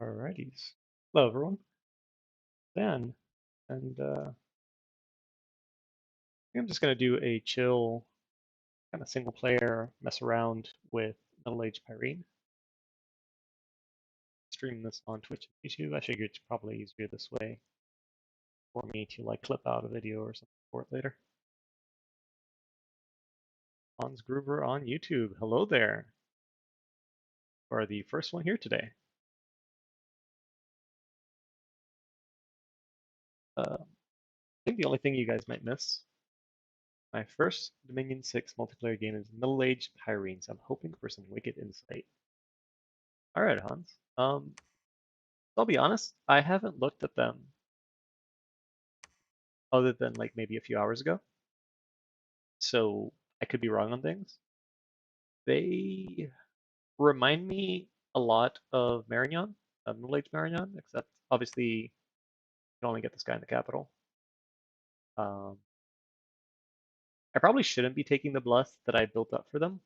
Alrighties. Hello, everyone. Dan, and I think I'm just gonna do a chill kind of single player mess around with Middle Age Pyrene. Stream this on Twitch and YouTube. I figured it's probably easier this way for me to like clip out a video or something for it later. Hans Gruber on YouTube. Hello there. You are the first one here today. I think the only thing you guys might miss. My first Dominion 6 multiplayer game is Middle Age Pyrene, so I'm hoping for some wicked insight. Alright, Hans. I'll be honest, I haven't looked at them other than like maybe a few hours ago. So I could be wrong on things. They remind me a lot of Marignon, Middle Age Marignon, except obviously you can only get this guy in the capital. Um, I probably shouldn't be taking the bluff that I built up for them.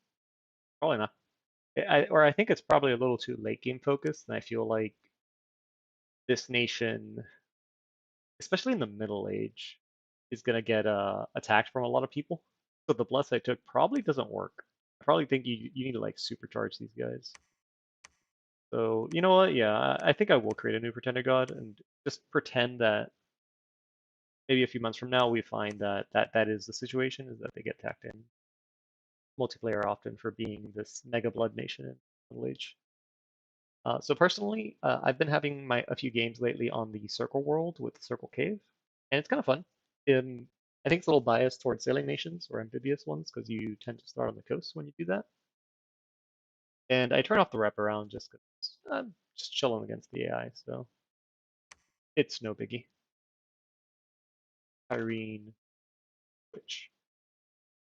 Probably not. I think it's probably a little too late game focused, and I feel like this nation, especially in the Middle Age, is gonna get attacked from a lot of people. So the bluff I took probably doesn't work. I probably think you need to like supercharge these guys. So you know what? Yeah, I think I will create a new pretender god and just pretend that maybe a few months from now we find that is the situation, is that they get tacked in multiplayer often for being this mega blood nation in Middle Age. So personally, I've been having a few games lately on the Circle world with Circle Cave, and it's kind of fun. I think it's a little biased towards sailing nations or amphibious ones because you tend to start on the coast when you do that. And I turn off the wraparound just because I'm just chilling against the AI, so it's no biggie. Irene, which,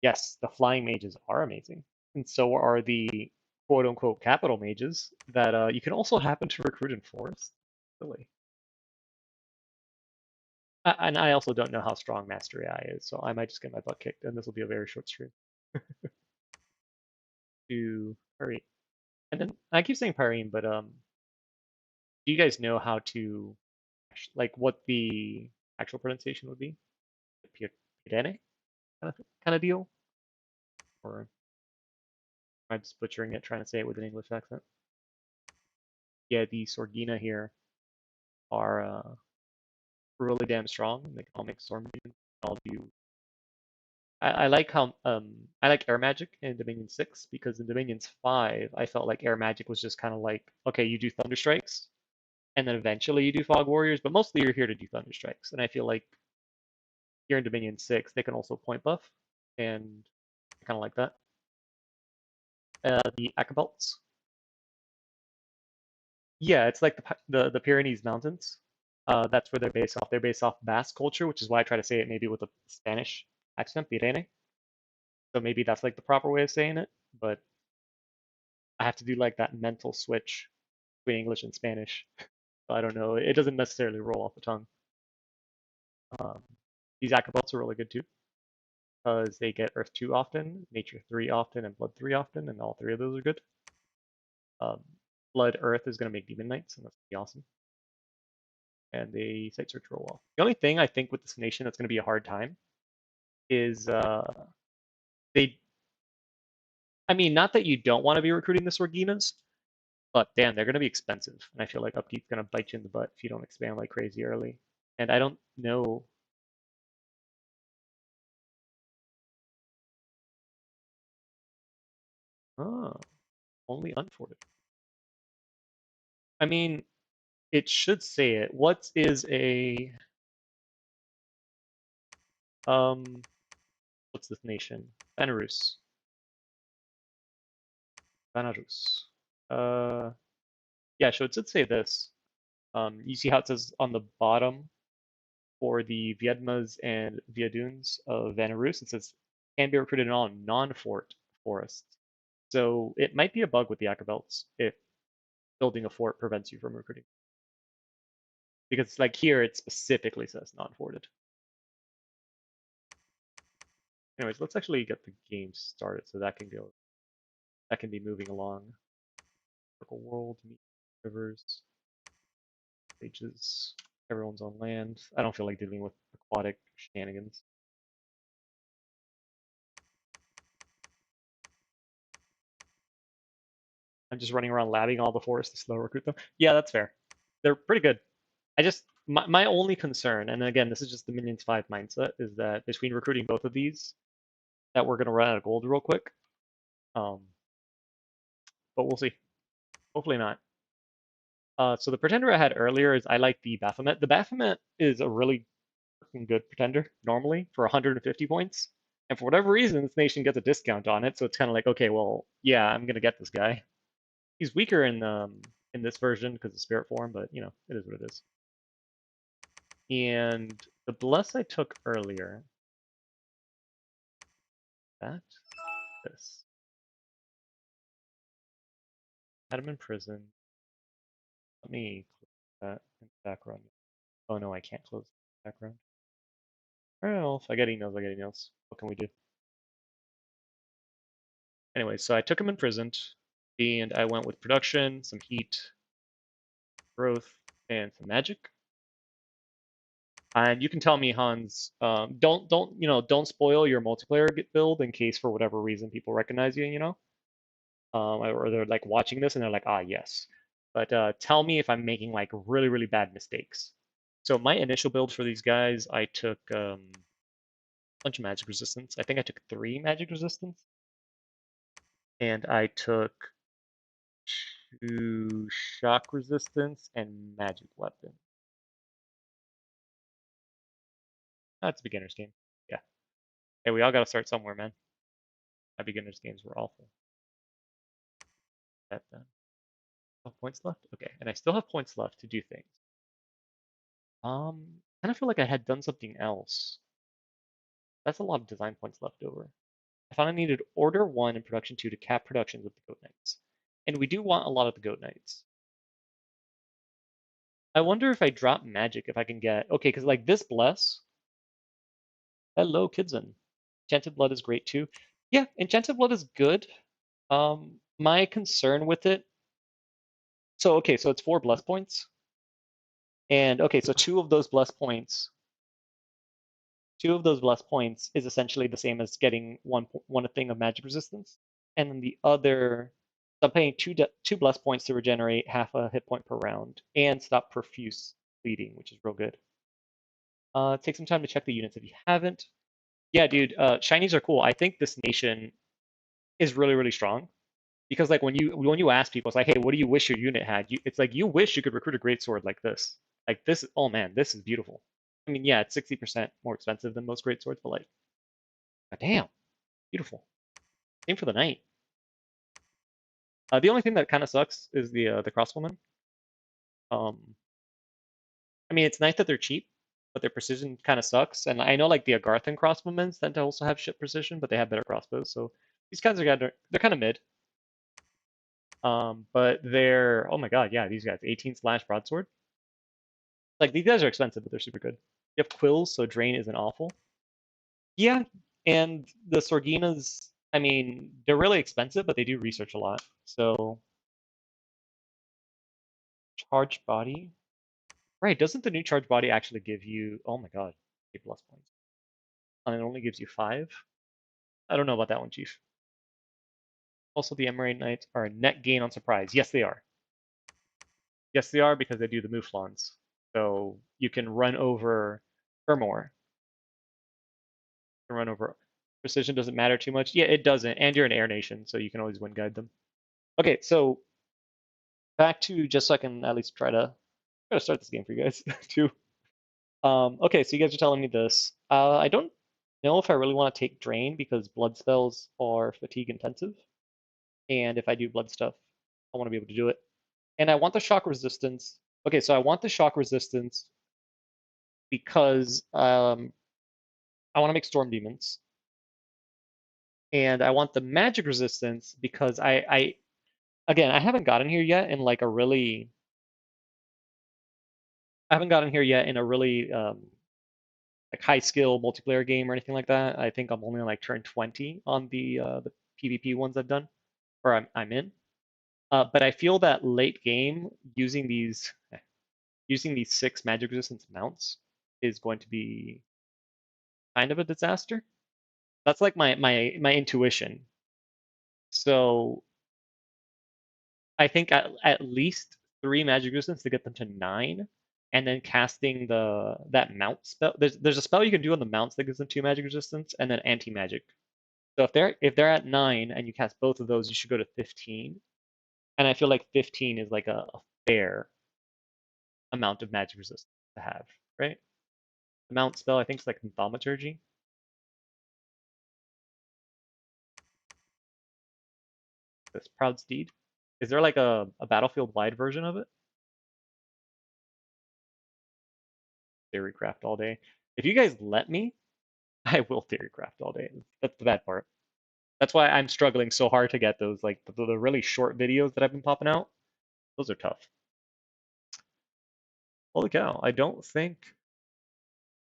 yes, the flying mages are amazing, and so are the quote unquote capital mages that you can also happen to recruit in forest. Really. And I also don't know how strong Master AI is, so I might just get my butt kicked, and this will be a very short stream. To Pyrene. And then I keep saying Pyrene, but do you guys know how to like what the actual pronunciation would be? Pyrene kind of deal? Or am I just butchering it trying to say it with an English accent? Yeah, the Sorgina here are really damn strong. They can all make storm minions, all do. I like how I like air magic in Dominion 6 because in Dominion 5 I felt like air magic was just kind of like, okay, you do thunder strikes and then eventually you do fog warriors, but mostly you're here to do thunder strikes. And I feel like here in Dominion 6 they can also point buff, and I kind of like that. The Acapults. Yeah, it's like the Pyrenees Mountains. That's where they're based off. They're based off Basque culture, which is why I try to say it maybe with a Spanish accent, Pirene. So maybe that's like the proper way of saying it, but I have to do like that mental switch between English and Spanish. So I don't know. It doesn't necessarily roll off the tongue. Um, these Acapults are really good too, because they get Earth 2 often, Nature 3 often, and Blood 3 often, and all three of those are good. Um, Blood Earth is going to make Demon Knights, and that's going to be awesome. And they site search roll well. The only thing I think with this nation that's going to be a hard time is they. I mean, not that you don't want to be recruiting the Sorginas, but damn, they're going to be expensive. And I feel like upkeep's going to bite you in the butt if you don't expand like crazy early. And I don't know. Oh, only unforted. I mean, it should say it. What is a what's this nation? Belarus. Belarus. Yeah, so it should say this. You see how it says on the bottom for the Viedmas and Viaduns of Vanarus, it says can be recruited in all non-fort forests. So it might be a bug with the Acapults if building a fort prevents you from recruiting. Because like here, it specifically says non-forted. Anyways, let's actually get the game started so that can go. That can be moving along. Circle world, meet rivers. Beaches, everyone's on land. I don't feel like dealing with aquatic shenanigans. I'm just running around labbing all the forests to slow recruit them. Yeah, that's fair. They're pretty good. I just my only concern, and again, this is just the minions 5 mindset, is that between recruiting both of these, that we're gonna run out of gold real quick. Um, but we'll see. Hopefully not. So the pretender I had earlier is I like the Baphomet. The Baphomet is a really freaking good pretender normally for 150 points. And for whatever reason, this nation gets a discount on it, so it's kind of like, okay, well, yeah, I'm gonna get this guy. He's weaker in this version because of spirit form, but you know, it is what it is. And the bless I took earlier, that, this, had him in prison. Let me close that in the background. Oh no, I can't close the background. Well, if I get emails, I get emails. What can we do? Anyway, so I took him imprisoned, and I went with production, some heat, growth, and some magic. And you can tell me, Hans, don't spoil your multiplayer build in case for whatever reason people recognize you, or they're like watching this and they're like, ah, yes. But tell me if I'm making like really, really bad mistakes. So my initial build for these guys, I took a bunch of magic resistance. I think I took 3 magic resistance, and I took 2 shock resistance and magic weapon. That's a beginner's game. Yeah. Hey, we all gotta start somewhere, man. My beginner's games were awful. That done. Have points left? Okay, and I still have points left to do things. Kind of feel like I had done something else. That's a lot of design points left over. I found I needed order 1 and production 2 to cap productions with the goat knights. And we do want a lot of the goat knights. I wonder if I drop magic if I can get okay, because like this bless. Hello, Kidson. Enchanted blood is great too. Yeah, enchanted blood is good. My concern with it. So okay, so it's 4 bless points. And okay, so 2 of those bless points. 2 of those bless points is essentially the same as getting one thing of magic resistance. And then the other, so I'm paying 2 bless points to regenerate half a hit point per round and stop profuse bleeding, which is real good. Take some time to check the units if you haven't. Yeah, dude, shinies are cool. I think this nation is really, really strong because like when you ask people, it's like, hey, what do you wish your unit had? It's like you wish you could recruit a great sword like this. Like this, oh man, this is beautiful. I mean, yeah, it's 60% more expensive than most great swords, but like, damn, beautiful. Same for the knight. The only thing that kind of sucks is the crossbowmen. I mean, it's nice that they're cheap, but their precision kind of sucks. And I know like the Agarthan crossbowmen tend to also have shit precision, but they have better crossbows. So these guys they're kind of mid. But they're oh my god, yeah, these guys 18 slash broadsword. Like these guys are expensive, but they're super good. You have quills, so drain isn't awful. Yeah, and the Sorginas, I mean, they're really expensive, but they do research a lot. So charge body. Right, doesn't the new charge body actually give you, oh my god, 8 plus points? And it only gives you 5? I don't know about that one, Chief. Also, the Emerald Knights are a net gain on surprise. Yes, they are. Yes, they are because they do the mouflons. So you can run over Ermor. You can run over precision doesn't matter too much. Yeah, it doesn't. And you're an air nation, so you can always wind guide them. Okay, so back to just so I can at least try to start this game for you guys too. Okay, so you guys are telling me this. I don't know if I really want to take drain because blood spells are fatigue intensive. And if I do blood stuff, I want to be able to do it. And I want the shock resistance. Okay, so I want the shock resistance because I want to make storm demons. And I want the magic resistance because again, I haven't gotten here yet in like a really I haven't gotten here yet in a really like high skill multiplayer game or anything like that. I think I'm only on like turn 20 on the PvP ones I've done or I'm in. But I feel that late game using these using these 6 magic resistance mounts is going to be kind of a disaster. That's like my intuition. So I think at least 3 magic resistance to get them to 9, and then casting that mount spell. There's a spell you can do on the mounts that gives them 2 magic resistance, and then anti magic. So if they're at 9 and you cast both of those, you should go to 15. And I feel like 15 is like a fair amount of magic resistance to have, right? The mount spell I think is like Thaumaturgy. This Proud Steed. Is there like a battlefield wide version of it? Theorycraft all day. If you guys let me, I will theorycraft all day. That's the bad part. That's why I'm struggling so hard to get those, like the really short videos that I've been popping out. Those are tough. Holy cow! I don't think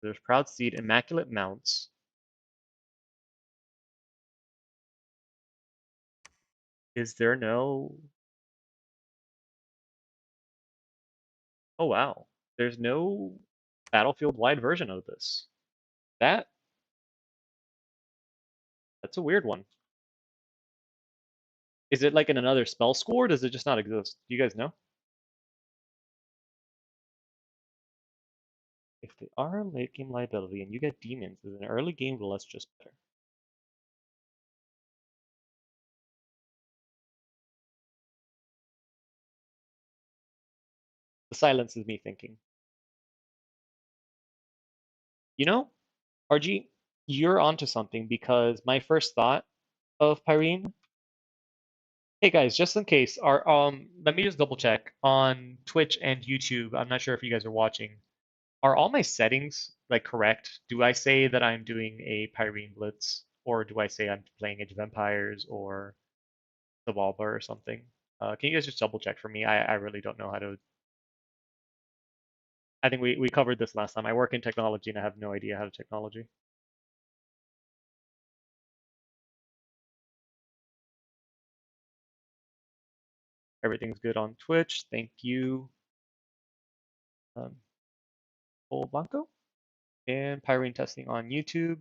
there's Proud Steed, Immaculate Mounts. Is there no? Oh wow, there's no battlefield wide version of this. That that's a weird one. Is it like in another spell score, or does it just not exist? Do you guys know? If they are a late game liability and you get demons, is an early game less just better? The silence is me thinking. You know, RG, you're onto something because my first thought of Pyrene. Hey guys, just in case, let me just double check on Twitch and YouTube. I'm not sure if you guys are watching. Are all my settings like correct? Do I say that I'm doing a Pyrene Blitz, or do I say I'm playing Age of Empires or the Wallbar or something? Can you guys just double check for me? I really don't know how to. I think we covered this last time. I work in technology and I have no idea how to technology. Everything's good on Twitch. Thank you, um, Paul Blanco. And Pyrene testing on YouTube.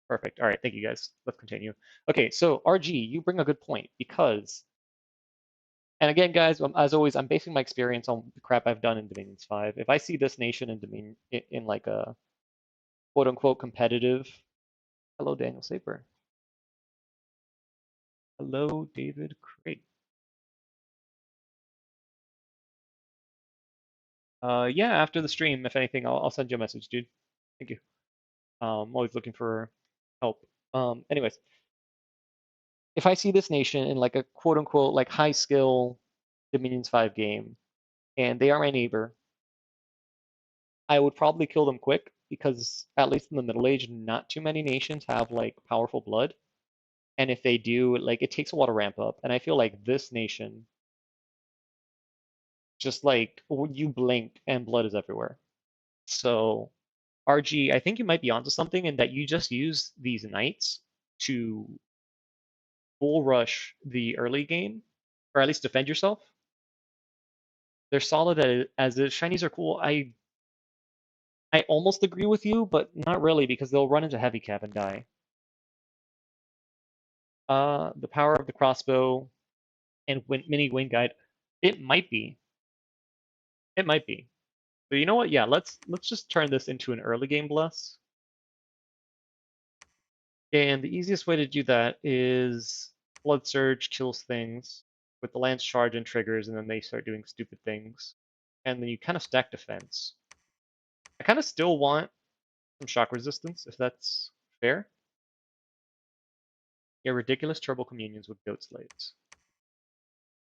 Perfect. All right, thank you guys. Let's continue. Okay, so RG, you bring a good point because, and again, guys, as always, I'm basing my experience on the crap I've done in Dominions 5. If I see this nation in Dominion in like a quote unquote competitive, hello Daniel Saper, hello David Craig. Yeah, after the stream, if anything, I'll send you a message, dude. Thank you. I'm always looking for help. Anyways, if I see this nation in like a quote unquote like high skill Dominions 5 game and they are my neighbor, I would probably kill them quick because at least in the Middle Age, not too many nations have like powerful blood. And if they do, like it takes a while to ramp up. And I feel like this nation, just like you blink and blood is everywhere. So RG, I think you might be onto something in that you just use these knights to bull rush the early game, or at least defend yourself. They're solid as is. Shinies are cool. I almost agree with you, but not really because they'll run into heavy cap and die. The power of the crossbow and mini wing guide. It might be. It might be. But you know what? Yeah, let's just turn this into an early game bless. And the easiest way to do that is Blood Surge kills things with the Lance Charge and triggers, and then they start doing stupid things. And then you kind of stack defense. I kind of still want some shock resistance, if that's fair. Yeah, ridiculous Turbo Communions with Goat Slaves.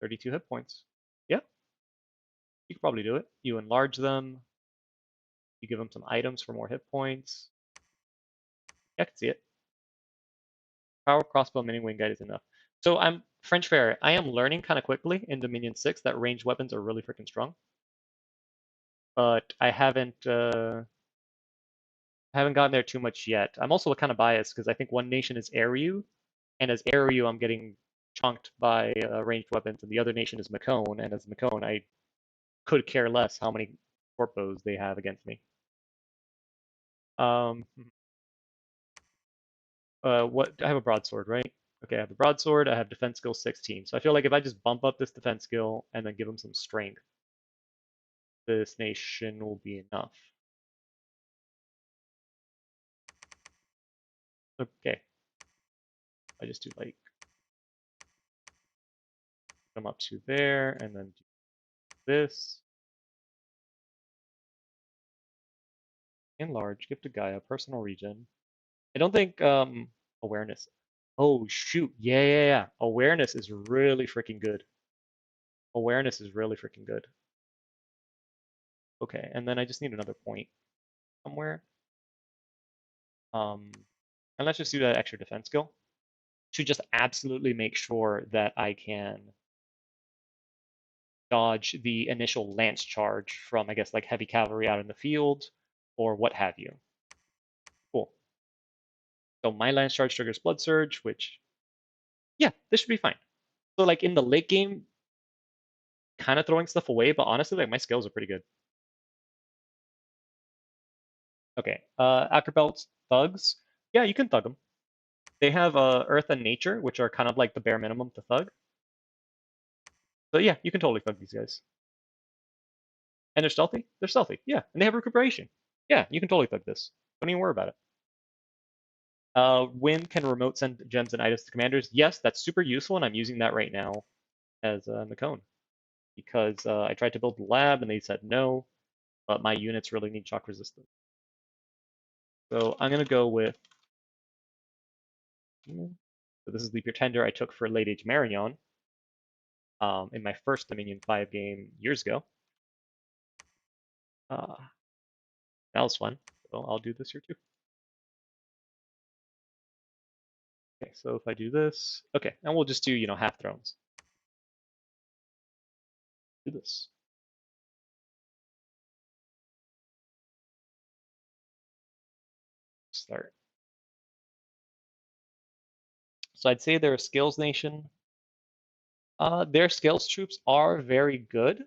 32 hit points. Yeah, you could probably do it. You enlarge them. You give them some items for more hit points. Yeah, I can see it. Power crossbow mini wing guide is enough. So I'm French Ferret. I am learning kind of quickly in Dominion 6 that ranged weapons are really freaking strong. But I haven't gotten there too much yet. I'm also kind of biased because I think one nation is Aryu, and as Aryu, I'm getting chunked by ranged weapons, and the other nation is Macone, and as Macone, I could care less how many corpos they have against me. Um, what I have a broadsword, right? Okay, I have the broadsword. I have defense skill 16. So I feel like if I just bump up this defense skill and then give him some strength, this nation will be enough. Okay, I just do like come up to there and then do this. Enlarge, give to Gaia, personal region. I don't think awareness. Oh shoot, yeah. Awareness is really freaking good. Awareness is really freaking good. Okay, and then I just need another point somewhere. And let's just do that extra defense skill to just absolutely make sure that I can dodge the initial lance charge from, I guess, like heavy cavalry out in the field or what have you. Cool. So my lance charge triggers blood surge, which, yeah, this should be fine. So like in the late game, kind of throwing stuff away, but honestly, like my skills are pretty good. Okay, acrobats, thugs. Yeah, you can thug them. They have earth and nature, which are kind of like the bare minimum to thug. So yeah, you can totally thug these guys. And they're stealthy? They're stealthy, yeah. And they have recuperation. Yeah, you can totally thug this. Don't even worry about it. Wind can remote send gems and items to commanders. Yes, that's super useful, and I'm using that right now as Macone. Because I tried to build the lab and they said no, but my units really need shock resistance. So I'm gonna go with. So this is the pretender I took for late age Marignon in my first Dominion 5 game years ago. That was fun. So I'll do this here too. Okay, so if I do this, okay, and we'll just do, half thrones. Do this. Start. So I'd say they're a skills nation. Their skills troops are very good.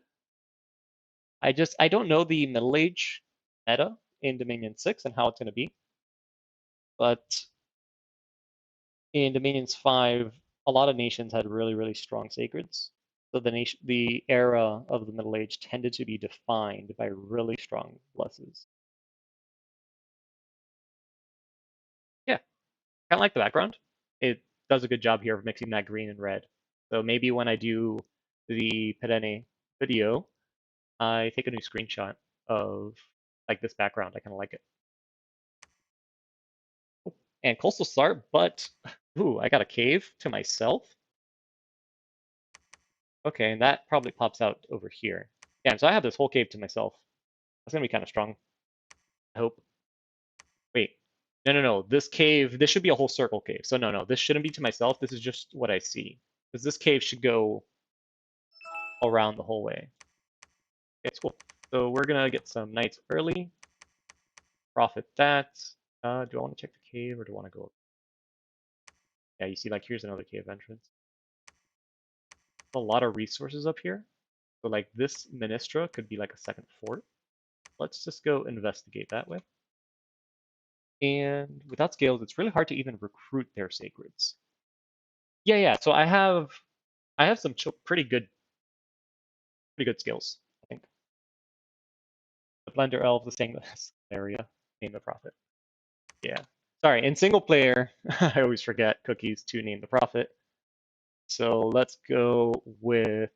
I don't know the middle age meta in Dominion 6 and how it's going to be, but in Dominions 5, a lot of nations had really, really strong sacreds. So the era of the Middle Age tended to be defined by really strong blesses. Yeah, kind of like the background. It does a good job here of mixing that green and red. So maybe when I do the Pyrene video, I take a new screenshot of like this background. I kind of like it. And coastal start, but ooh, I got a cave to myself. Okay, and that probably pops out over here. Yeah, so I have this whole cave to myself. That's gonna be kind of strong. I hope. Wait, no. This should be a whole circle cave. So no, this shouldn't be to myself. This is just what I see. Because this cave should go around the whole way. Okay, it's cool. So we're gonna get some knights early. Profit that. Do I want to check the cave or do I want to go? Yeah, you see, like here's another cave entrance. A lot of resources up here. So like this Ministra could be like a second fort. Let's just go investigate that way. And without scales, it's really hard to even recruit their sacreds. Yeah. So I have some pretty good skills, I think. The Blender Elf, the Stainless area, name the prophet. Yeah. Sorry, in single player, I always forget cookies to name the prophet. So let's go with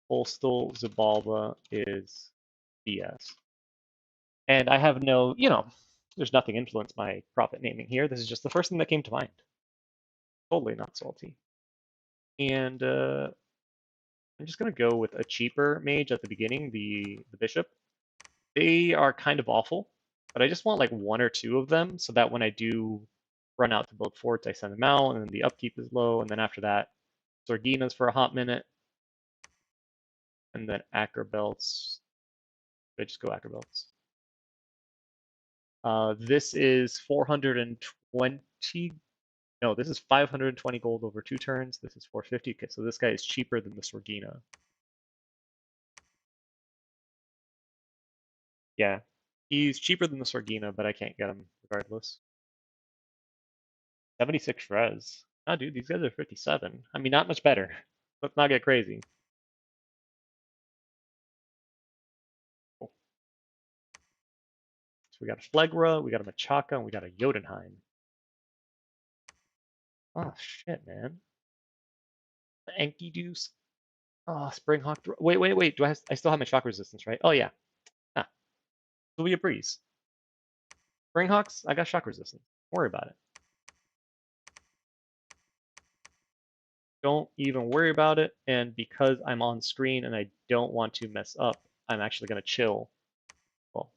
Postal Zabalba is BS. And I have no, there's nothing influenced my prophet naming here. This is just the first thing that came to mind. Totally not salty. And I'm just gonna go with a cheaper mage at the beginning, the bishop. They are kind of awful, but I just want like one or two of them so that when I do run out to build forts, I send them out, and then the upkeep is low, and then after that, Sorginas for a hot minute, and then Acrobelts. I just go Acrobelts. This is 420. No, this is 520 gold over 2 turns. This is 450. Okay, so this guy is cheaper than the Sorgina. Yeah. He's cheaper than the Sorgina, but I can't get him regardless. 76 res. Oh, dude, these guys are 57. I mean, not much better. Let's not get crazy. Cool. So we got a Phlegra, we got a Machaka, and we got a Jotunheim. Oh, shit, man. The Enkidu's. Oh, Springhawk. Wait. I still have my shock resistance, right? Oh, yeah. Ah, it'll be a breeze. Springhawks, I got shock resistance. Don't worry about it. Don't even worry about it. And because I'm on screen and I don't want to mess up, I'm actually going to chill. Well,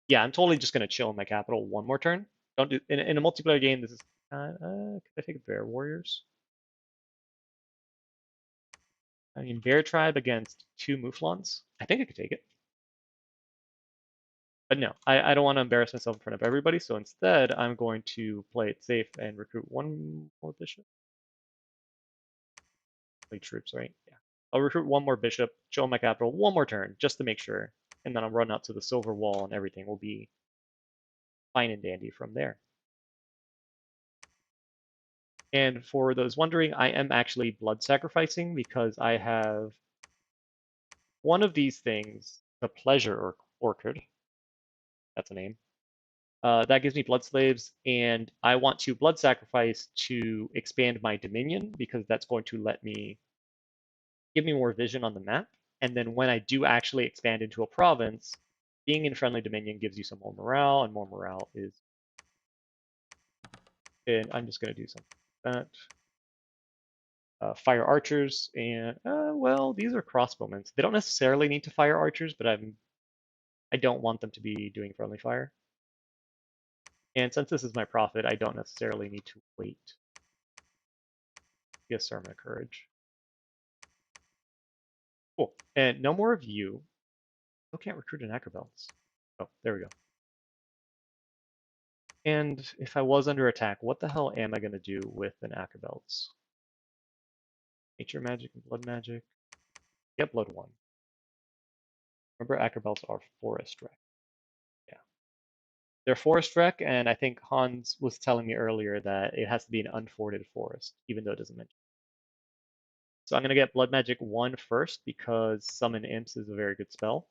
yeah, I'm totally just going to chill in my capital one more turn. Don't do in a multiplayer game. This is. Could I take Bear Warriors? I mean, Bear Tribe against 2 Mouflons. I think I could take it. But no, I don't want to embarrass myself in front of everybody. So instead, I'm going to play it safe and recruit 1 more bishop. Play troops, right? Yeah. I'll recruit 1 more bishop, show my capital 1 more turn, just to make sure. And then I'll run out to the silver wall and everything will be fine and dandy from there. And for those wondering, I am actually blood sacrificing because I have one of these things, the Pleasure Orchid. That's a name. That gives me blood slaves, and I want to blood sacrifice to expand my dominion because that's going to let me give me more vision on the map. And then when I do actually expand into a province, being in friendly dominion gives you some more morale, and more morale is. And I'm just going to do something like that. Fire archers, and well, these are crossbowmen. They don't necessarily need to fire archers, but I don't want them to be doing friendly fire. And since this is my profit, I don't necessarily need to wait. Yes, sir, my courage. Cool. And no more of you. Still can't recruit an acrobelts. Oh, there we go. And if I was under attack, what the hell am I going to do with an acrobelts? Nature magic and blood magic. Get blood 1. Remember, acrobelts are forest wreck. Yeah. They're forest wreck, and I think Hans was telling me earlier that it has to be an unforded forest, even though it doesn't mention. So I'm going to get blood magic 1 first because summon imps is a very good spell.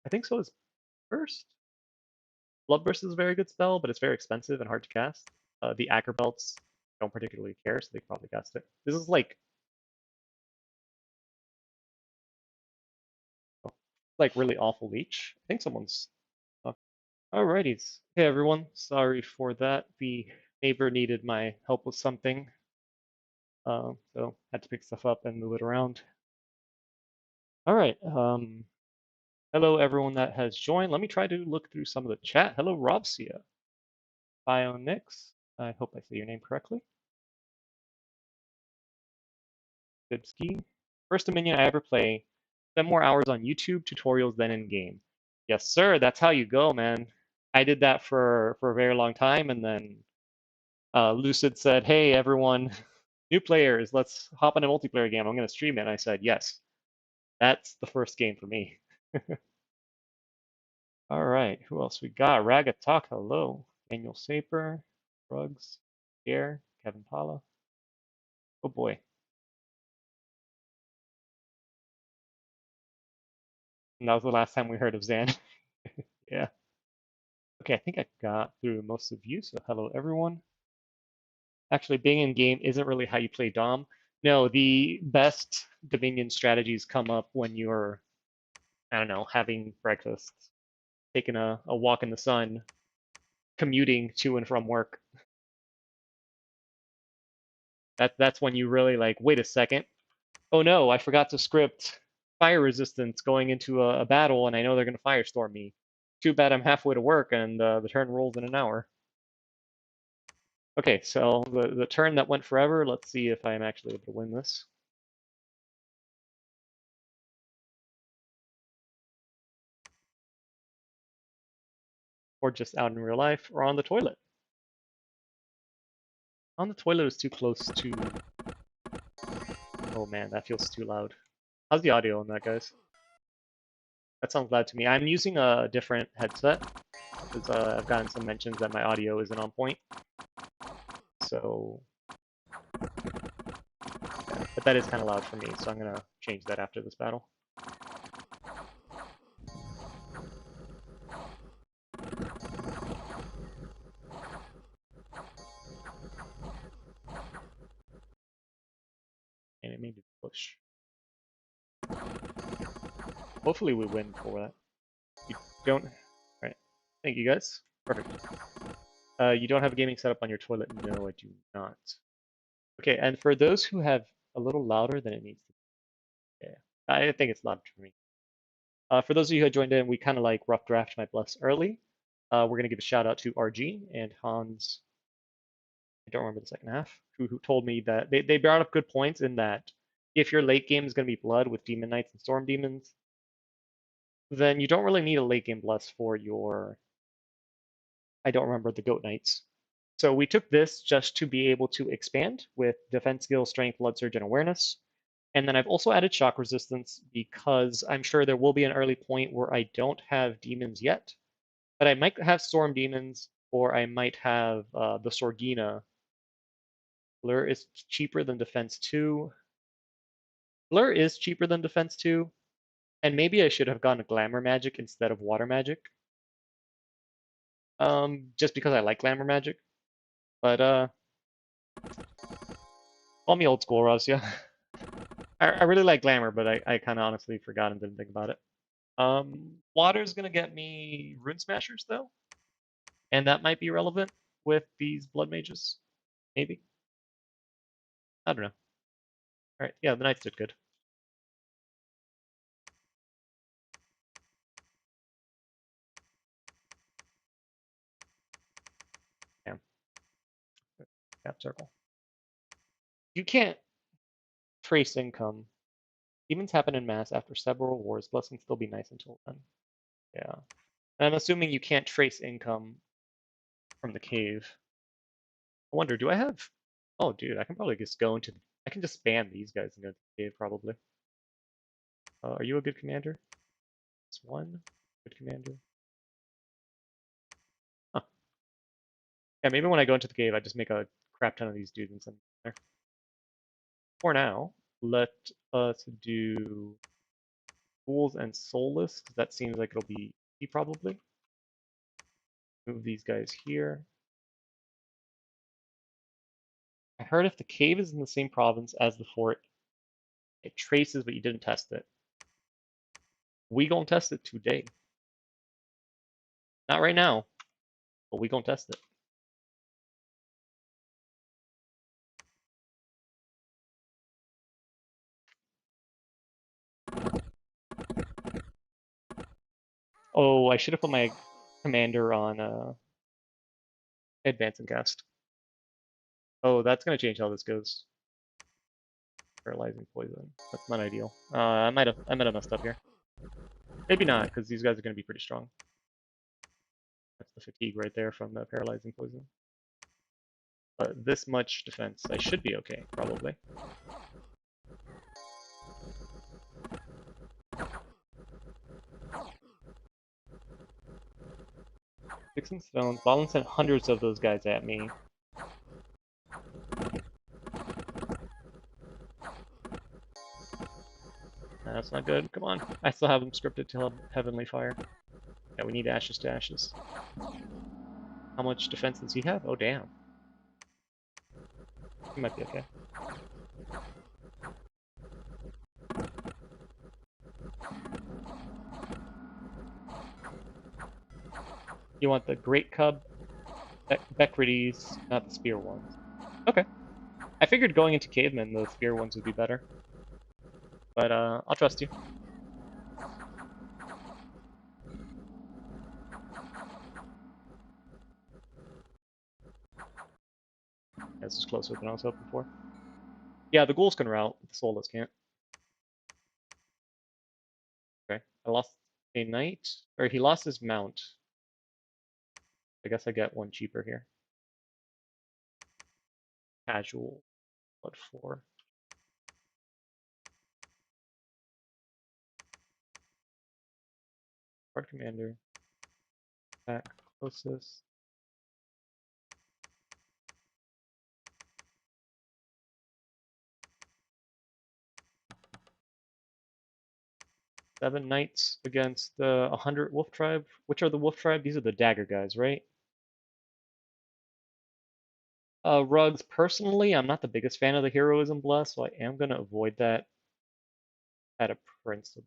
I think so is first. Bloodburst is a very good spell, but it's very expensive and hard to cast. The acrobelts don't particularly care, so they can probably cast it. This is like really awful leech. I think someone's. Alrighties. Hey everyone, sorry for that. The neighbor needed my help with something, so had to pick stuff up and move it around. All right. Hello everyone that has joined. Let me try to look through some of the chat. Hello Robsia, Bionix. I hope I say your name correctly. Bibski. First Dominion I ever play. Spend more hours on YouTube tutorials than in game. Yes, sir. That's how you go, man. I did that for a very long time, and then Lucid said, "Hey, everyone, new players, let's hop on a multiplayer game. I'm going to stream it." And I said, "Yes, that's the first game for me." All right, who else we got? Ragatalk, hello. Daniel Saper, Rugs, Air, Kevin Pala. Oh boy. And that was the last time we heard of Zan. Yeah. Okay, I think I got through most of you, so hello everyone. Actually, being in game isn't really how you play Dom. No, the best Dominion strategies come up when you're, I don't know, having breakfast, taking a walk in the sun, commuting to and from work. That's when you really like, wait a second. Oh no, I forgot to script fire resistance going into a battle, and I know they're going to firestorm me. Too bad I'm halfway to work and the turn rolls in an hour. Okay, so the turn that went forever, let's see if I'm actually able to win this. Or just out in real life, or on the toilet. On the toilet is too close to... Oh man, that feels too loud. How's the audio on that, guys? That sounds loud to me. I'm using a different headset because I've gotten some mentions that my audio isn't on point. So, yeah. But that is kind of loud for me, so I'm gonna change that after this battle. And it made me push. Hopefully we win for that. You don't. All right. Thank you guys. Perfect. You don't have a gaming setup on your toilet? No, I do not. Okay, and for those who have a little louder than it needs to be, yeah, I think it's loud for me. For those of you who joined in, we kind of like rough draft my bless early. We're gonna give a shout out to RG and Hans. I don't remember the second half. Who told me that they brought up good points in that if your late game is gonna be blood with demon knights and storm demons, then you don't really need a late game bless for your. I don't remember the goat knights. So we took this just to be able to expand with defense skill, strength, blood surge, and awareness. And then I've also added shock resistance because I'm sure there will be an early point where I don't have demons yet, but I might have storm demons or I might have the Sorgina. Blur is cheaper than defense 2. Blur is cheaper than defense 2, and maybe I should have gone to glamour magic instead of water magic. Just because I like glamour magic. But call me old school, Ross, yeah. I really like glamour, but I kind of honestly forgot and didn't think about it. Water's gonna get me Rune Smashers though, and that might be relevant with these blood mages, maybe. I don't know. All right, yeah, the knights did good. Damn. Cap circle. You can't trace income. Demons happen in mass after several wars. Blessings still be nice until then. Yeah. And I'm assuming you can't trace income from the cave. I wonder, do I have? Oh, dude, I can probably just go into. I can just spam these guys and go to the cave probably. Are you a good commander? It's one good commander. Huh. Yeah, maybe when I go into the cave, I just make a crap ton of these dudes and send them there. For now, let us do Fools and Soulless, because that seems like it'll be easy probably. Move these guys here. I heard if the cave is in the same province as the fort, it traces, but you didn't test it. We gonna test it today. Not right now, but we gonna test it. Oh, I should have put my commander on advance and cast. Oh, that's gonna change how this goes. Paralyzing poison. That's not ideal. I might have messed up here. Maybe not, because these guys are gonna be pretty strong. That's the fatigue right there from the paralyzing poison. But this much defense, I should be okay, probably. Fixing stones. Balin sent hundreds of those guys at me. That's not good. Come on. I still have them scripted to Heavenly Fire. Yeah, we need ashes to ashes. How much defense does he have? Oh, damn. He might be okay. You want the Great Cub, Becrides, not the Spear ones. Okay. I figured going into Cavemen, the Spear ones would be better. But, I'll trust you. Yeah, this is closer than I was hoping for. Yeah, the ghouls can route, but the soulless can't. Okay, I lost a knight, or he lost his mount. I guess I get one cheaper here. Casual, what for? Guard commander. Attack closest. Seven knights against 100 wolf tribe. Which are the wolf tribe? These are the dagger guys, right? Rugs, personally, I'm not the biggest fan of the heroism bless, so I am going to avoid that at a principle.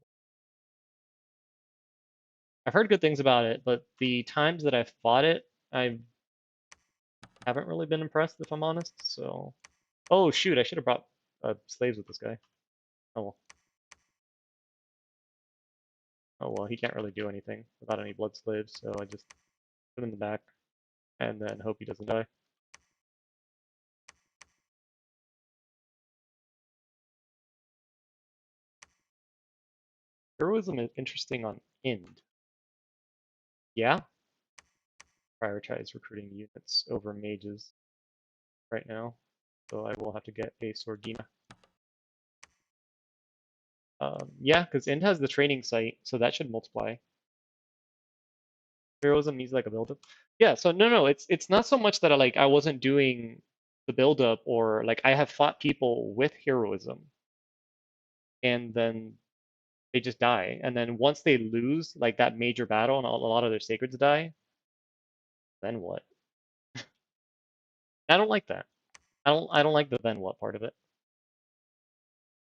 I've heard good things about it, but the times that I've fought it, I haven't really been impressed, if I'm honest, so... Oh, shoot, I should have brought slaves with this guy. Oh, well. Oh, well, he can't really do anything without any blood slaves, so I just put him in the back and then hope he doesn't die. Heroism is interesting on end. Yeah, prioritize recruiting units over mages right now, so I will have to get a Sordina. Yeah, because end has the training site, so that should multiply. Heroism needs like a build-up. Yeah, so no, it's not so much that I wasn't doing the build-up, or like I have fought people with heroism and then they just die. And then once they lose like that major battle and a lot of their sacreds die, then what? I don't like that. I don't like the then what part of it.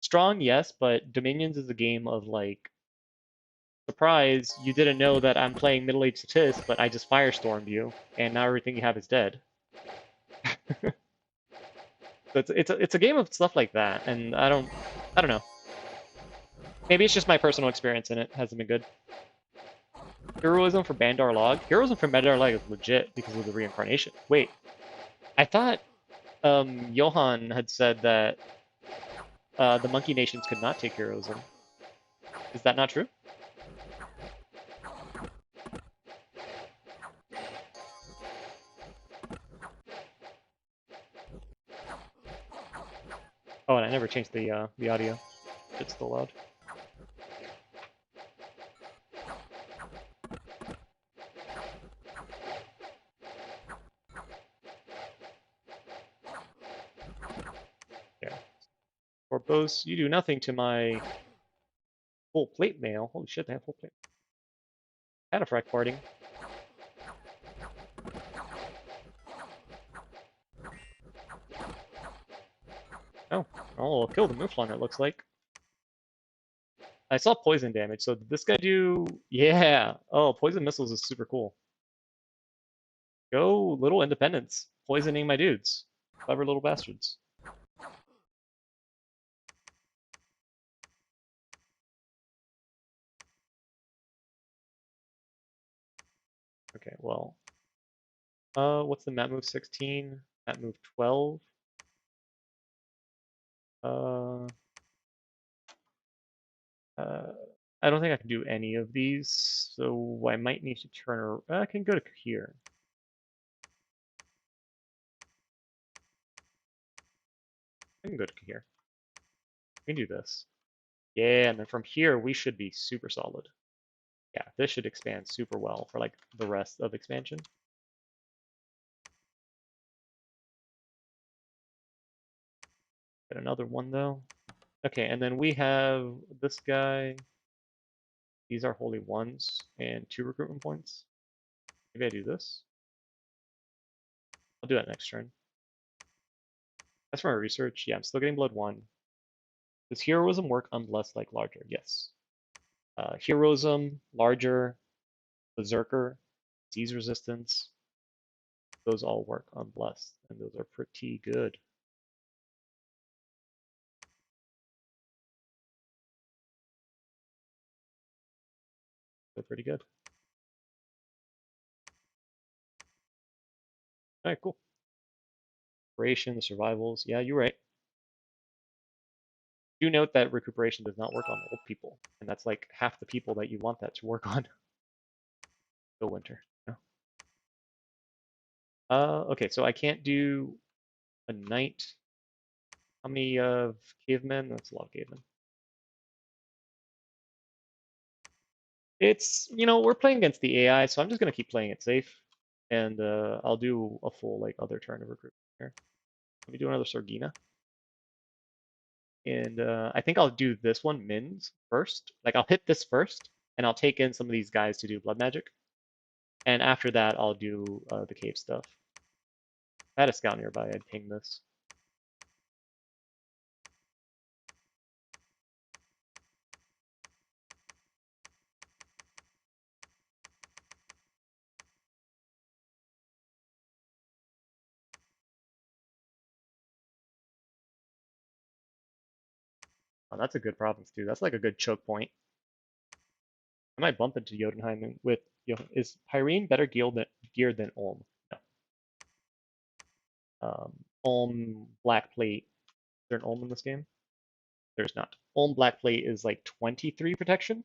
Strong, yes, but Dominions is a game of like, surprise, you didn't know that I'm playing middle-aged statist, but I just firestormed you, and now everything you have is dead. So it's a game of stuff like that, and I don't know. Maybe it's just my personal experience in it hasn't been good. Heroism for Bandar Log. Heroism for Bandar Log is legit because of the reincarnation. Wait, I thought Johan had said that the monkey nations could not take heroism. Is that not true? Oh, and I never changed the audio. It's still loud. Yeah. Corpos, you do nothing to my full plate mail. Holy shit, they have full plate. Cataphract parting. Oh, I'll kill the Mouflon, it looks like. I saw poison damage, so did this guy do... Yeah! Oh, poison missiles is super cool. Go little independents, poisoning my dudes. Clever little bastards. Okay, well... what's the map move 16? Map move 12? I don't think I can do any of these, so I might need to turn... I can go to here. I can go to here. We can do this. Yeah, and then from here, we should be super solid. Yeah, this should expand super well for like the rest of expansion. Get another one though. Okay, and then we have this guy. These are holy ones and 2 recruitment points. Maybe I do this. I'll do that next turn. That's from my research. Yeah, I'm still getting blood 1. Does heroism work unless like larger? Yes. Heroism, larger, berserker, disease resistance. Those all work on blessed, and those are pretty good. They're pretty good. All right, cool. Recuperation, the survivals. Yeah, you're right. Do note that recuperation does not work on old people, and that's like half the people that you want that to work on. Go winter. No. Okay, so I can't do a knight. How many cavemen? That's a lot of cavemen. It's, you know, we're playing against the AI, so I'm just gonna keep playing it safe. And I'll do a full like other turn of recruitment here. Let me do another Sorgina. And I think I'll do this one, Mins, first. Like I'll hit this first, and I'll take in some of these guys to do blood magic. And after that, I'll do the cave stuff. If I had a scout nearby, I'd ping this. Oh, that's a good province too. That's like a good choke point. I might bump into Jotunheim with, is Pyrene better geared than Ulm? No. Ulm Black Plate. Is there an Ulm in this game? There's not. Ulm Black Plate is like 23 protection.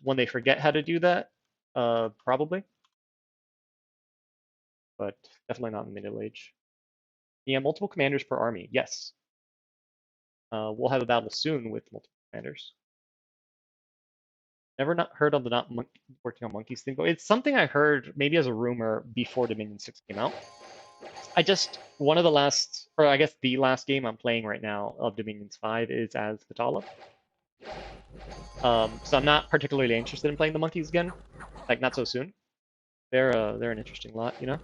When they forget how to do that, probably. But definitely not in the Middle Age. Yeah, multiple commanders per army. Yes. We'll have a battle soon with multiple commanders. Never not heard of the not working on monkeys thing, but it's something I heard maybe as a rumor before Dominion 6 came out. One of the last, or I guess the last game I'm playing right now of Dominions 5 is as Vitala. So I'm not particularly interested in playing the monkeys again, like not so soon. They're an interesting lot, you know.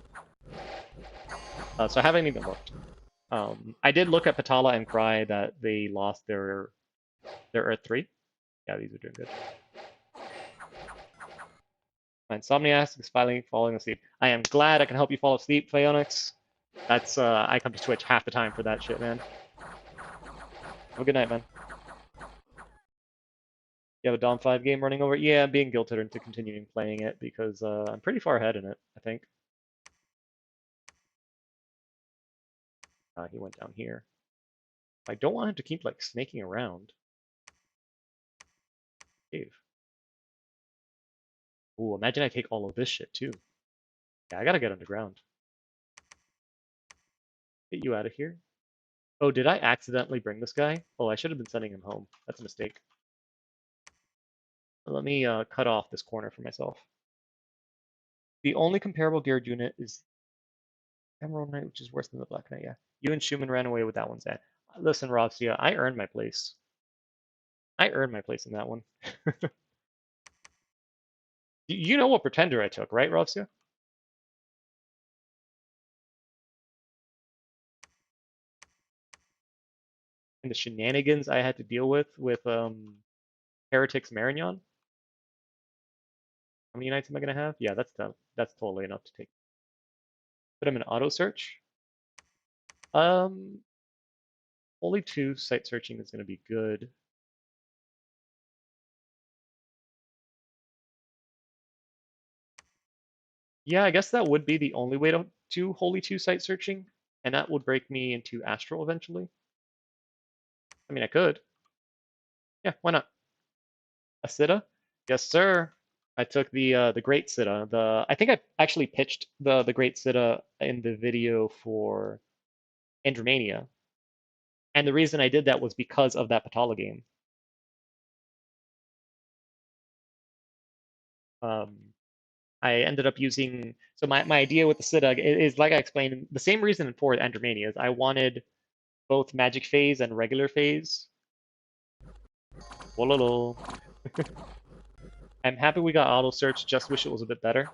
So I haven't even looked. I did look at Patala and cry that they lost their Earth 3. Yeah, these are doing good. My Insomniac is finally falling asleep. I am glad I can help you fall asleep, Phaonix. That's I come to Twitch half the time for that shit, man. Have a good night, man. You have a Dom 5 game running over? Yeah, I'm being guilted into continuing playing it because I'm pretty far ahead in it, I think. He went down here. I don't want him to keep like snaking around. Cave. Ooh, imagine I take all of this shit too. Yeah, I gotta get underground. Get you out of here. Oh, did I accidentally bring this guy? Oh, I should have been sending him home. That's a mistake. Let me cut off this corner for myself. The only comparable geared unit is Emerald Knight, which is worse than the Black Knight. Yeah, you and Schumann ran away with that one, Zach. Listen, Robsia, I earned my place. I earned my place in that one. You know what pretender I took, right, Robsia? And the shenanigans I had to deal with Heretics Marignon. How many nights am I gonna have? Yeah, that's totally enough to take. Put him in auto search. Um, only 2 site searching is gonna be good. Yeah, I guess that would be the only way to do Holy 2 site searching, and that would break me into Astral eventually. I mean, I could. Yeah, why not? A Siddha? Yes, sir. I took the Great Siddha. I think I actually pitched the Great Siddha in the video for Andromania. And the reason I did that was because of that Patala game. Um, I ended up using, so my idea with the Siddha is like I explained, the same reason for Andromania is I wanted both Magic Phase and regular phase. Wololo. I'm happy we got auto search, just wish it was a bit better.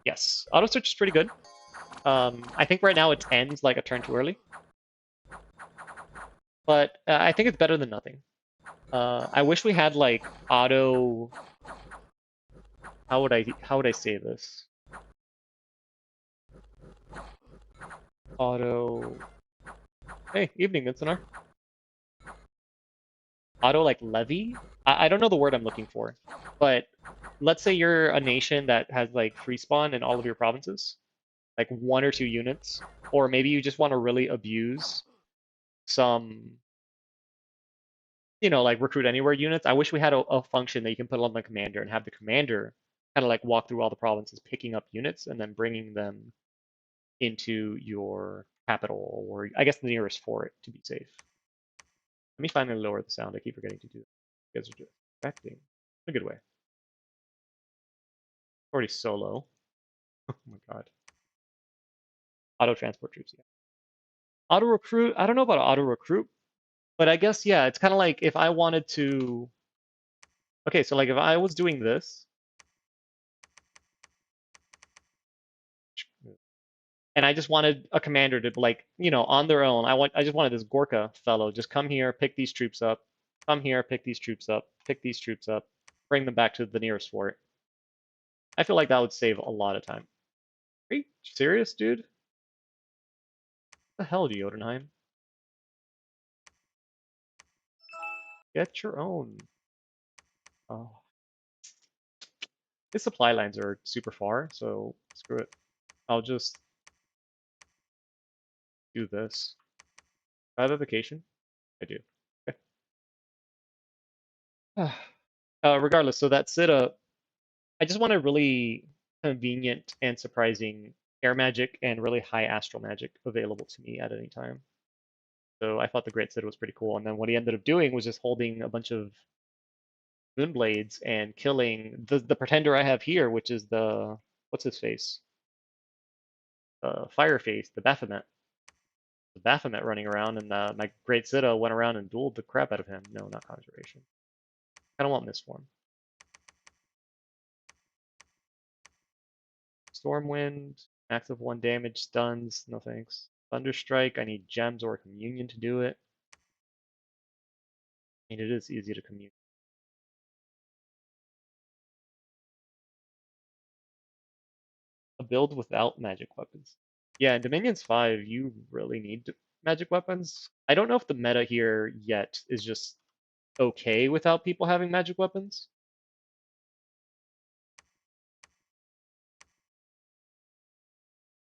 Yes, auto search is pretty good. I think right now it ends like a turn too early, but I think it's better than nothing. I wish we had like auto. How would I say this? Auto. Hey, evening, Mitsunar. Auto like levy. I don't know the word I'm looking for, but let's say you're a nation that has like free spawn in all of your provinces, like 1 or 2 units, or maybe you just want to really abuse some, like recruit anywhere units. I wish we had a function that you can put on the commander and have the commander kind of like walk through all the provinces, picking up units and then bringing them into your capital, or I guess the nearest fort to be safe. Let me finally lower the sound. I keep forgetting to do that. You guys are affecting in a good way. Already solo. Oh my god. Auto transport troops, yeah. Auto recruit, I don't know about auto recruit, but I guess yeah, it's kind of like if I wanted to. Okay, so like if I was doing this, and I just wanted a commander to like, on their own. I just wanted this Gorka fellow just come here, pick these troops up, come here, pick these troops up, pick these troops up, bring them back to the nearest fort. I feel like that would save a lot of time. Are you serious, dude? What the hell, Jotunheim? Get your own. Oh, his supply lines are super far, so screw it. I'll just do this. Do I have a vacation? I do. Okay. Regardless, so that Sita, I just want a really convenient and surprising air magic and really high astral magic available to me at any time. So I thought the Great Sita was pretty cool. And then what he ended up doing was just holding a bunch of Moonblades and killing the pretender I have here, which is the, what's his face? Fireface, the Baphomet. The Baphomet running around, and my Great Sita went around and dueled the crap out of him. No, not Conjuration. I don't want Mistform. Stormwind, max of 1 damage, stuns, no thanks. Thunderstrike, I need gems or communion to do it. I mean, it is easy to commune. A build without magic weapons. Yeah, in Dominions 5, you really need magic weapons. I don't know if the meta here yet is just okay without people having magic weapons.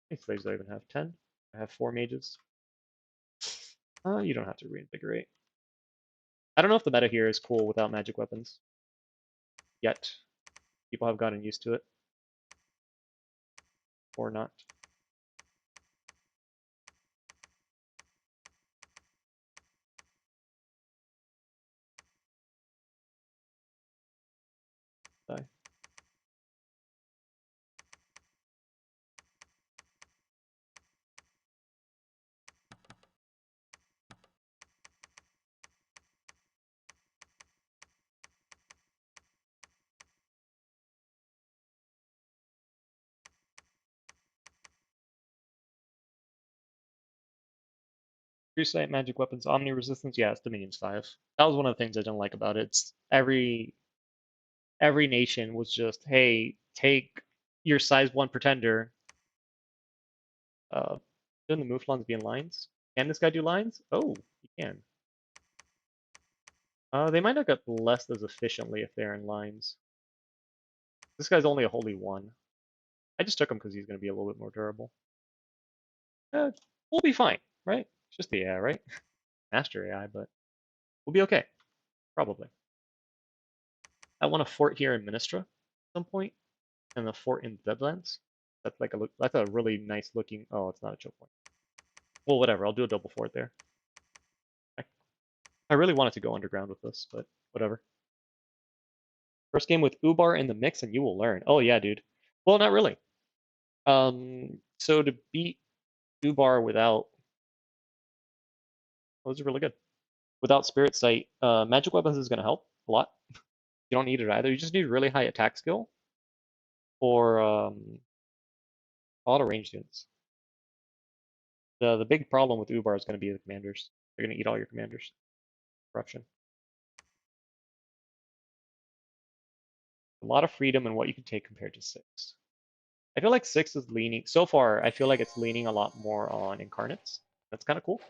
How many slaves do I even have? 10? I have 4 mages. You don't have to reinvigorate. I don't know if the meta here is cool without magic weapons yet. People have gotten used to it. Or not. Die. Crusade magic weapons, omni resistance. Yeah, it's Dominions 5. That was one of the things I didn't like about it. It's every nation was just, hey, take your size 1 pretender. Shouldn't the Mouflons be in lines? Can this guy do lines? Oh, he can. They might not get blessed as efficiently if they're in lines. This guy's only a holy 1. I just took him because he's going to be a little bit more durable. We'll be fine, right? It's just the AI, right? Master AI, but we'll be okay. Probably. I want a fort here in Ministra at some point, and a fort in Deadlands. That's like that's a really nice looking. Oh, it's not a choke point. Well, whatever. I'll do a double fort there. I really wanted to go underground with this, but whatever. First game with Ubar in the mix, and you will learn. Oh yeah, dude. Well, not really. So to beat Ubar without, those are really good. Without Spirit Sight, Magic Weapons is going to help a lot. You don't need it either. You just need really high attack skill or auto range units. The big problem with Ubar is going to be the commanders. They're going to eat all your commanders. Corruption. A lot of freedom in what you can take compared to 6. I feel like 6 is leaning, so far, I feel like it's leaning a lot more on incarnates. That's kind of cool.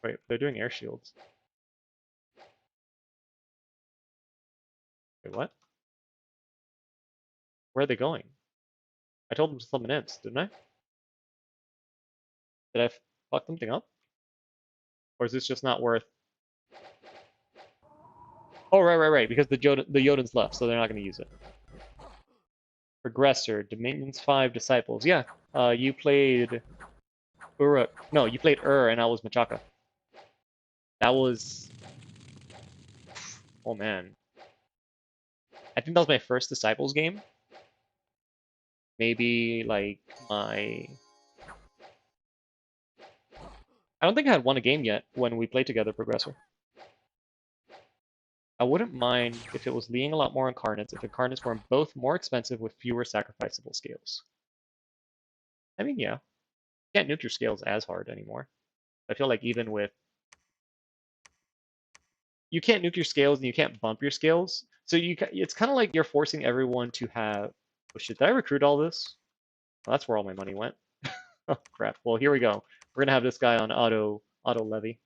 Wait, they're doing air shields. Wait, what? Where are they going? I told them to summon imps, didn't I? Did I fuck something up? Or is this just not worth... Oh, right, because the Jotuns left, so they're not going to use it. Progressor, Dominions 5 Disciples. Yeah, you played Uruk. No, you played and I was Machaka. That was, oh man. I think that was my first Disciples game. Maybe like my, I don't think I had won a game yet when we played together, Progressor. I wouldn't mind if it was leaning a lot more incarnates, if incarnates were both more expensive with fewer sacrificable scales. I mean, yeah, you can't nuke your scales as hard anymore. I feel like even with, you can't nuke your scales and you can't bump your scales. So it's kind of like you're forcing everyone to have, oh shit, did I recruit all this? Well, that's where all my money went. Oh crap. Well, here we go. We're gonna have this guy on auto levy.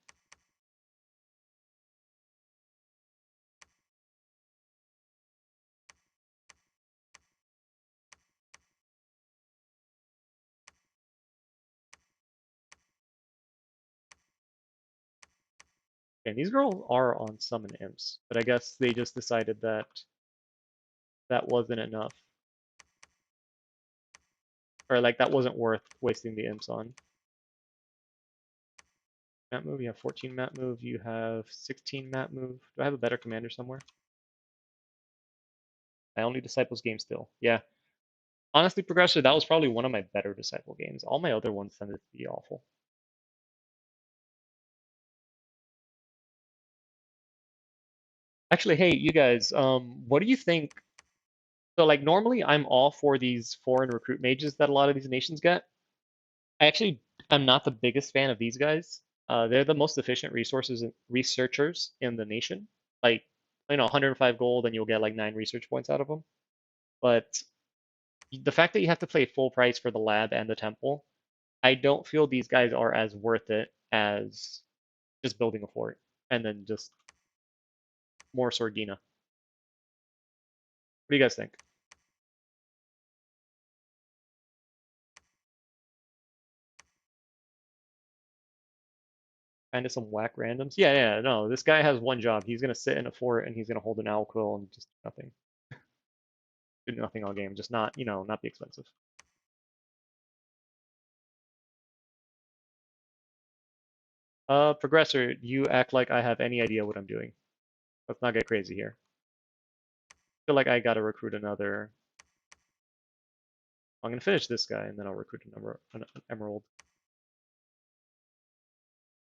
And these girls are on summon imps, but I guess they just decided that that wasn't enough. Or like that wasn't worth wasting the imps on. Map move, you have 14 map move, you have 16 map move. Do I have a better commander somewhere? I only Disciples game still. Yeah. Honestly, Progressor, that was probably one of my better Disciple games. All my other ones tended to be awful. Actually, hey, you guys, what do you think? So like normally I'm all for these foreign recruit mages that a lot of these nations get. I actually am not the biggest fan of these guys. They're the most efficient researchers in the nation. Like, 105 gold and you'll get like 9 research points out of them. But the fact that you have to pay full price for the lab and the temple, I don't feel these guys are as worth it as just building a fort and then just more Sorgina. What do you guys think? Kind of some whack randoms. Yeah, yeah, no, this guy has one job. He's gonna sit in a fort and he's gonna hold an owl quill and just nothing. Do nothing all game. Just not, not be expensive. Progressor, you act like I have any idea what I'm doing. Let's not get crazy here. I feel like I gotta recruit another. I'm gonna finish this guy and then I'll recruit an emerald.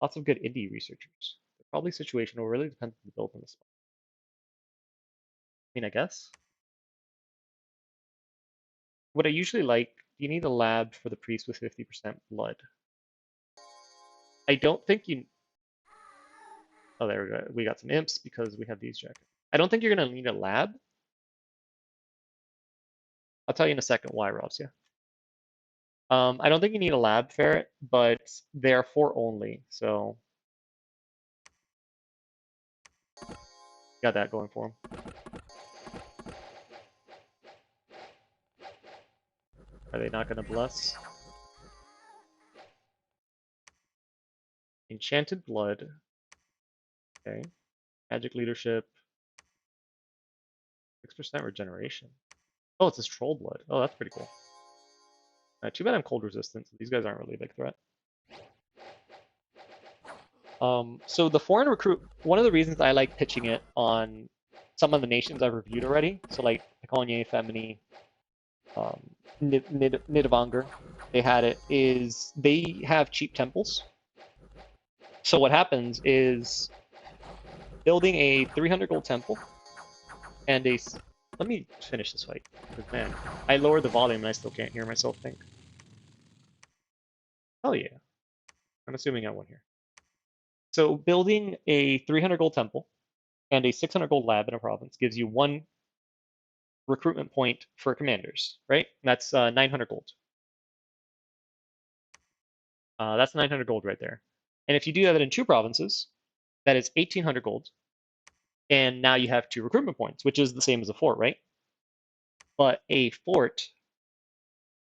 Lots of good indie researchers. They're probably situational. Really depends on the build on the spot. I mean, I guess. What I usually like, you need a lab for the priest with 50% blood. I don't think you. Oh, there we go. We got some imps because we have these jackets. I don't think you're gonna need a lab. I'll tell you in a second why, Robs. Yeah. I don't think you need a lab ferret, but they're for only, so got that going for them. Are they not gonna bless? Enchanted blood. Okay. Magic leadership. 6% regeneration. Oh, it's this troll blood. Oh, that's pretty cool. Too bad I'm cold resistant. So these guys aren't really a big threat. So the foreign recruit, one of the reasons I like pitching it on some of the nations I've reviewed already, so like Piconye, Femini, Nidavangar, they had it, is they have cheap temples. So what happens is building a 300 gold temple and a. Let me finish this fight, because man, I lowered the volume and I still can't hear myself think. Hell yeah. I'm assuming I won here. So building a 300 gold temple and a 600 gold lab in a province gives you 1 recruitment point for commanders, right? That's 900 gold. That's 900 gold right there. And if you do that in 2 provinces, that is 1800 gold. And now you have 2 recruitment points, which is the same as a fort, right? But a fort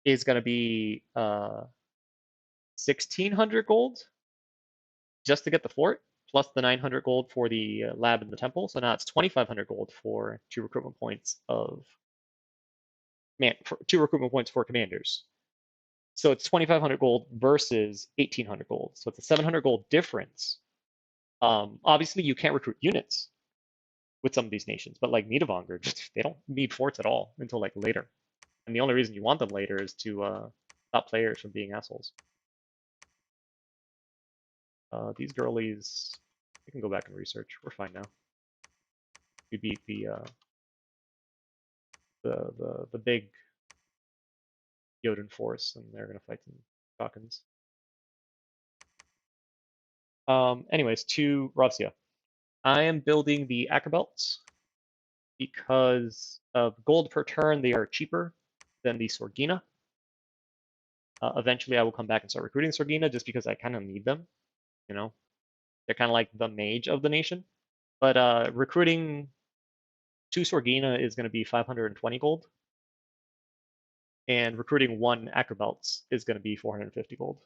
is going to be 1600 gold just to get the fort, plus the 900 gold for the lab and the temple. So now it's 2500 gold for 2 recruitment points of 2 recruitment points for commanders. So it's 2,500 gold versus 1,800 gold. So it's a 700 gold difference. Obviously, you can't recruit units with some of these nations, but like Niederwanger, they don't need forts at all until like later. And the only reason you want them later is to stop players from being assholes. These girlies, we can go back and research. We're fine now. We beat the big Jotun force, and they're gonna fight some Falcons. Anyways, to Ravsia. I am building the Ackerbelts because of gold per turn, they are cheaper than the Sorgina. Eventually, I will come back and start recruiting Sorgina just because I kind of need them. You know, they're kind of like the mage of the nation. But recruiting two Sorgina is going to be 520 gold, and recruiting one Ackerbelts is going to be 450 gold.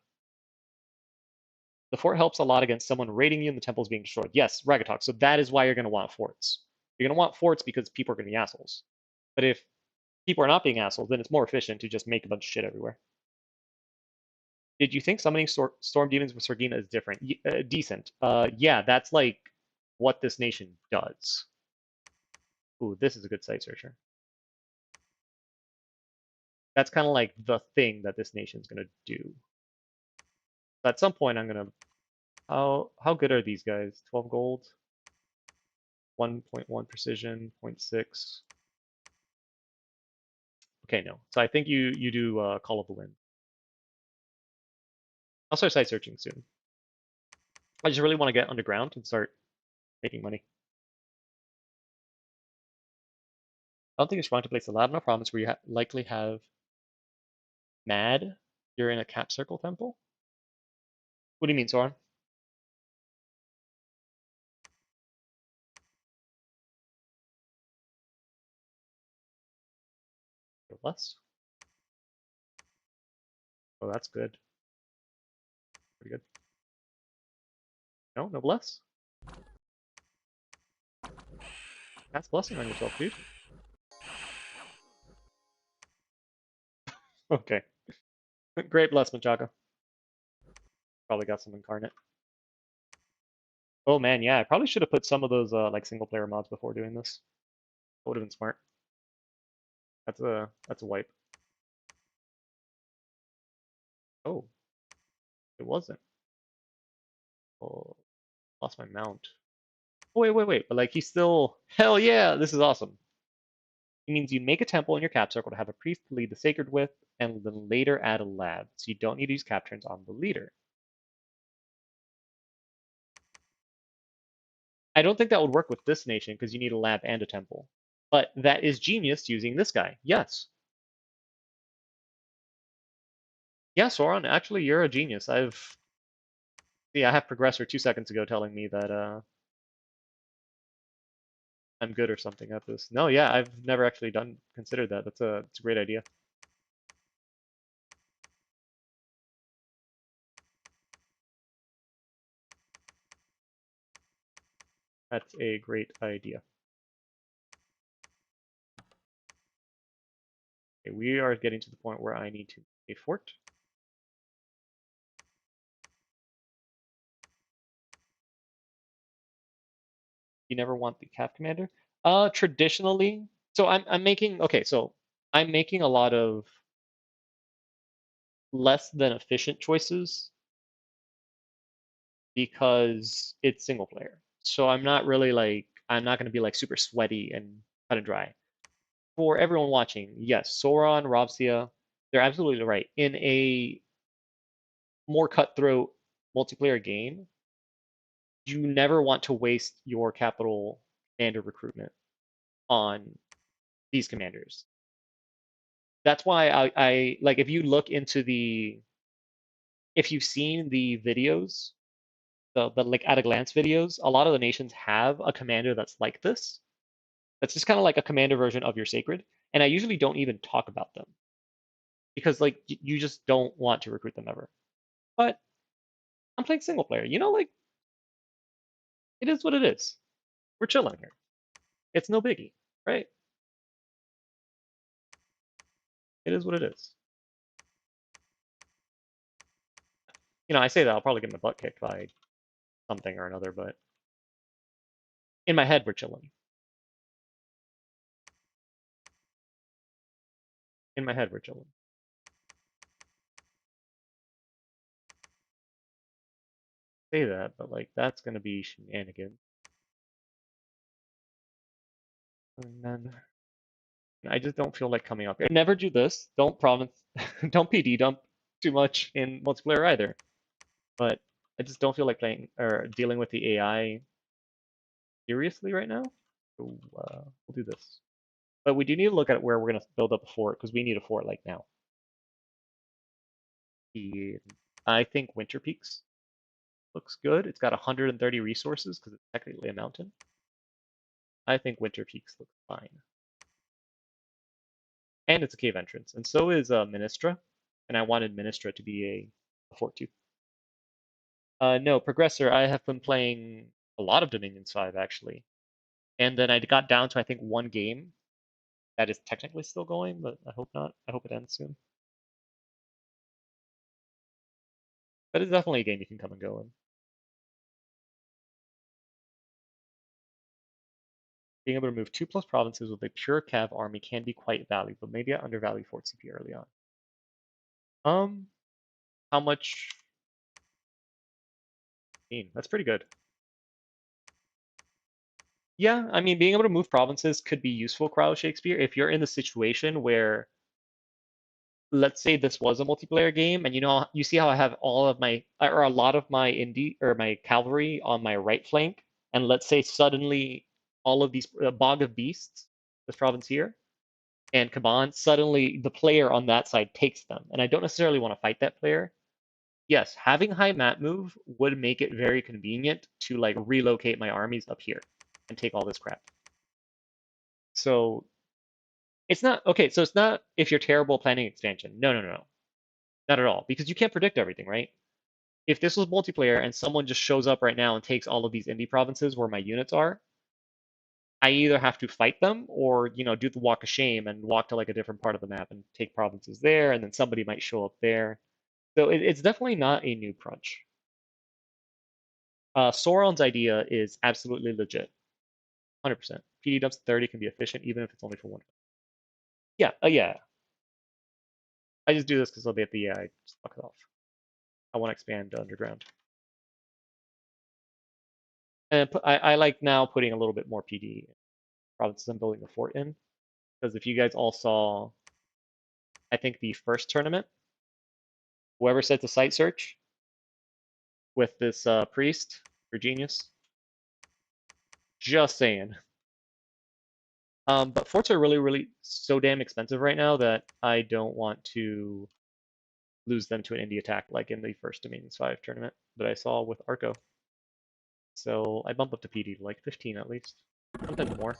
The fort helps a lot against someone raiding you and the temple is being destroyed. Yes, Ragatok. So that is why you're going to want forts. You're going to want forts because people are going to be assholes. But if people are not being assholes, then it's more efficient to just make a bunch of shit everywhere. Did you think summoning storm demons with Sorgina is different? Decent. Yeah, that's like what this nation does. Ooh, this is a good site searcher. That's kind of like the thing that this nation's gonna do. At some point, I'm gonna. How good are these guys? 12 gold, 1.1 precision, 0.6. Okay, no. So I think you do Call of the Wind. I'll start site searching soon. I just really want to get underground and start making money. I don't think it's wrong to place a loud enough promise where you likely have mad. You're in a cap circle temple. What do you mean, Soren? Less. Oh, that's good. Pretty good. No, no bless. That's blessing on yourself, dude. Okay. Great bless, Machaca. Probably got some incarnate. Oh man, yeah, I probably should have put some of those like single player mods before doing this. That would have been smart. That's a wipe. Oh, it wasn't. Oh, lost my mount. Oh, wait. But like he's still hell yeah, this is awesome. It means you make a temple in your cap circle to have a priest lead the sacred with, and then later add a lab, so you don't need to use cap turns on the leader. I don't think that would work with this nation because you need a lab and a temple. But that is genius using this guy. Yes. Yeah, Sauron, actually you're a genius. I have Progressor 2 seconds ago telling me that I'm good or something at this. No, yeah, I've never actually considered that. It's a great idea. That's a great idea. Okay, we are getting to the point where I need to make a fort. You never want the cap commander? Traditionally, so I'm making okay, so I'm making a lot of less than efficient choices because it's single player. So I'm not really like I'm not going to be like super sweaty and cut and dry. For everyone watching, yes, Sauron, Ravsia, they're absolutely right. In a more cutthroat multiplayer game, you never want to waste your capital commander recruitment on these commanders. That's why I like if you look into if you've seen the videos, the like at a glance videos, a lot of the nations have a commander that's like this. That's just kind of like a commander version of your sacred. And I usually don't even talk about them because like you just don't want to recruit them ever. But I'm playing single player. Like it is what it is. We're chilling here. It's no biggie, right? It is what it is. I say that I'll probably get my butt kicked by something or another, but in my head we're chilling. In my head we're chilling. Say that, but like that's gonna be shenanigans. And then I just don't feel like coming up here. Never do this. Don't promise. Don't PD dump too much in multiplayer either. But I just don't feel like playing or dealing with the AI seriously right now. So we'll do this. But we do need to look at where we're gonna build up a fort because we need a fort like now. I think Winter Peaks looks good. It's got 130 resources because it's technically a mountain. I think Winter Peaks looks fine. And it's a cave entrance. And so is Ministra. And I wanted Ministra to be a fort too. No, Progressor, I have been playing a lot of Dominions 5 actually. And then I got down to I think one game that is technically still going, but I hope not. I hope it ends soon. But it's definitely a game you can come and go in. Being able to move 2+ provinces with a pure cav army can be quite valuable, but maybe I undervalue Fort CP early on. How much? That's pretty good. Yeah, I mean, being able to move provinces could be useful, Crowd Shakespeare, if you're in the situation where, let's say this was a multiplayer game, and you see how I have all of my, or a lot of my or my cavalry on my right flank, and let's say suddenly all of these Bog of Beasts, this province here, and Kaban, suddenly the player on that side takes them, and I don't necessarily want to fight that player. Yes, having high map move would make it very convenient to like relocate my armies up here and take all this crap. So it's not okay. So it's not if you're terrible planning expansion. No, no, no, no, not at all. Because you can't predict everything, right? If this was multiplayer and someone just shows up right now and takes all of these indie provinces where my units are, I either have to fight them or do the walk of shame and walk to like a different part of the map and take provinces there, and then somebody might show up there. So it's definitely not a new crunch. Sauron's idea is absolutely legit. 100%. PD dumps 30 can be efficient even if it's only for one. Yeah, yeah. I just do this because I'll be at the I just fuck it off. I want to expand underground. And I like now putting a little bit more PD provinces I'm building the fort in. Because if you guys all saw, I think the first tournament, whoever said to site search with this priest for genius. Just saying. But forts are really, really so damn expensive right now that I don't want to lose them to an indie attack like in the first Dominions 5 tournament that I saw with Arco. So I bump up to PD to like 15 at least, sometimes more.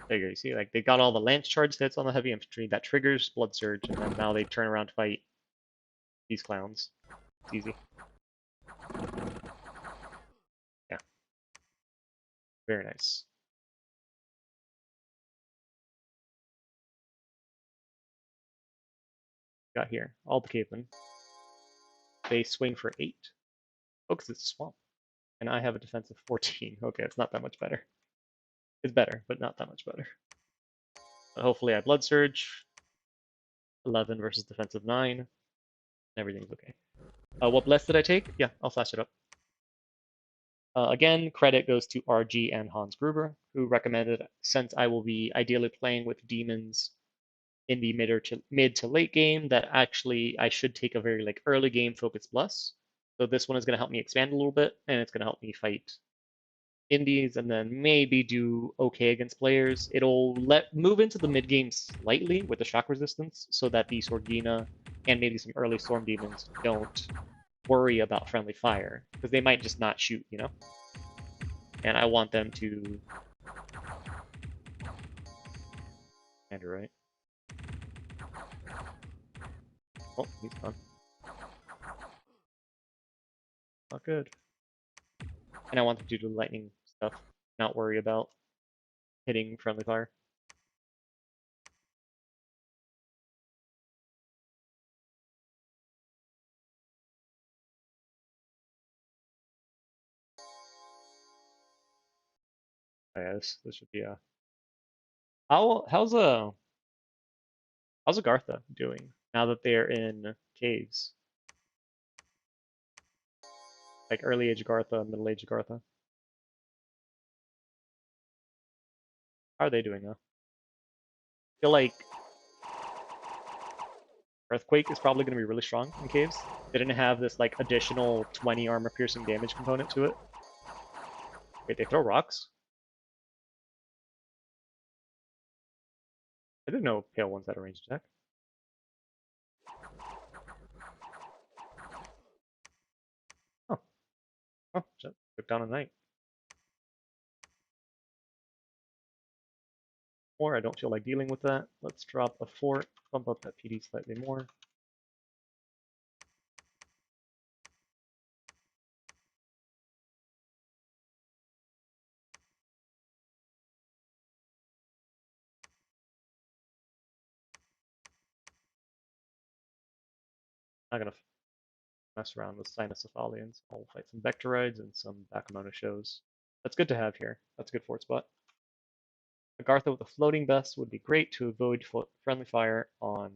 There you go. You see, like they got all the lance charge hits on the heavy infantry that triggers blood surge, and then now they turn around to fight these clowns. It's easy. Yeah, very nice. Got here all the cavemen. They swing for 8. Oh, because it's a swamp, and I have a defensive 14. Okay, it's not that much better. It's better, but not that much better. But hopefully I blood surge. 11 versus defensive 9. Everything's okay. What bless did I take? Yeah, I'll flash it up. Again, credit goes to RG and Hans Gruber, who recommended, since I will be ideally playing with demons in the mid to late game, that actually I should take a very like early game focus bless. So this one is going to help me expand a little bit, and it's going to help me fight indies, and then maybe do okay against players. It'll move into the mid game slightly with the shock resistance, so that the Sorgina and maybe some early storm demons don't worry about friendly fire, because they might just not shoot, And I want them to. And you're right. Oh, he's gone. Not good. And I want them to do lightning stuff, not worry about hitting friendly fire. Yeah, this should be a. How's Agartha doing now that they're in caves? Like early age Agartha, middle age Agartha. How are they doing now? I feel like Earthquake is probably going to be really strong in caves. They didn't have this like additional 20 armor piercing damage component to it. Wait, they throw rocks? I didn't know Pale Ones had a ranged attack. Oh, oh, shit. Took down a knight. Or I don't feel like dealing with that. Let's drop a fort, bump up that PD slightly more. Not gonna mess around with Cynocephalians. I'll fight some Vectorides and some Bakamona shows. That's good to have here. That's a good fort spot. Agartha with a floating vest would be great to avoid friendly fire on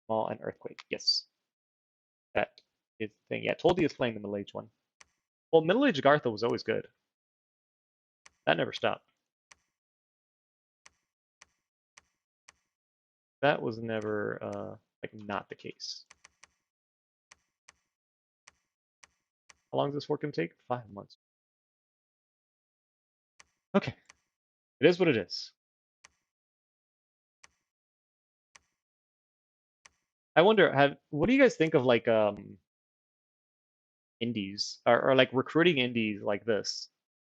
Maul and Earthquake. Yes, that is the thing. Yeah, Toldi is playing the middle age one. Well, middle age Agartha was always good. That never stopped. That was never like not the case. How long does this work gonna take? 5 months. Okay, it is what it is. I wonder, what do you guys think of like indies or like recruiting indies like this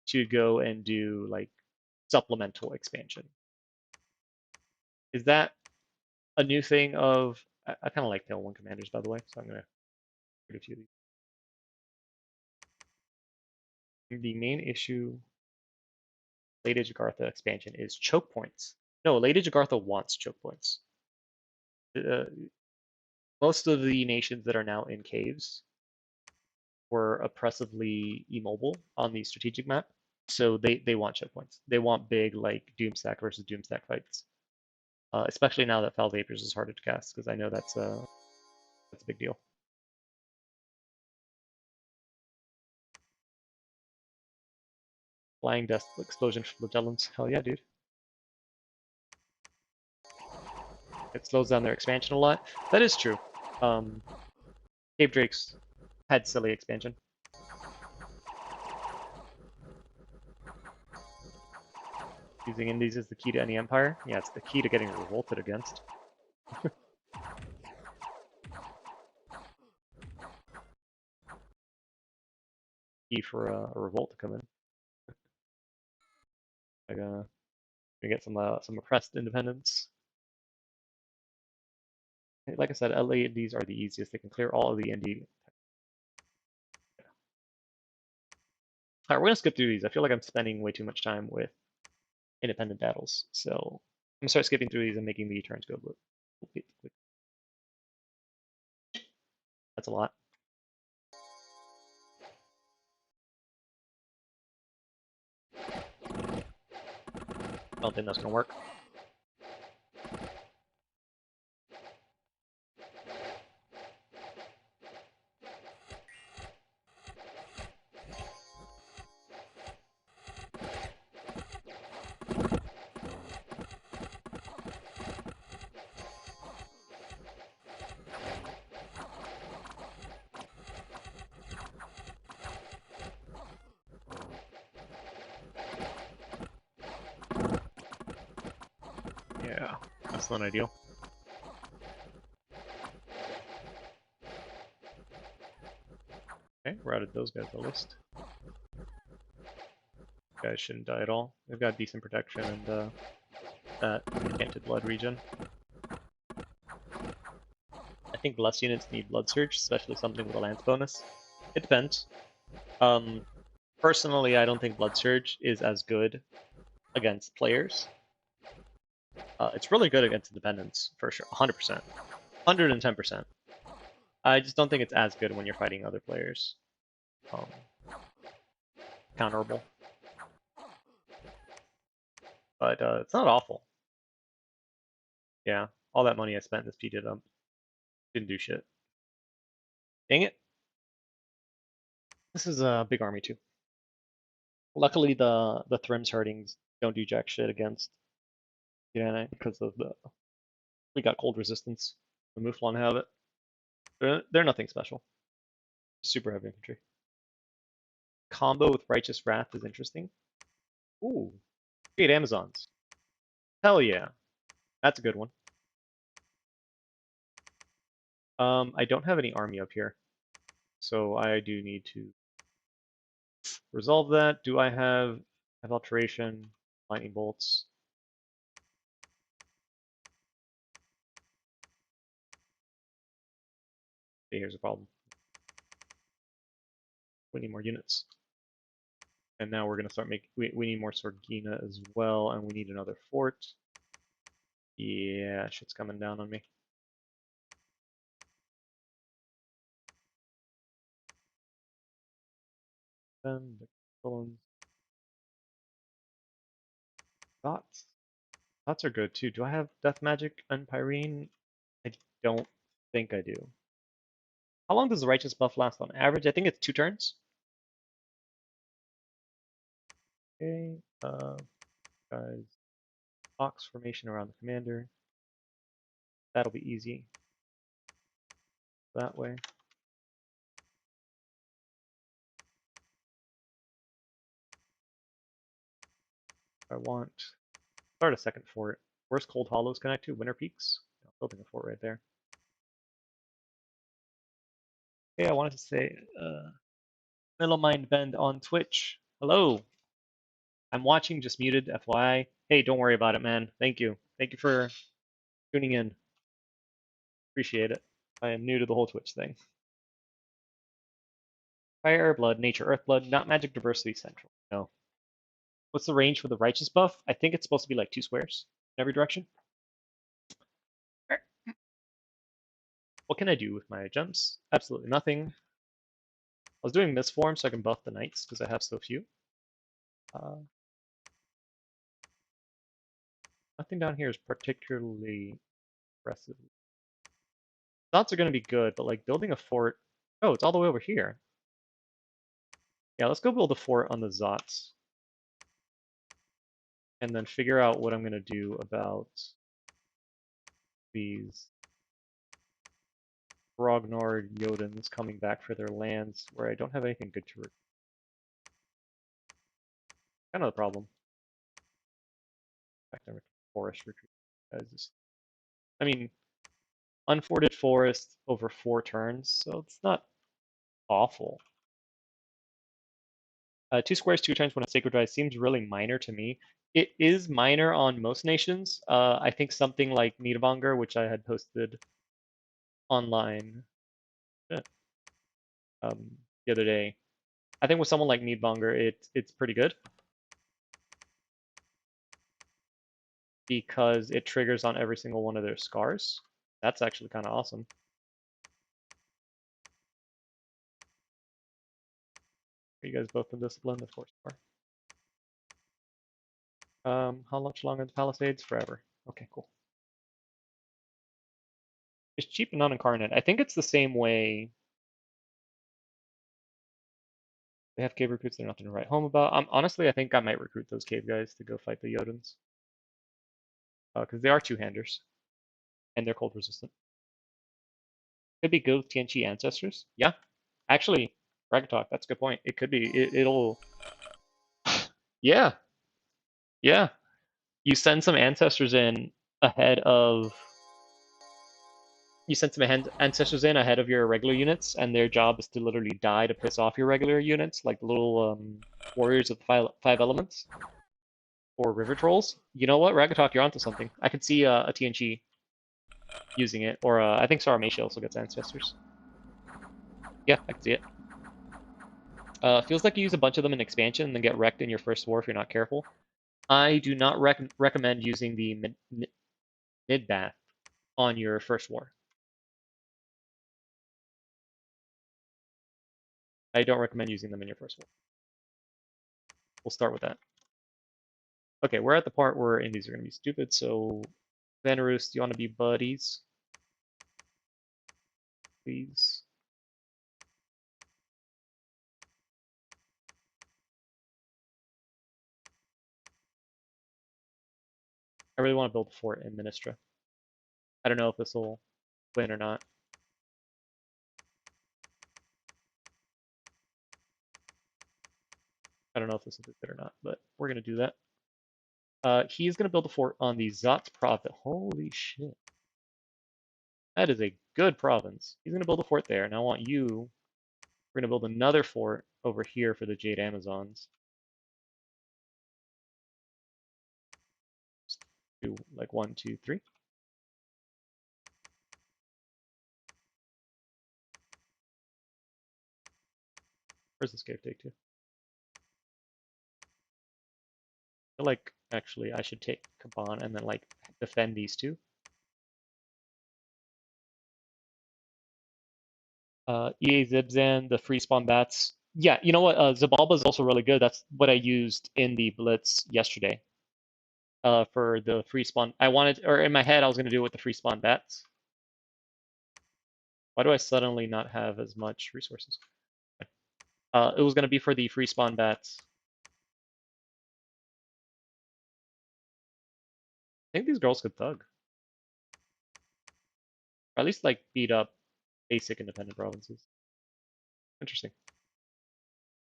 to go and do like supplemental expansion? Is that a new thing of I kind of like Pale One commanders, by the way, so I'm gonna put a few of these. The main issue late age Agartha expansion is choke points. No, late age Agartha wants choke points. Uh, most of the nations that are now in caves were oppressively immobile on the strategic map, so they want choke points. They want big like Doomstack versus Doomstack fights, especially now that Foul Vapors is harder to cast because I know that's a big deal. Flying Death Explosion Flagellants, hell yeah, dude. It slows down their expansion a lot. That is true. Cave Drakes had silly expansion. Using indies is the key to any empire. Yeah, it's the key to getting revolted against. Key for a revolt to come in. Like, we get some oppressed independence. Like I said, LA indies are the easiest. They can clear all of the indie. All right, we're gonna skip through these. I feel like I'm spending way too much time with independent battles, so I'm gonna start skipping through these and making the turns go quick. That's a lot. I don't think that's gonna work. Yeah, that's not ideal. Okay, routed those guys at least. Guys shouldn't die at all. They've got decent protection and that tainted blood region. I think less units need Blood Surge, especially something with a lance bonus. It depends. Personally, I don't think Blood Surge is as good against players. It's really good against independents, for sure. 100%. 110%. I just don't think it's as good when you're fighting other players. Counterable. but it's not awful. Yeah, all that money I spent in this PT dump didn't do shit. Dang it. This is a big army too. Luckily, the Thrims herdings don't do jack shit against because of we got cold resistance. The Mouflon have it. They're nothing special. Super heavy infantry. Combo with Righteous Wrath is interesting. Ooh, 8 Amazons. Hell yeah, that's a good one. I don't have any army up here, so I do need to resolve that. Do I have alteration, lightning bolts? Okay, here's a problem. We need more units. And now we're gonna start making. We need more Sorgina as well, and we need another fort. Yeah, shit's coming down on me. Then the Colons. Thoughts. Thoughts are good too. Do I have Death Magic and Pyrene? I don't think I do. How long does the Righteous buff last on average? I think it's 2 turns. Okay, guys, box formation around the commander. That'll be easy. That way. I want start a second fort. Where's Cold Hollows connect to? Winter Peaks? Building a fort right there. Hey, I wanted to say, Middle Mind Bend on Twitch. Hello. I'm watching, just muted, FYI. Hey, don't worry about it, man. Thank you. Thank you for tuning in. Appreciate it. I am new to the whole Twitch thing. Fire, Air, Blood, Nature, Earth, Blood, not Magic Diversity Central. No. What's the range for the Righteous buff? I think it's supposed to be like 2 squares in every direction. What can I do with my gems? Absolutely nothing. I was doing Misform so I can buff the knights because I have so few. Nothing down here is particularly impressive. Thoughts are going to be good, but like building a fort. Oh, it's all the way over here. Yeah, let's go build a fort on the Zots. And then figure out what I'm going to do about these Grognard Jotans coming back for their lands where I don't have anything good to. Kind of the problem. In fact, forest retreat. I mean, unforted forest over 4 turns, so it's not awful. 2 squares, 2 turns when it's Sacred Rise seems really minor to me. It is minor on most nations. I think something like Niederbanger, which I had posted online the other day. I think with someone like Niederbanger, it's pretty good because it triggers on every single one of their scars. That's actually kind of awesome. Are you guys both in discipline? Of course you are. How much longer the Palisades? Forever. Okay, cool. It's cheap and non-incarnate. I think it's the same way. They have cave recruits they're nothing to write home about. Honestly, I think I might recruit those cave guys to go fight the Jotans. Because they are 2-handers. And they're cold resistant. Could be good with TNG ancestors. Yeah. Actually, Ragatalk, that's a good point. It could be. It'll. Yeah. Yeah. You send some ancestors in ahead of. You send some ancestors in ahead of your regular units, and their job is to literally die to piss off your regular units, like the little warriors of the 5 elements. Or river trolls. You know what, Ragatalk, you're onto something. I could see a TNG using it, or I think Saramashi also gets ancestors. Yeah, I can see it. Feels like you use a bunch of them in expansion and then get wrecked in your first war if you're not careful. I do not recommend using the mid-bath on your first war. I don't recommend using them in your first war. We'll start with that. Okay, we're at the part where Indies are going to be stupid, so Vanarus, do you want to be buddies? Please. I really want to build a fort in Ministra. I don't know if this will win or not. I don't know if this will do good or not, but we're going to do that. He's going to build a fort on the Zotz province. Holy shit. That is a good province. He's going to build a fort there, and I want you, we're going to build another fort over here for the Jade Amazons. Just do like 1, 2, 3. Where's this cave take to? I feel like actually I should take Kaban and then like defend these two. EA Zibzan, the free spawn bats. Yeah, you know what? Zabalba is also really good. That's what I used in the Blitz yesterday. For the free spawn. I wanted, or in my head, I was going to do it with the free spawn bats. Why do I suddenly not have as much resources? It was going to be for the free spawn bats. I think these girls could thug. Or at least like beat up basic independent provinces. Interesting.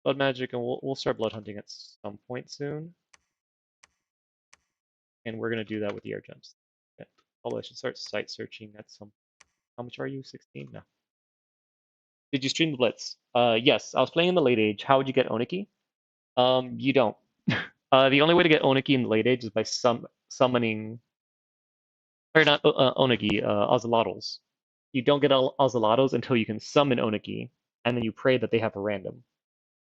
Blood magic, and we'll start blood hunting at some point soon. And we're going to do that with the air jumps. Okay. Although I should start site searching at some. How much are you? 16? No. Did you stream the Blitz? Yes, I was playing in the late age. How would you get Oniki? You don't. The only way to get Oniki in the late age is by summoning, or not Onigi, Ozelotls. You don't get Ozelotls until you can summon Oniki, and then you pray that they have a random.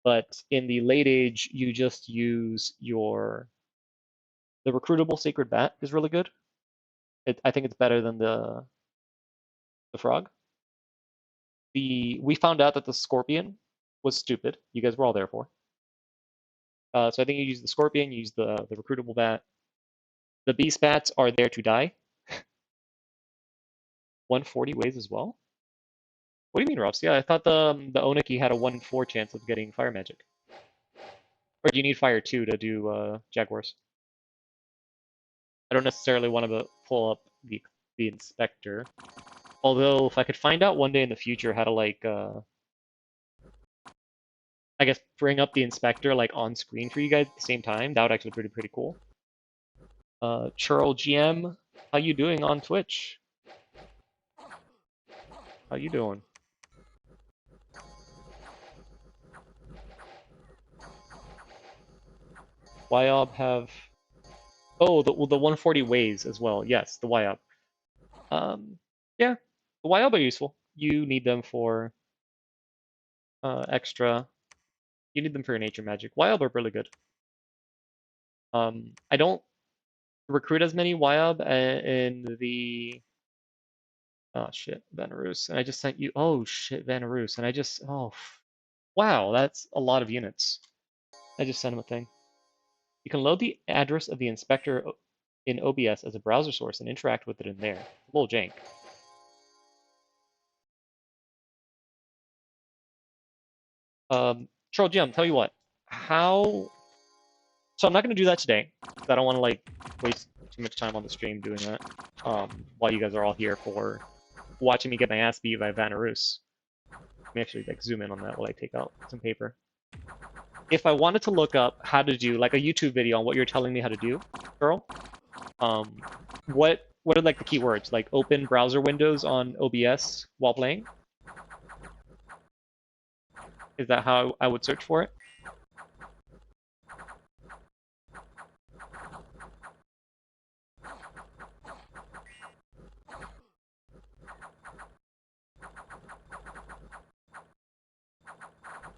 But in the late age, you just use the recruitable Sacred Bat is really good. I think it's better than the frog. We found out that the Scorpion was stupid. You guys were all there for. So I think you use the Scorpion, you use the recruitable bat. The Beast Bats are there to die. 140 ways as well? What do you mean, Robs? Yeah, I thought the Oniki had a 1 in 4 chance of getting fire magic. Or do you need fire 2 to do Jaguars? I don't necessarily want to pull up the inspector. Although if I could find out one day in the future how to like I guess bring up the inspector like on screen for you guys at the same time, that would actually be pretty cool. Churl GM, how you doing on Twitch? How you doing? YOB have the 140 ways as well. Yes, the YOB. Yeah, the YOB are useful. You need them for extra. You need them for your nature magic. YOB are really good. I don't recruit as many YOB in the oh shit, Vanarus. And I just sent you oh shit, Vanarus. And I just wow, that's a lot of units. I just sent him a thing. You can load the address of the inspector in OBS as a browser source and interact with it in there. A little jank. Charles Jim, tell you what. So I'm not gonna do that today. I don't want to like waste too much time on the stream doing that. While you guys are all here for watching me get my ass beat by Vanarus. Let me actually like zoom in on that while I take out some paper. If I wanted to look up how to do like a YouTube video on what you're telling me how to do, girl, what are like the keywords? Like open browser windows on OBS while playing? Is that how I would search for it?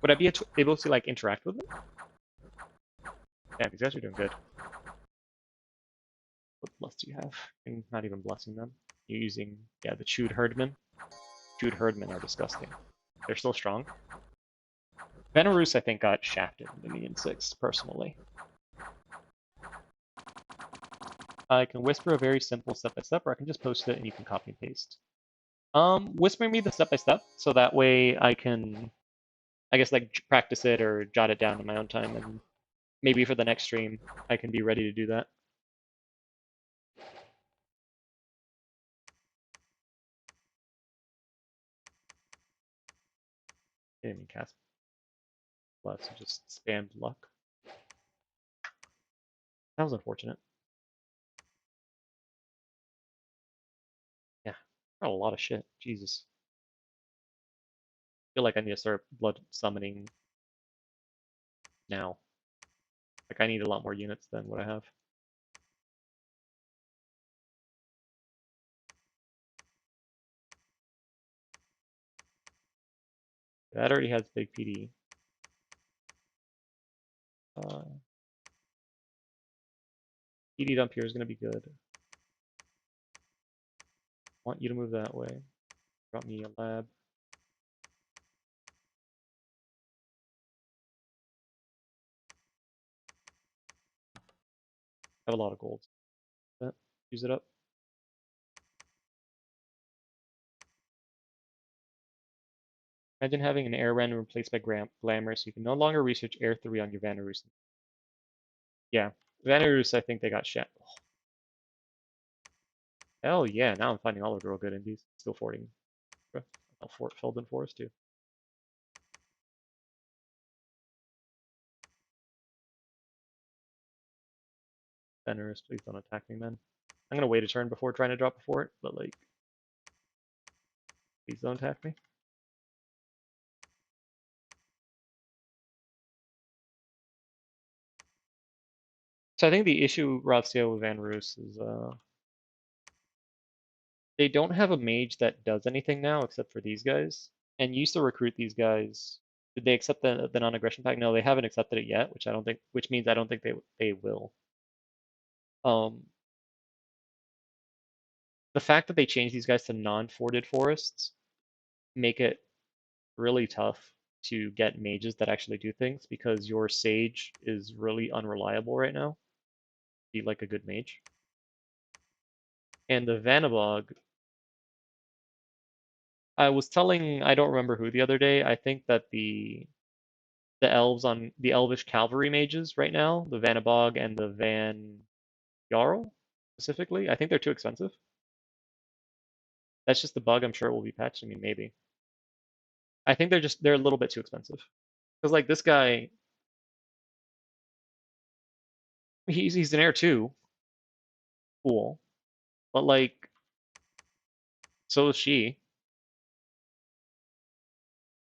Would I be able to like interact with them? Yeah, these guys are doing good. What bless do you have? I'm not even blessing them. You're using, yeah, the chewed herdmen. Chewed herdmen are disgusting. They're still strong. Vanarus, I think, got shafted in the Minion 6, personally. I can whisper a very simple step-by-step, or I can just post it and you can copy and paste. Whisper me the step-by-step, so that way I can, I guess, like practice it or jot it down in my own time, and maybe for the next stream I can be ready to do that. I didn't mean cast plus, I just spammed luck. That was unfortunate. Yeah, got a lot of shit. Jesus. I feel like I need to start blood summoning now. Like I need a lot more units than what I have. That already has big PD. PD dump here is going to be good. Want you to move that way. Drop me a lab. I have a lot of gold. Use it up. Imagine having an air random replaced by glamour, so you can no longer research air 3 on your Vanarus. Yeah, Vanarus, I think they got shit. Hell yeah, now I'm finding all the real good indies. Still forting. Fort Felden Forest too. Vanarus, please don't attack me, man. I'm gonna wait a turn before trying to drop a fort, but like, please don't attack me. So I think the issue, Razio, with Vanarus is they don't have a mage that does anything now except for these guys. And you used to recruit these guys. Did they accept the non-aggression pact? No, they haven't accepted it yet, which I don't think, which means I don't think they will. The fact that they changed these guys to non-forted forests make it really tough to get mages that actually do things because your sage is really unreliable right now. Be like a good mage. And the Vanabog, I was telling, I don't remember who the other day, I think that the elves on the elvish cavalry mages right now, the Vanabog and the Van Jarl specifically, I think they're too expensive. That's just the bug. I'm sure it will be patched. I mean, maybe. I think they're a little bit too expensive. Because like this guy, he's an heir too. Cool. But like, so is she.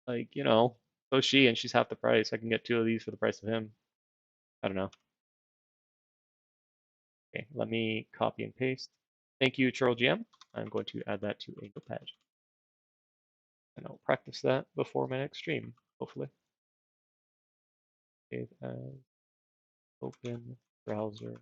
Like, so is she, and she's half the price. I can get two of these for the price of him. I don't know. Okay, let me copy and paste. Thank you, Churl GM. I'm going to add that to a notepad. And I'll practice that before my next stream, hopefully. Save as open browser.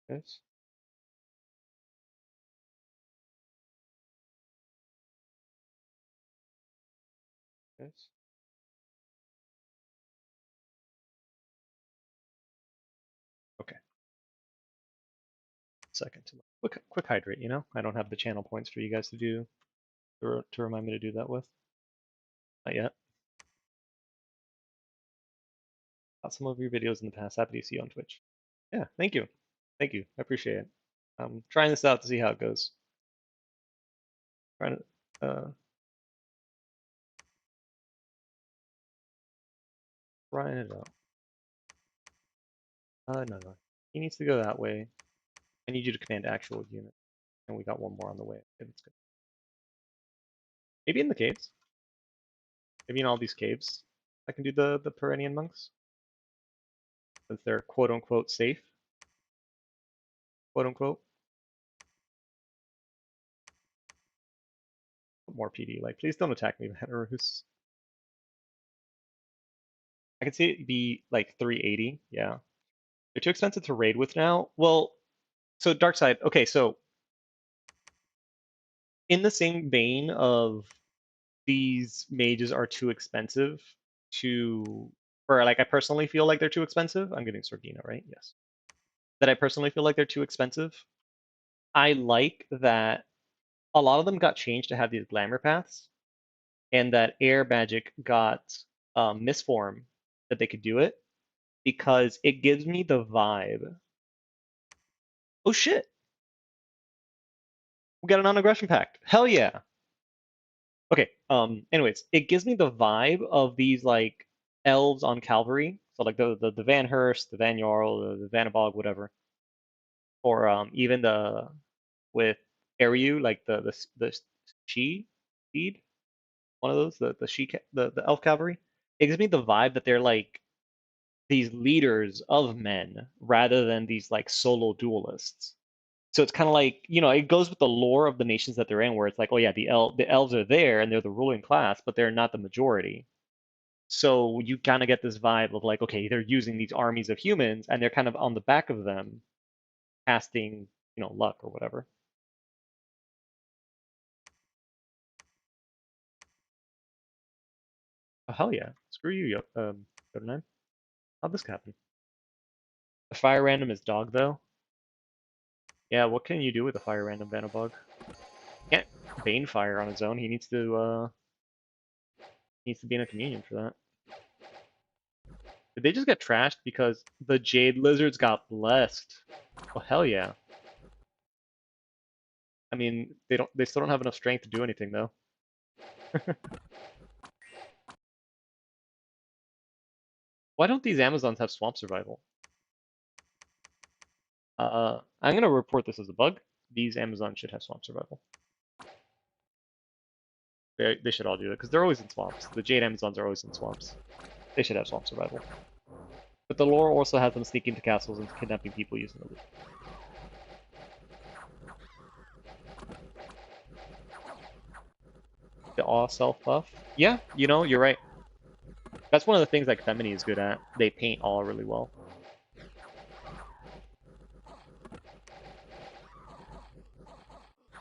This. This. Okay. Second to quick hydrate, I don't have the channel points for you guys to do to remind me to do that with. Not yet. Got some of your videos in the past. Happy to see you on Twitch. Yeah, thank you. Thank you. I appreciate it. I'm trying this out to see how it goes. Trying it out. No. He needs to go that way. I need you to command actual unit. And we got one more on the way. Okay, that's good. Maybe in the caves. Maybe in all these caves. I can do the Pyrenian monks. Since they're quote unquote safe. Quote unquote. More PD. Like, please don't attack me, Vanarus. I can see it be like 380. Yeah. They're too expensive to raid with now. Well, so dark side. Okay, so in the same vein of these mages are too expensive to, or like I personally feel like they're too expensive. I'm getting Sorgina, right? Yes. That I personally feel like they're too expensive. I like that a lot of them got changed to have these glamour paths, and that air magic got misform that they could do it because it gives me the vibe. Oh shit, we got a non-aggression pact. Hell yeah. Okay. Anyways, it gives me the vibe of these like elves on Calvary. So like the Van Hurst, the Van Jarl, the Vanabog, whatever, or even the with Ariu, like the she seed, one of those, the she the elf cavalry. It gives me the vibe that they're like these leaders of men rather than these like solo duelists. So it's kind of like, it goes with the lore of the nations that they're in, where it's like, oh yeah, the elves are there and they're the ruling class, but they're not the majority. So you kind of get this vibe of like, okay, they're using these armies of humans and they're kind of on the back of them casting, luck or whatever. Oh hell yeah. Screw you, Go9. How'd this happen? The fire random is dog though. Yeah, what can you do with the fire random Vanabog? Can't Bane fire on his own. He needs to be in a communion for that. Did they just get trashed because the Jade Lizards got blessed? Oh hell yeah. I mean, they still don't have enough strength to do anything though. Why don't these Amazons have swamp survival? I'm gonna report this as a bug. These Amazons should have swamp survival. They should all do it because they're always in swamps. The Jade Amazons are always in swamps. They should have swamp survival. But the lore also has them sneaking into castles and kidnapping people using the loot. The awe self buff. Yeah, you're right. That's one of the things like Femini is good at. They paint awe really well.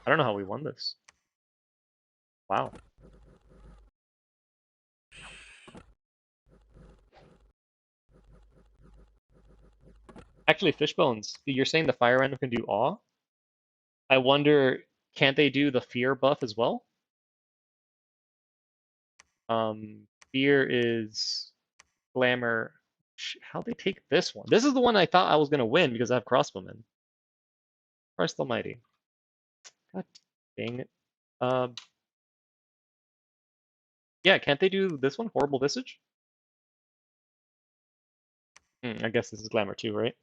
I don't know how we won this. Wow. Actually, Fishbones, you're saying the Fire Random can do awe? I wonder, can't they do the fear buff as well? Fear is glamour. How they take this one? This is the one I thought I was gonna win because I have crossbowmen. Christ Almighty! God dang it. Um, yeah, can't they do this one? Horrible Visage? I guess this is glamour too, right?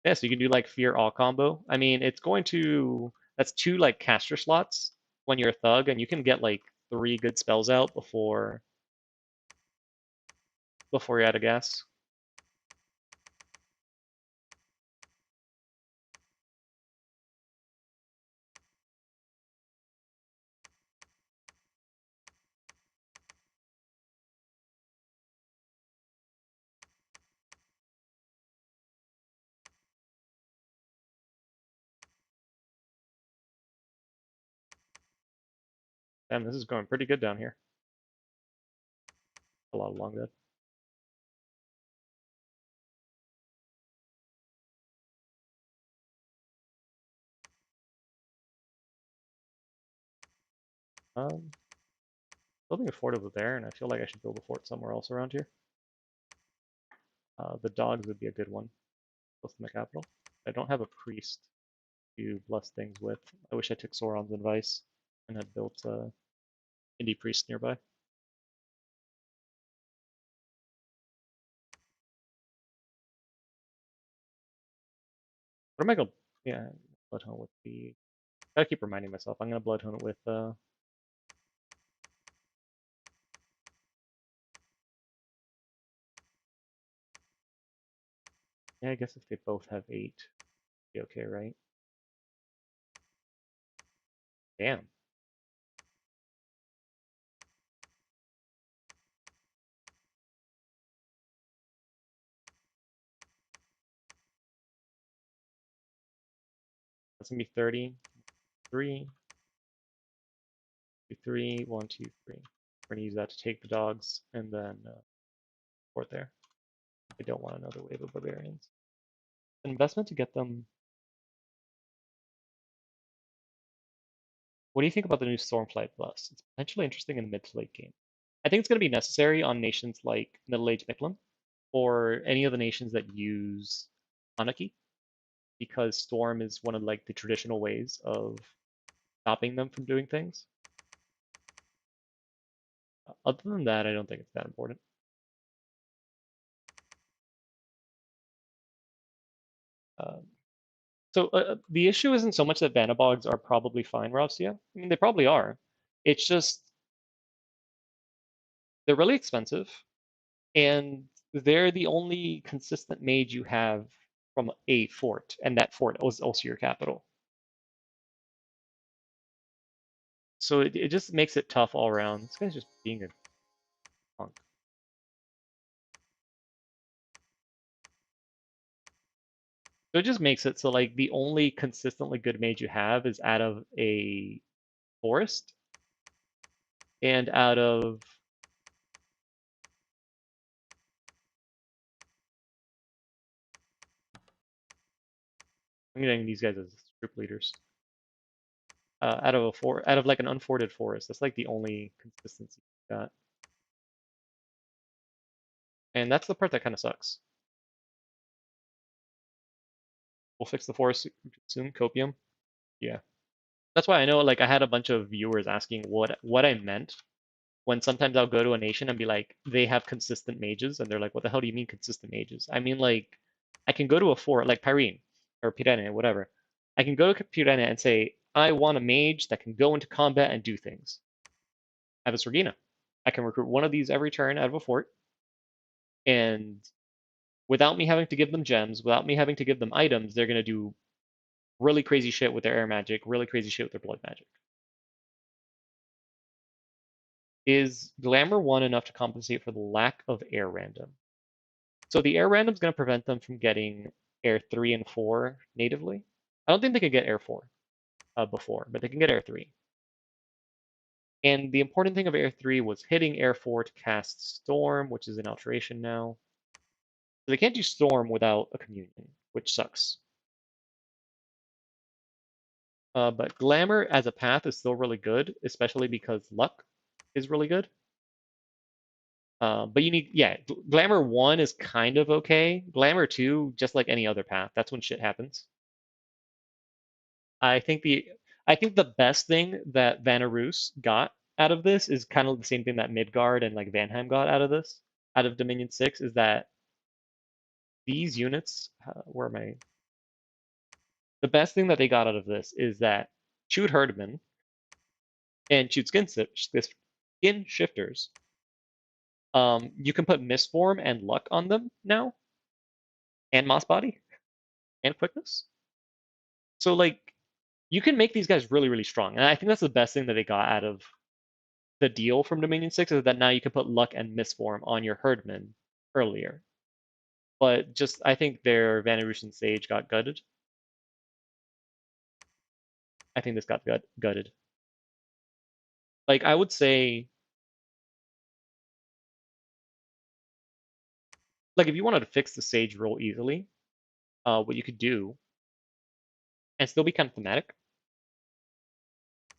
Yeah, so you can do like fear all combo. I mean, that's two like caster slots when you're a thug, and you can get like 3 good spells out before you're out of gas. Damn, this is going pretty good down here. A lot of long dead. Building a fort over there, and I feel like I should build a fort somewhere else around here. The dogs would be a good one, close to my capital. I don't have a priest to bless things with. I wish I took Sauron's advice and had built indie priest nearby. What am I going? Yeah, bloodhound with the. Gotta keep reminding myself. I'm gonna bloodhound it with. Yeah, I guess if they both have 8, be okay, right? Damn. That's gonna be 30, 3, 2, 3, 1, 2, 3. We're gonna use that to take the dogs and then port there. I don't want another wave of barbarians. An investment to get them. What do you think about the new Stormflight Plus? It's potentially interesting in the mid to late game. I think it's going to be necessary on nations like Middle Age Mictlan or any of the nations that use Anarchy, because Storm is one of like the traditional ways of stopping them from doing things. Other than that, I don't think it's that important. Um, so the issue isn't so much that Vanabogs are probably fine, Ravsia. I mean, they probably are. It's just they're really expensive, and they're the only consistent mage you have from a fort, and that fort was also your capital. So it just makes it tough all around. This guy's just being a punk. So it just makes it so like the only consistently good mage you have is out of a forest and out of I'm getting these guys as group leaders. Out of like an unforded forest. That's like the only consistency you got. And that's the part that kind of sucks. We'll fix the forest soon. Copium. Yeah. That's why I know like I had a bunch of viewers asking what I meant when sometimes I'll go to a nation and be like, they have consistent mages, and they're like, what the hell do you mean consistent mages? I mean like I can go to a fort like Pyrene or Pyrene, whatever. I can go to Pyrene and say, I want a mage that can go into combat and do things. I have a Sorgina. I can recruit one of these every turn out of a fort, and without me having to give them gems, without me having to give them items, they're gonna do really crazy shit with their air magic, really crazy shit with their blood magic. Is Glamour 1 enough to compensate for the lack of air random? So the air random is going to prevent them from getting air 3 and 4 natively. I don't think they could get air 4 before, but they can get air 3. And the important thing of air 3 was hitting air 4 to cast Storm, which is an alteration now. So they can't do Storm without a communion, which sucks. But Glamour as a path is still really good, especially because Luck is really good. But you need, yeah, Glamour 1 is kind of okay. Glamour 2, just like any other path, that's when shit happens. I think the I think the best thing that Vanarus got out of this is kind of the same thing that Midgard and like Vanheim got out of this, out of Dominion 6, is that these units, where am I? The best thing that they got out of this is that shoot Herdman and shoot skin shifters. You can put Misform and Luck on them now, and Moss Body, and Quickness. So like you can make these guys really, really strong. And I think that's the best thing that they got out of the deal from Dominion 6 is that now you can put Luck and Misform on your Herdman earlier. But just, I think their Vanarushan Sage got gutted. I think this got gutted. Like, I would say, like, if you wanted to fix the Sage role easily, what you could do, and still be kind of thematic,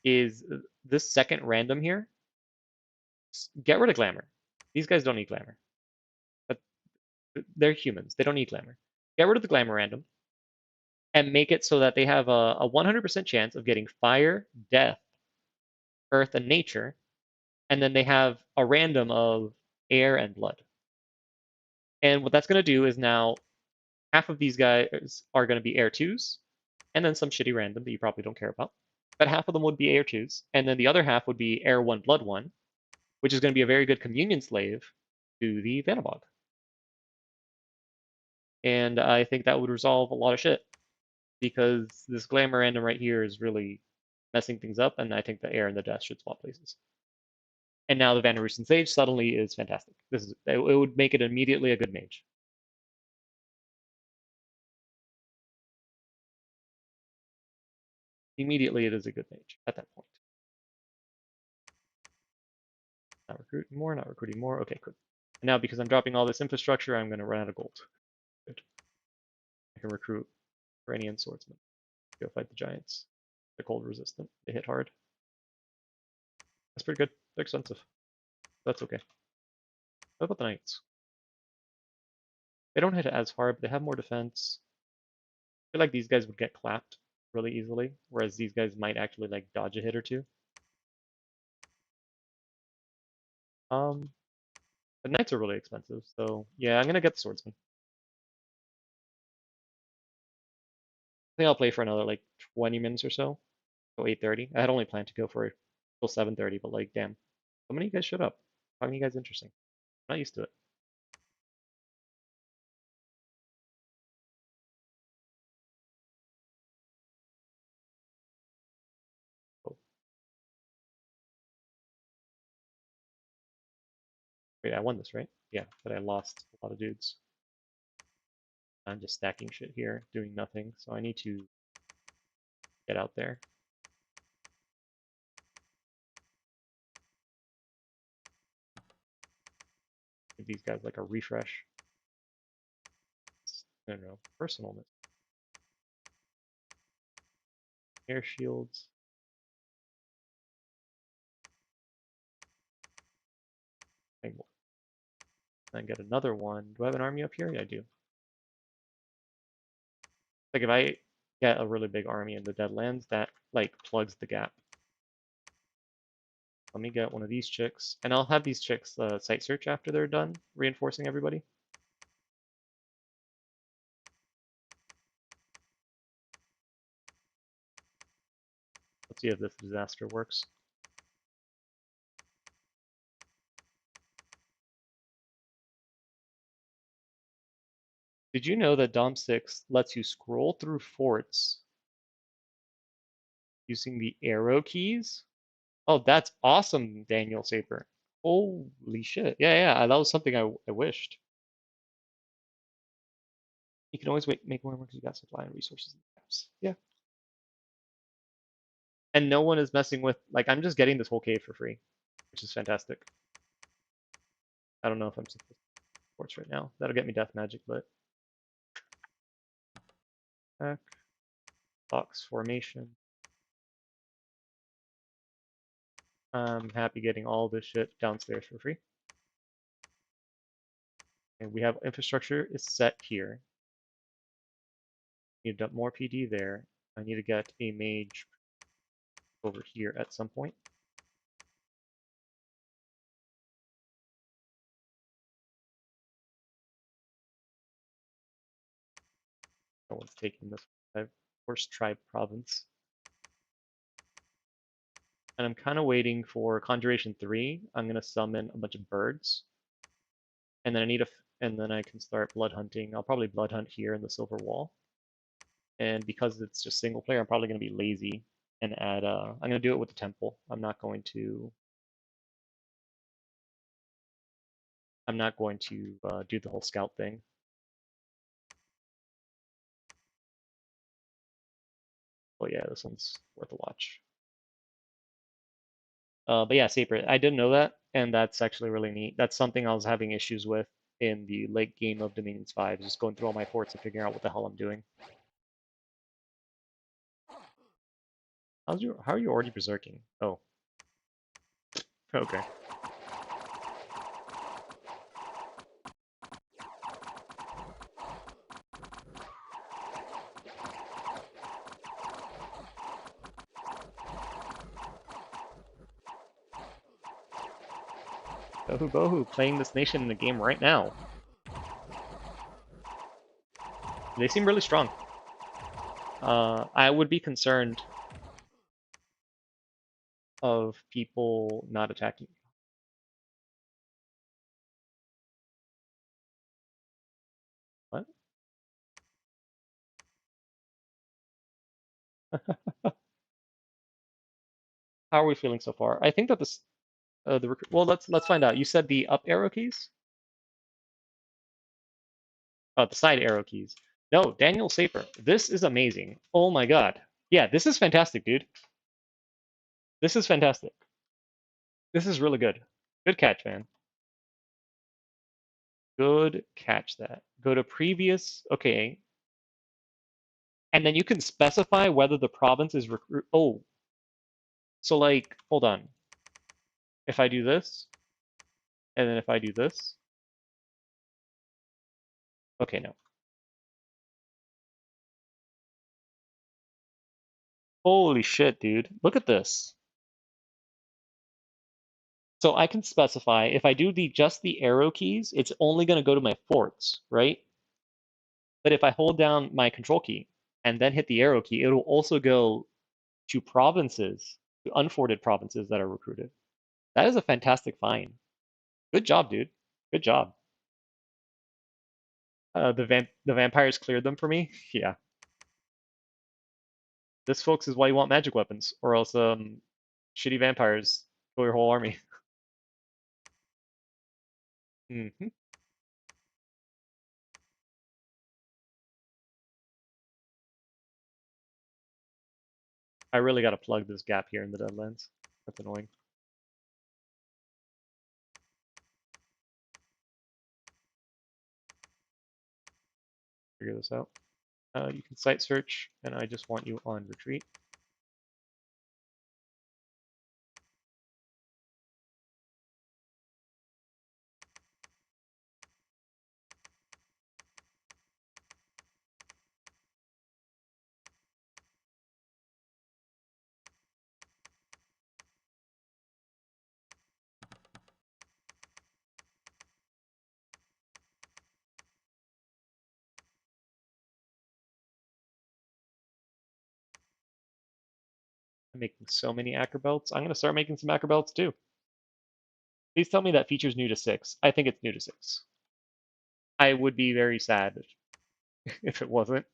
is this second random here, get rid of Glamour. These guys don't need Glamour. But they're humans. They don't need Glamour. Get rid of the Glamour random and make it so that they have a 100% chance of getting Fire, Death, Earth, and Nature, and then they have a random of Air and Blood. And what that's going to do is now half of these guys are going to be Air 2s, and then some shitty random that you probably don't care about. But half of them would be Air 2s, and then the other half would be Air 1, Blood 1, which is going to be a very good communion slave to the Vanabog. And I think that would resolve a lot of shit, because this Glamour random right here is really messing things up, and I think the Air and the Death should swap places. And now the Vanarushan Sage suddenly is fantastic. It would make it immediately a good mage. Immediately, it is a good mage at that point. Not recruiting more, not recruiting more. Okay, good. And now, because I'm dropping all this infrastructure, I'm going to run out of gold. Good. I can recruit Iranian swordsmen. Go fight the giants. They're cold resistant. They hit hard. That's pretty good. They're expensive. That's okay. What about the knights? They don't hit as hard, but they have more defense. I feel like these guys would get clapped really easily, whereas these guys might actually like dodge a hit or two. Um, the knights are really expensive, so yeah, I'm gonna get the swordsman. I think I'll play for another like 20 minutes or so. Go 8:30. I had only planned to go for till 7:30, but like, damn, so many of you guys showed up. Finding you guys interesting. I'm not used to it. Oh, wait, I won this, right? Yeah, but I lost a lot of dudes. I'm just stacking shit here, doing nothing, so I need to get out there. Give these guys like a refresh. I don't know, personalness. Air shields. And get another one. Do I have an army up here? Yeah, I do. Like if I get a really big army in the Deadlands, that like plugs the gap. Let me get one of these chicks, and I'll have these chicks site search after they're done, reinforcing everybody. Let's see if this disaster works. Did you know that Dom 6 lets you scroll through forts using the arrow keys? Oh, that's awesome, Daniel Saper. Holy shit. Yeah, yeah, that was something I wished. You can always make more because you got supply and resources in the apps. Yeah. And no one is messing with, like, I'm just getting this whole cave for free, which is fantastic. I don't know if I'm supposed to forts right now. That'll get me death magic, but back, box formation. I'm happy getting all this shit downstairs for free. And we have infrastructure is set here. Need to dump more PD there. I need to get a mage over here at some point. No one's taking this worst tribe province. And I'm kind of waiting for Conjuration 3. I'm gonna summon a bunch of birds. And then I need and then I can start blood hunting. I'll probably blood hunt here in the Silver Wall. And because it's just single player, I'm probably gonna be lazy and add I'm gonna do it with the temple. I'm not going to do the whole scout thing. But yeah, this one's worth a watch. But yeah, Saper, I didn't know that, and that's actually really neat. That's something I was having issues with in the late game of Dominions 5, just going through all my forts and figuring out what the hell I'm doing. How are you already berserking? Oh. Okay. Bohu Bohu, playing this nation in the game right now. They seem really strong. I would be concerned of people not attacking. What? How are we feeling so far? I think that this well, let's find out. You said the up arrow keys? Oh, the side arrow keys. No, Daniel Saper. This is amazing. Oh my god. Yeah, this is fantastic, dude. This is fantastic. This is really good. Good catch, man. Good catch that. Go to previous. Okay. And then you can specify whether the province is recruit. Oh, so like, hold on. If I do this, and then if I do this. Okay, no. Holy shit, dude. Look at this. So I can specify if I do the just the arrow keys, it's only going to go to my forts, right? But if I hold down my control key and then hit the arrow key, it'll also go to provinces, to unforted provinces that are recruited. That is a fantastic find. Good job, dude. Good job. The vampires cleared them for me. Yeah. This, folks, is why you want magic weapons, or else shitty vampires kill your whole army. Hmm. I really got to plug this gap here in the Deadlands. That's annoying. Figure this out. You can site search, and I just want you on retreat. I'm making so many acro belts. I'm going to start making some acro belts too. Please tell me that feature's new to 6. I think it's new to 6. I would be very sad if it wasn't.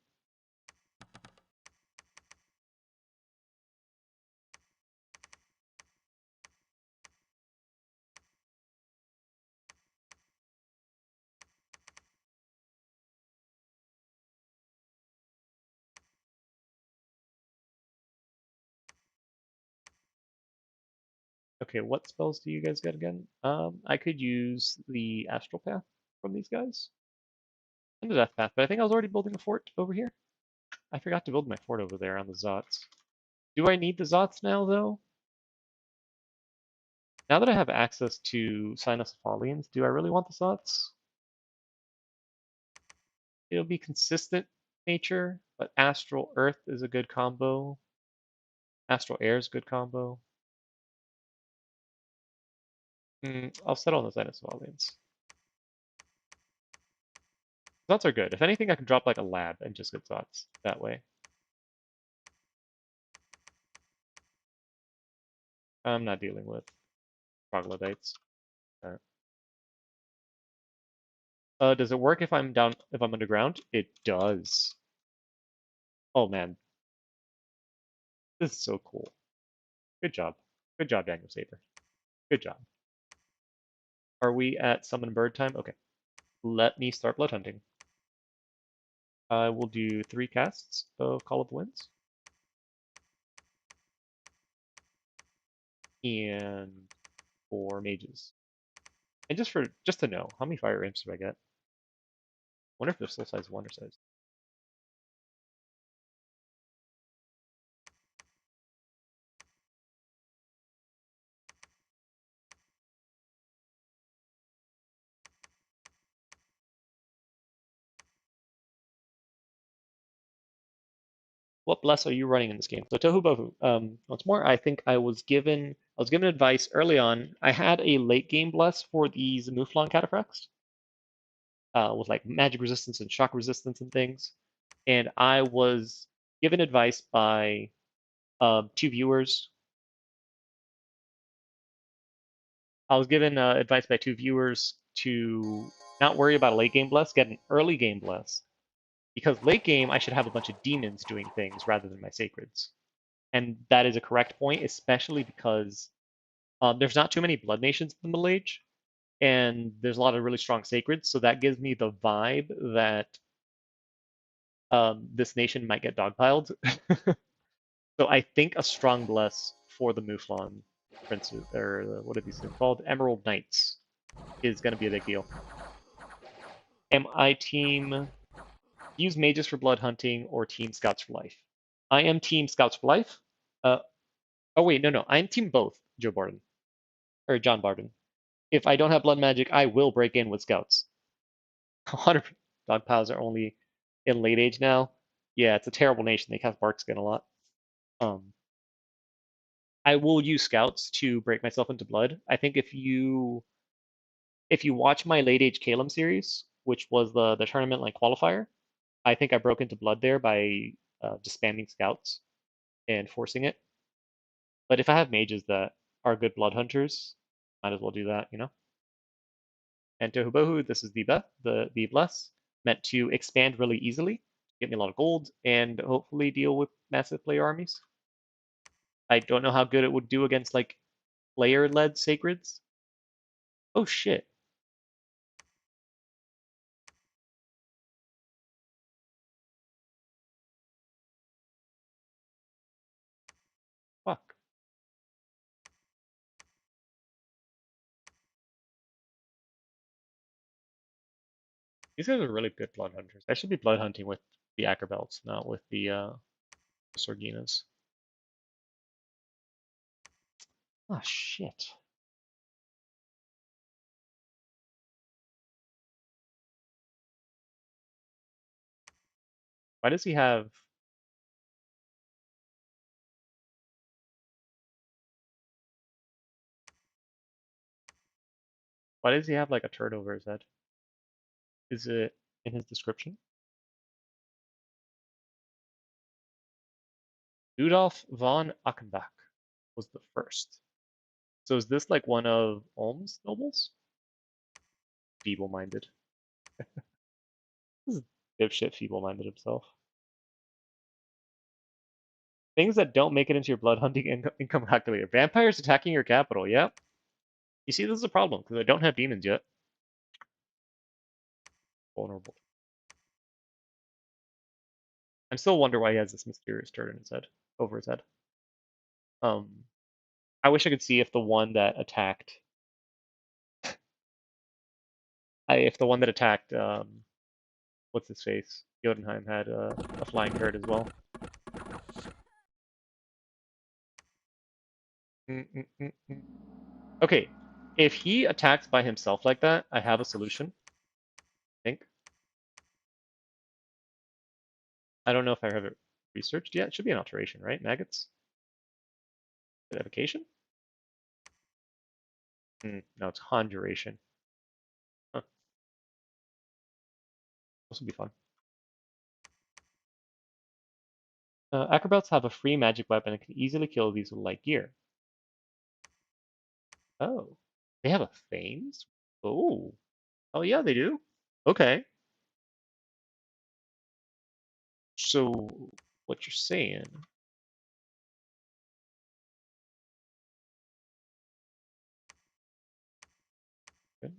Okay, what spells do you guys get again? I could use the Astral Path from these guys and the Death Path, but I think I was already building a fort over here. I forgot to build my fort over there on the Zots. Do I need the Zots now, though? Now that I have access to Cynocephalians, do I really want the Zots? It'll be consistent nature, but Astral Earth is a good combo. Astral Air is a good combo. I'll settle on the Cynocephalians. Zots are good. If anything, I can drop like a lab and just get Zots that way. I'm not dealing with troglodytes. Does it work if I'm down, if I'm underground? It does. Oh man, this is so cool. Good job. Good job, Daniel Saber. Good job. Are we at summon bird time? Okay. Let me start blood hunting. I will do 3 casts of Call of the Winds. And 4 mages. And just to know, how many fire imps do I get? Wonder if they're soul size 1 or size. What bless are you running in this game? So Tohu Bohu. Once more, I think I was given advice early on. I had a late game bless for these Mouflon cataphracts, with like magic resistance and shock resistance and things. And I was given advice by 2 viewers. I was given advice by 2 viewers to not worry about a late game bless, get an early game bless, because late game I should have a bunch of demons doing things rather than my sacreds. And that is a correct point, especially because there's not too many blood nations in the Middle Age, and there's a lot of really strong sacreds, so that gives me the vibe that this nation might get dogpiled. So I think a strong bless for the Mouflon princes, or what are these things called? Emerald Knights, is going to be a big deal. Am I team use mages for blood hunting or team scouts for life? I am team scouts for life. Uh, oh wait, no, I'm team both, Joe Barden or John Barden. If I don't have blood magic, I will break in with scouts. 100 dog piles are only in late age now. Yeah, it's a terrible nation. They cast Barkskin a lot. Um, I will use scouts to break myself into blood. I think if you watch my late age Calum series, which was the tournament like qualifier, I think I broke into blood there by just spamming scouts and forcing it. But if I have mages that are good blood hunters, might as well do that, you know? And Tohubohu, this is the bless, meant to expand really easily, get me a lot of gold, and hopefully deal with massive player armies. I don't know how good it would do against like player-led sacreds. Oh shit. Fuck. These guys are really good blood hunters. I should be blood hunting with the Acrobelts, not with the Sorginas. Oh shit. Why does he have like a turd over his head? Is it in his description? Rudolf von Achenbach was the first. So is this like one of Ulm's nobles? Feeble-minded. This is dipshit feeble-minded himself. Things that don't make it into your blood hunting income calculator. Vampires attacking your capital, yep. You see, this is a problem, because I don't have demons yet. Vulnerable. I still wonder why he has this mysterious turd in his head, over his head. I wish I could see if the one that attacked if the one that attacked what's his face? Jotunheim had a flying turd as well. Okay, if he attacks by himself like that, I have a solution. I think. I don't know if I have it researched yet. It should be an alteration, right? Maggots? Evocation? No, it's conjuration. Huh. This will be fun. Acrobats have a free magic weapon and can easily kill these with light gear. Oh, they have a Thames? Oh, oh yeah, they do. Okay, so what you're saying? Okay.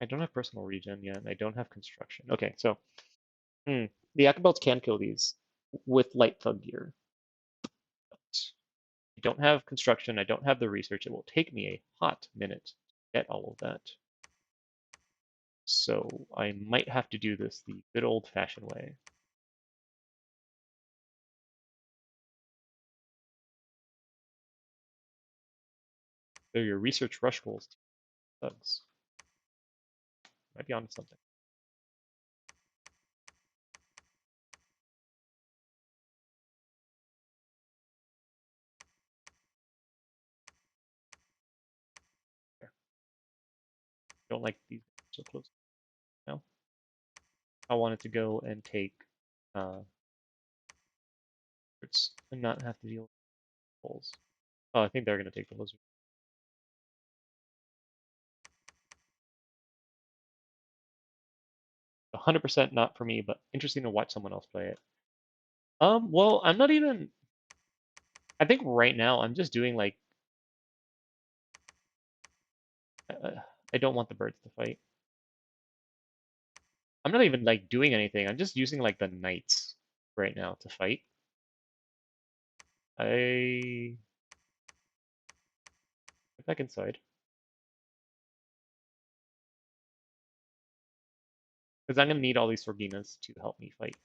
I don't have personal regen yet, and I don't have construction. Okay, so the Acrobats can kill these with light thug gear. I don't have construction, I don't have the research. It will take me a hot minute to get all of that. So I might have to do this the good old-fashioned way. They're your research rush goals, thugs. Might be onto something. There. Don't like these so close. No. I wanted to go and take and not have to deal with holes. Oh, I think they're gonna take the lizard. 100% not for me, but interesting to watch someone else play it. Well, I'm not even. I think right now I'm just doing like. I don't want the birds to fight. I'm not even like doing anything. I'm just using like the knights right now to fight. I get back inside. Because I'm gonna need all these Sorginas to help me fight.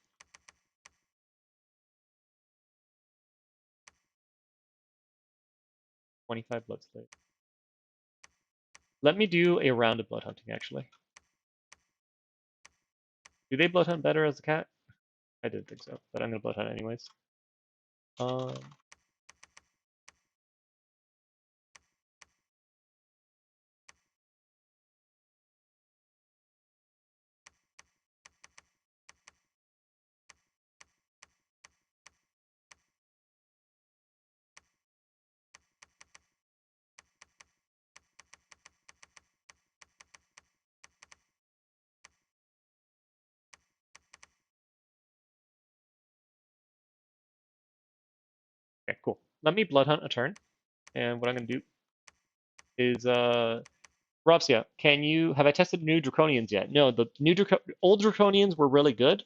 25 blood slave. Let me do a round of blood hunting, actually. Do they blood hunt better as a cat? I didn't think so, but I'm gonna blood hunt anyways. Um, okay, cool. Let me blood hunt a turn, and what I'm gonna do is Robsia, have I tested new Draconians yet? No, the old Draconians were really good,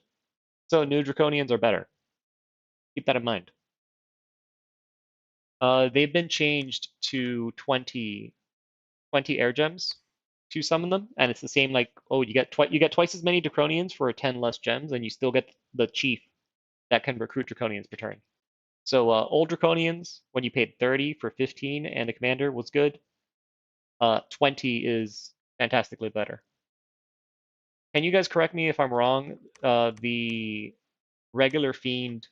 so new Draconians are better. Keep that in mind. They've been changed to 20 air gems to summon them, and it's the same like, oh, you get twice as many Draconians for 10 less gems, and you still get the chief that can recruit Draconians per turn. So old Draconians, when you paid 30 for 15 and a commander was good. 20 is fantastically better. Can you guys correct me if I'm wrong? The regular fiend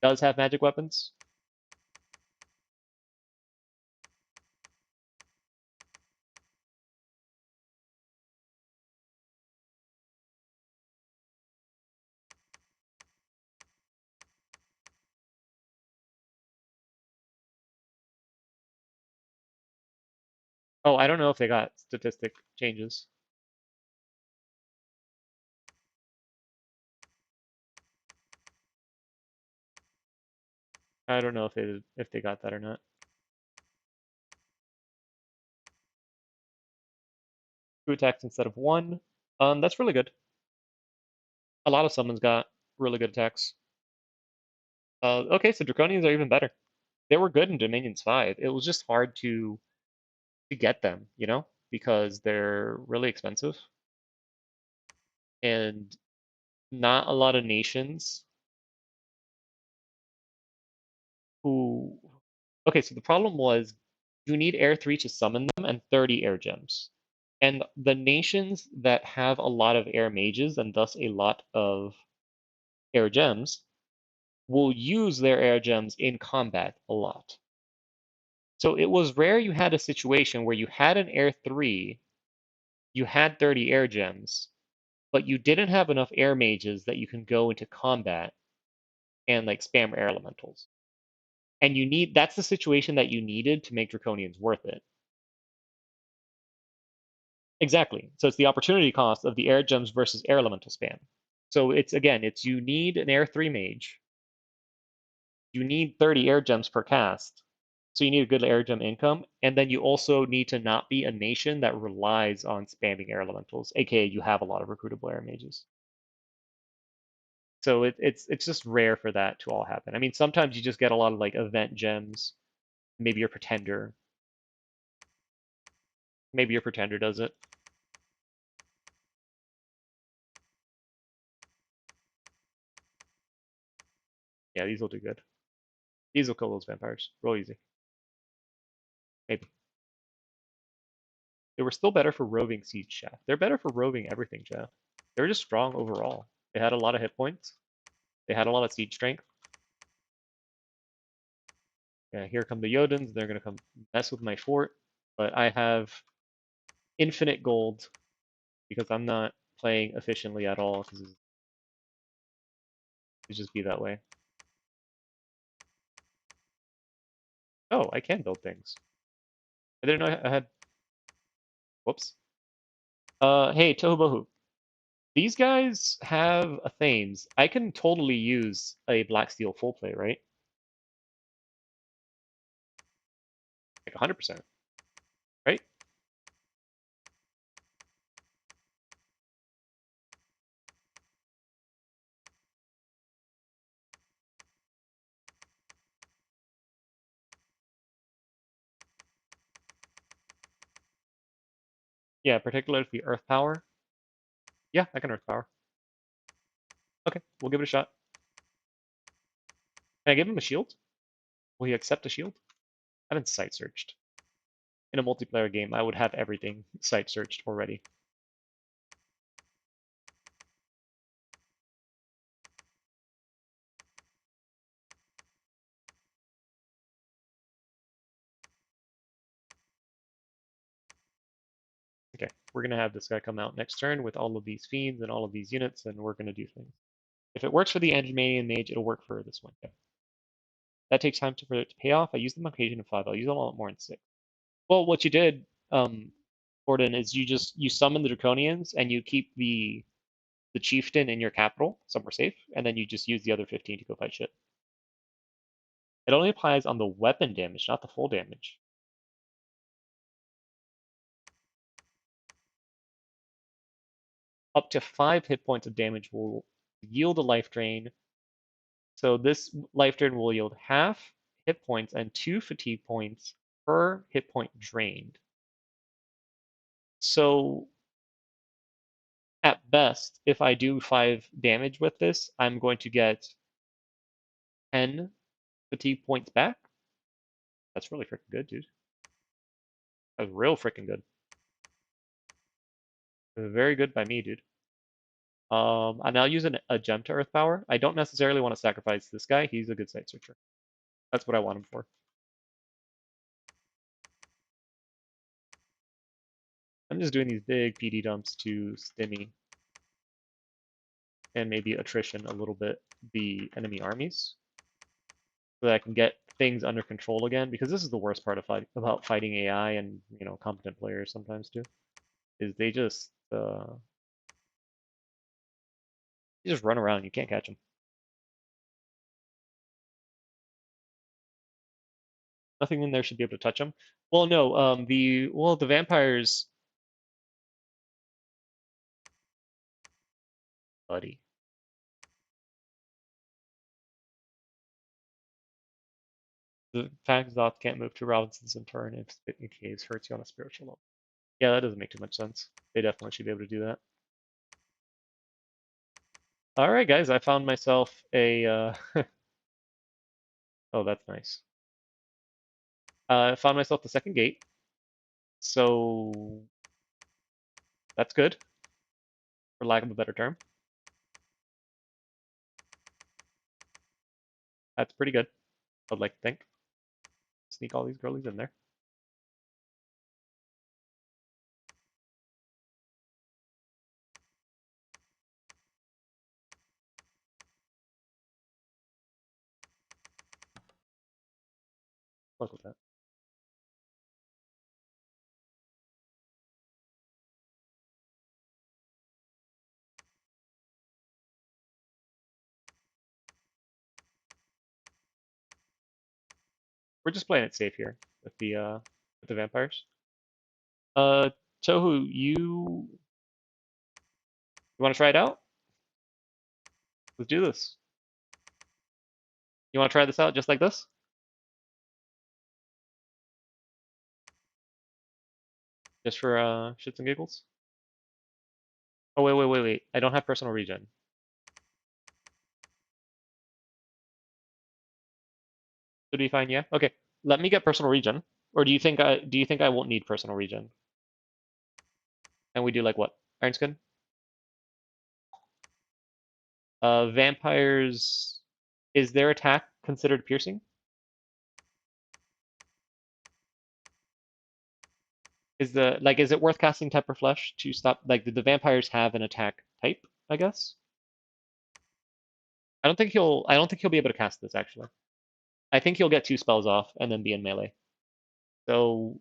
does have magic weapons. Oh, I don't know if they got statistic changes. I don't know if they got that or not. 2 attacks instead of 1. That's really good. A lot of summons got really good attacks. Okay, so Draconians are even better. They were good in Dominions 5. It was just hard to get them, because they're really expensive. And not a lot of nations who. Okay, so the problem was you need Air 3 to summon them and 30 air gems. And the nations that have a lot of air mages and thus a lot of air gems will use their air gems in combat a lot. So it was rare you had a situation where you had an Air 3, you had 30 air gems, but you didn't have enough air mages that you can go into combat and like spam air elementals. And that's the situation that you needed to make Draconians worth it. Exactly. So it's the opportunity cost of the air gems versus air elemental spam. So it's you need an Air 3 mage. You need 30 air gems per cast. So you need a good air gem income, and then you also need to not be a nation that relies on spamming air elementals, aka you have a lot of recruitable air mages. So it's just rare for that to all happen. I mean, sometimes you just get a lot of like event gems. Maybe your pretender. Maybe your pretender does it. Yeah, these will do good. These will kill those vampires real easy. Maybe. They were still better for roving siege shaft. They're better for roving everything shaft. They're just strong overall. They had a lot of hit points. They had a lot of siege strength. Yeah, here come the Jotun. They're gonna come mess with my fort, but I have infinite gold because I'm not playing efficiently at all. Because it just be that way. Oh, I can build things. I didn't know I had. Whoops. Hey, Tohubohu. These guys have a Thames. I can totally use a Black Steel full play, right? Like 100%, right? Yeah, particularly the Earth Power. Yeah, I can Earth Power. Okay, we'll give it a shot. Can I give him a shield? Will he accept a shield? I've been site searched. In a multiplayer game, I would have everything site searched already. Okay, we're gonna have this guy come out next turn with all of these fiends and all of these units, and we're gonna do things. If it works for the Angevinian Mage, it'll work for this one. Okay. That takes time for it to pay off. I use them on occasion in 5. I'll use them a lot more in 6. Well, what you did, Gordon, is you summon the Draconians and you keep the chieftain in your capital somewhere safe, and then you just use the other 15 to go fight shit. It only applies on the weapon damage, not the full damage. Up to 5 hit points of damage will yield a life drain. So this life drain will yield half hit points and 2 fatigue points per hit point drained. So at best, if I do 5 damage with this, I'm going to get 10 fatigue points back. That's really freaking good, dude. That's real freaking good. Very good by me, dude. And I'll use a gem to Earth Power. I don't necessarily want to sacrifice this guy. He's a good site searcher. That's what I want him for. I'm just doing these big PD dumps to stimmy and maybe attrition a little bit the enemy armies so that I can get things under control again, because this is the worst part of about fighting AI and competent players sometimes too, is they just run around. You can't catch them. Nothing in there should be able to touch them. Well, no, the vampires, buddy. The fact Zoth can't move to Robinson's in turn if Spitting Caves hurts you on a spiritual level. Yeah, that doesn't make too much sense. They definitely should be able to do that. All right, guys, I found myself a. Oh, that's nice. I found myself the second gate, so that's good, for lack of a better term. That's pretty good, I'd like to think. Sneak all these girlies in there. Look with that. We're just playing it safe here with the vampires. Uh, Tohu, you want to try it out? Let's do this. You want to try this out just like this? Just for shits and giggles? Oh, wait. I don't have personal regen. Should be fine, yeah? Okay. Let me get personal regen. Or do you think I won't need personal regen? And we do like what? Iron Skin? Vampires, is their attack considered piercing? Is it worth casting Temper Flesh to stop, like, did the vampires have an attack type, I guess? I don't think he'll be able to cast this actually. I think he'll get 2 spells off and then be in melee. So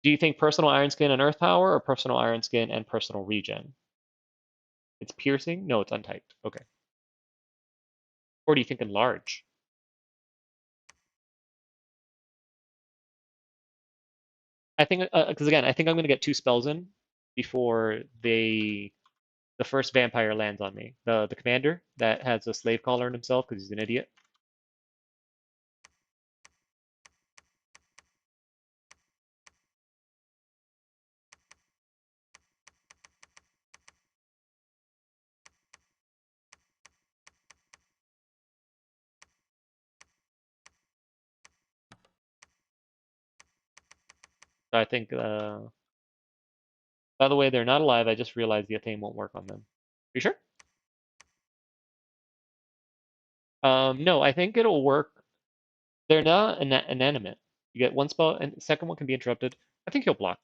do you think personal Iron Skin and Earth Power, or personal Iron Skin and personal regen? It's piercing? No, it's untyped. Okay. Or do you think enlarge? I think because again, I think I'm gonna get 2 spells in before the first vampire lands on me. The commander that has a slave collar in himself because he's an idiot. I think, by the way, they're not alive. I just realized the Athame won't work on them. You sure? No, I think it'll work. They're not inanimate. You get one spell, and the second one can be interrupted. I think he'll block.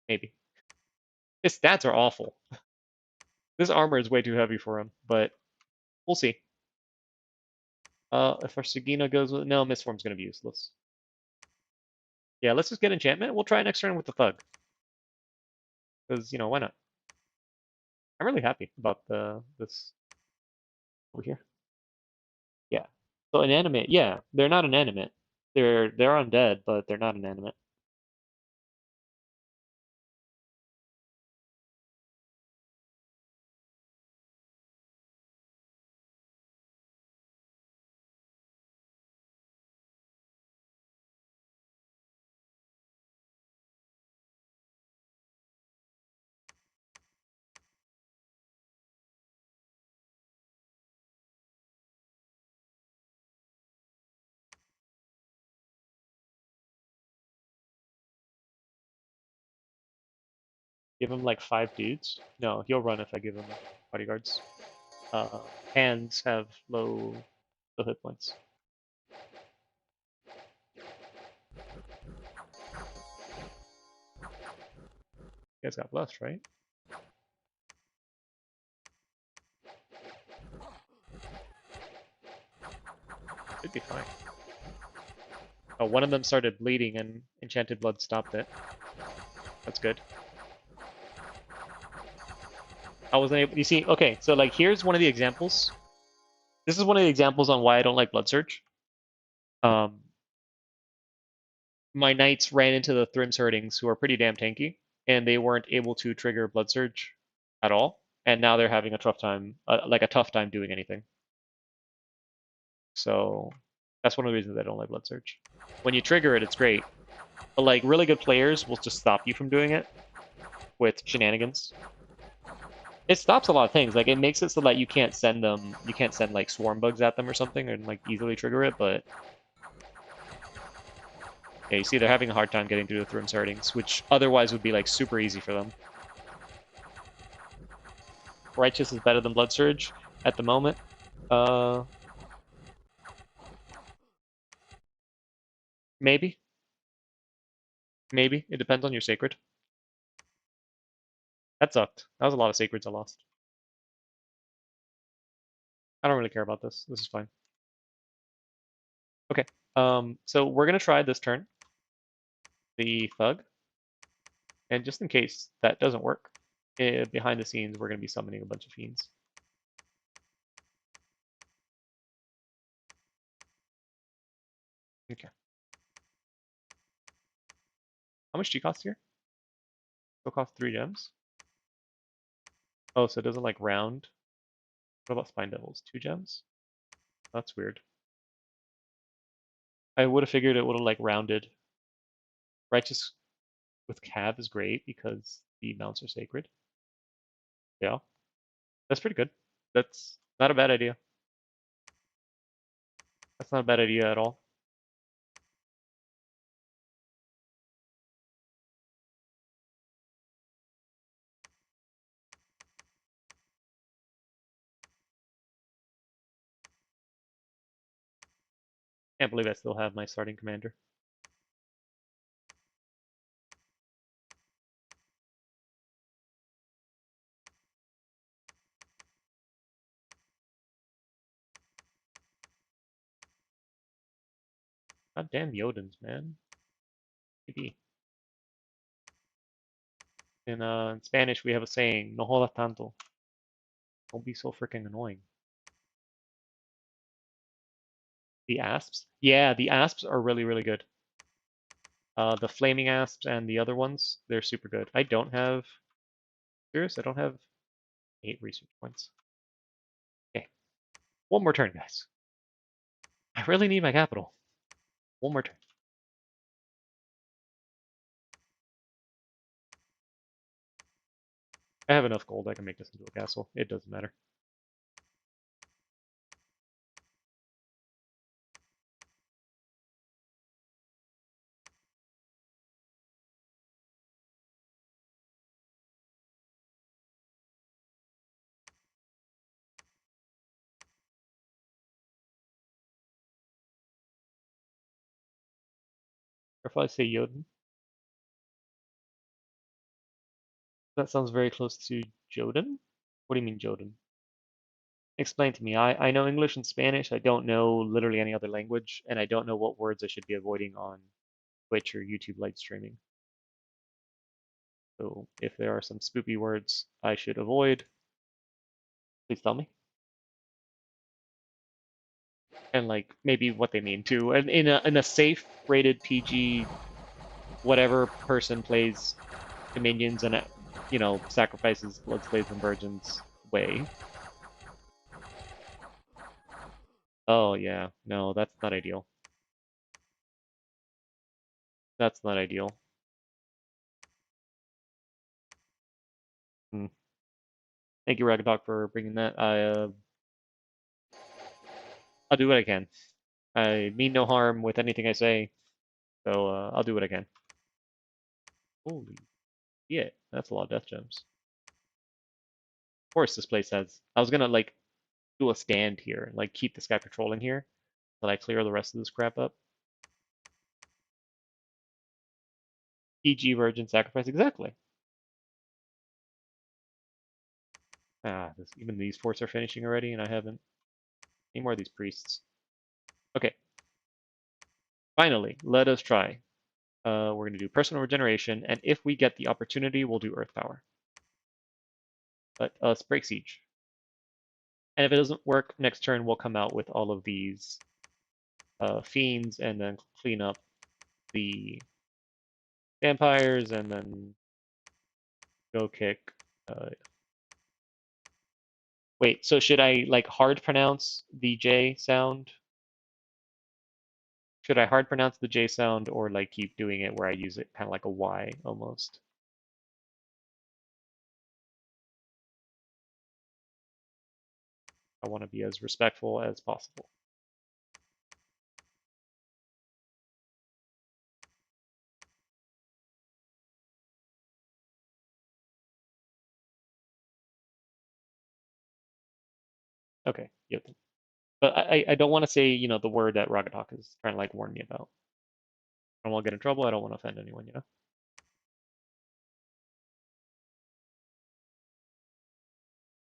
Maybe. His stats are awful. This armor is way too heavy for him, but we'll see. If our Sagina goes with no, Mistform's gonna be useless. Yeah, let's just get enchantment. We'll try next turn with the thug. Because, why not? I'm really happy about this over here. Yeah. So inanimate, yeah, they're not inanimate. They're undead, but they're not inanimate. Give him like 5 dudes. No, he'll run if I give him bodyguards. Hands have low hit points. You guys got blessed, right? Should be fine. Oh, one of them started bleeding and Enchanted Blood stopped it. That's good. I wasn't able, you see, okay, so like here's one of the examples. This is one of the examples on why I don't like Blood Surge. My knights ran into the Thrim's Herdings, who are pretty damn tanky, and they weren't able to trigger Blood Surge at all. And now they're having a tough time, like a tough time doing anything. So that's one of the reasons I don't like Blood Surge. When you trigger it, it's great, but like really good players will just stop you from doing it with shenanigans. It stops a lot of things. Like it makes it so that you can't send like swarm bugs at them or something and like easily trigger it, but yeah, you see they're having a hard time getting through the Thrim's Herdings, which otherwise would be like super easy for them. Righteous is better than Blood Surge at the moment. Maybe. Maybe. It depends on your Sacred. That sucked. That was a lot of Sacreds I lost. I don't really care about this. This is fine. Okay. So we're gonna try this turn. The Thug. And just in case that doesn't work, behind the scenes, we're gonna be summoning a bunch of fiends. Okay. How much do you cost here? It'll cost 3 gems. Oh, so it doesn't like round. What about Spine Devils? 2 gems? That's weird. I would have figured it would have like rounded. Righteous with Cav is great because the mounts are sacred. Yeah, that's pretty good. That's not a bad idea. That's not a bad idea at all. Can't believe I still have my starting commander. God damn Jodens, man. Maybe. In Spanish, we have a saying, no jodas tanto. Don't be so freaking annoying. The asps? Yeah, the asps are really, really good. The flaming asps and the other ones, they're super good. I don't have... Serious? I don't have 8 research points. Okay. One more turn, guys. I really need my capital. One more turn. I have enough gold. I can make this into a castle. It doesn't matter. Or if I say Jotun, that sounds very close to Jotun. What do you mean Jotun? Explain to me. I know English and Spanish. I don't know literally any other language, and I don't know what words I should be avoiding on Twitch or YouTube live streaming. So if there are some spoopy words I should avoid, please tell me. And like maybe what they mean too. And in a safe rated PG, whatever person plays Dominions and sacrifices blood slaves and virgins way. Oh yeah, no, that's not ideal. That's not ideal. Hmm. Thank you, Ragnarok, for bringing that. I'll do what I can. I mean no harm with anything I say, so I'll do what I can. Holy yeah, that's a lot of death gems. Of course, this place has. I was gonna like do a stand here and like keep this guy patrolling here, but I clear the rest of this crap up. PG Virgin Sacrifice, exactly. Even these forts are finishing already, and I haven't. Any more of these priests? Okay. Finally, let us try. We're going to do personal regeneration, and if we get the opportunity, we'll do earth power. Let us break siege. And if it doesn't work, next turn we'll come out with all of these fiends and then clean up the vampires and then go kick. Wait, so should I like hard pronounce the J sound? Should I hard pronounce the J sound or like keep doing it where I use it kind of like a Y almost? I want to be as respectful as possible. Okay, yep. But I don't want to say, the word that Ragatalk is trying to like warn me about. I don't want to get in trouble. I don't want to offend anyone.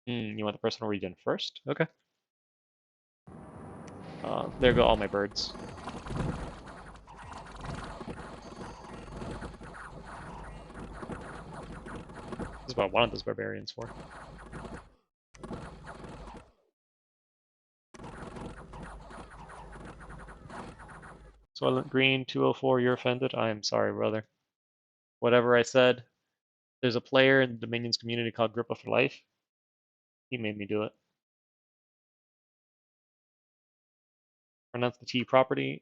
You want the personal regen first? Okay. There go all my birds. This is what I wanted those barbarians for. Soylent Green 204, you're offended? I am sorry, brother. Whatever I said, there's a player in the Dominions community called Grippa for Life. He made me do it. Pronounce the T properly,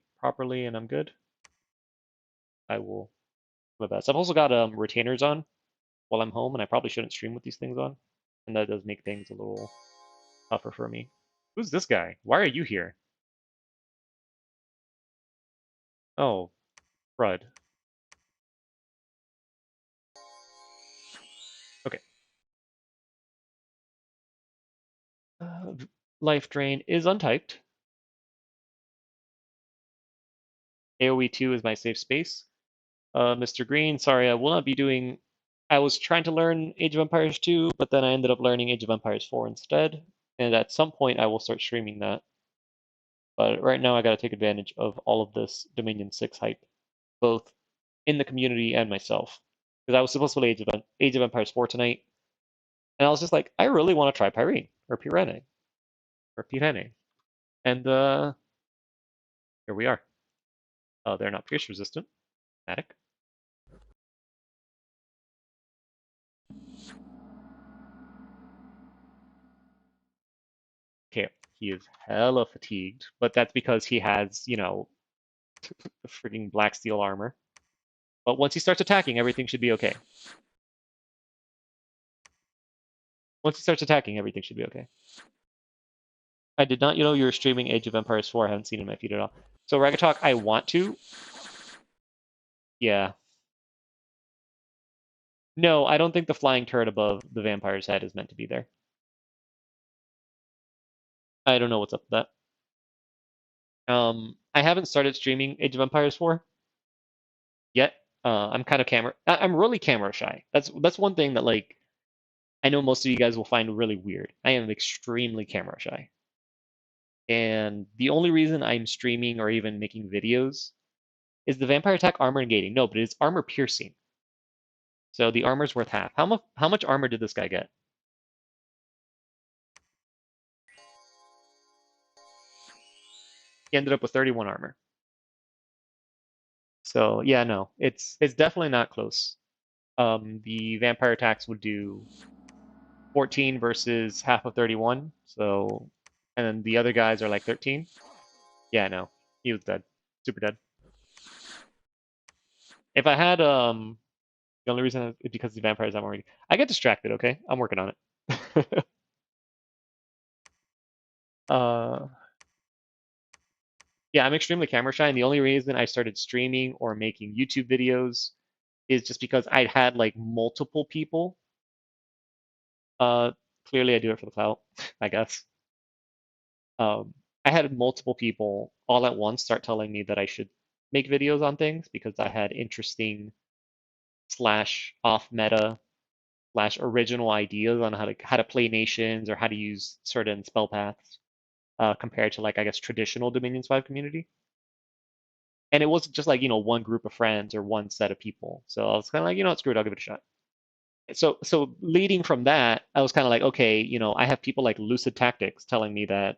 and I'm good. I will do my best. I've also got retainers on while I'm home, and I probably shouldn't stream with these things on. And that does make things a little tougher for me. Who's this guy? Why are you here? Oh, crud. Okay. Life Drain is untyped. AoE 2 is my safe space. Mr. Green, sorry, I will not be doing. I was trying to learn Age of Empires 2, but then I ended up learning Age of Empires 4 instead. And at some point, I will start streaming that. But right now, I got to take advantage of all of this Dominion 6 hype, both in the community and myself. Because I was supposed to play Age of Empires 4 tonight, and I was just like, I really want to try Pyrene or Pyrene or Pyrene, and here we are. They're not pierce resistant. Attic. Okay, he is hella fatigued, but that's because he has, the freaking black steel armor. But once he starts attacking, everything should be okay. Once he starts attacking, everything should be okay. I did not know you were streaming Age of Empires 4. I haven't seen it in my feed at all. So Ragatalk, I want to. Yeah. No, I don't think the flying turret above the vampire's head is meant to be there. I don't know what's up with that. I haven't started streaming Age of Empires 4. yet. I'm kind of I'm really camera shy. That's one thing that like I know most of you guys will find really weird. I am extremely camera shy. And the only reason I'm streaming or even making videos is the vampire attack armor negating. No, but it's armor piercing. So the armor's worth half. How much armor did this guy get? He ended up with 31 armor. So yeah, no, it's definitely not close. The vampire attacks would do 14 versus half of 31. So, and then the other guys are like 13. Yeah, no, he was dead, super dead. If I had the only reason is because the vampires I'm already. I get distracted. Okay, I'm working on it. uh, yeah, I'm extremely camera shy, and the only reason I started streaming or making YouTube videos is just because I'd had like multiple people. Uh, Clearly I do it for the clout, I guess. Um, I had multiple people all at once start telling me that I should make videos on things because I had interesting slash off meta slash original ideas on how to play nations or how to use certain spell paths compared to like I guess traditional Dominions 5 community. And it wasn't just like, one group of friends or one set of people. So I was kind of like, screw it, I'll give it a shot. So leading from that, I was kind of like, okay, I have people like Lucid Tactics telling me that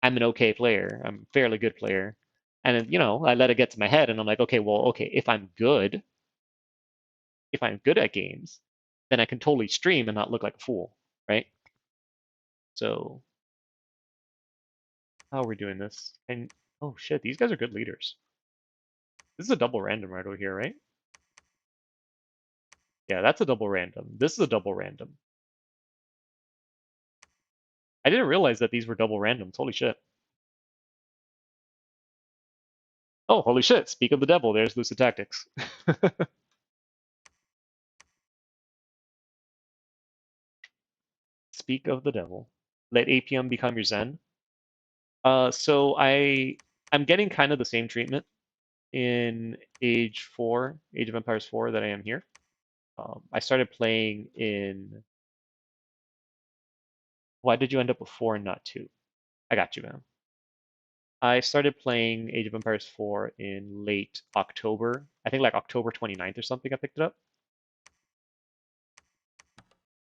I'm an okay player, I'm a fairly good player. And then, I let it get to my head and I'm like, okay, well, okay, if I'm good at games, then I can totally stream and not look like a fool, right? So how are we doing this? And oh shit, these guys are good leaders. This is a double random right over here, right? Yeah, that's a double random. This is a double random. I didn't realize that these were double randoms. Holy shit. Oh, holy shit. Speak of the devil. There's Lucid Tactics. Speak of the devil. Let APM become your Zen. I'm getting kind of the same treatment in Age of Empires 4 that I am here. I started playing in. Why did you end up with 4 and not 2? I got you, man. I started playing Age of Empires 4 in late October. I think like October 29th or something I picked it up.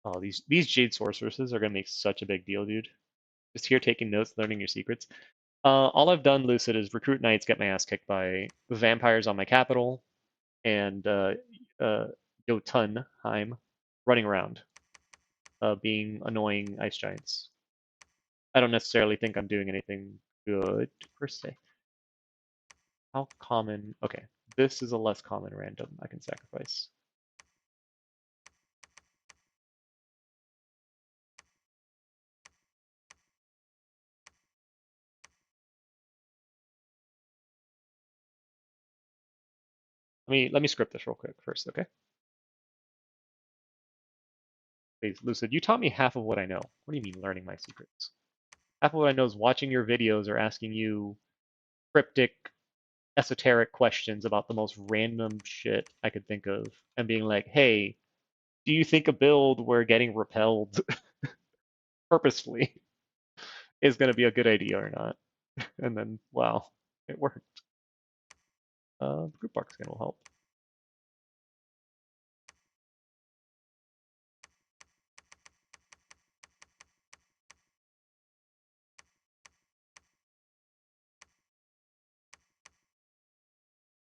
Oh, these Jade Sorceresses are gonna make such a big deal, dude. Just here taking notes, learning your secrets. All I've done, Lucid, is recruit knights, get my ass kicked by vampires on my capital, and Jotunheim running around, being annoying ice giants. I don't necessarily think I'm doing anything good per se. How common? Okay, this is a less common random I can sacrifice. Let me script this real quick first, okay? Please, Lucid, you taught me half of what I know. What do you mean learning my secrets? Half of what I know is watching your videos or asking you cryptic, esoteric questions about the most random shit I could think of and being like, hey, do you think a build where getting repelled purposefully is going to be a good idea or not? And then, wow, it worked. Group arc scan will help.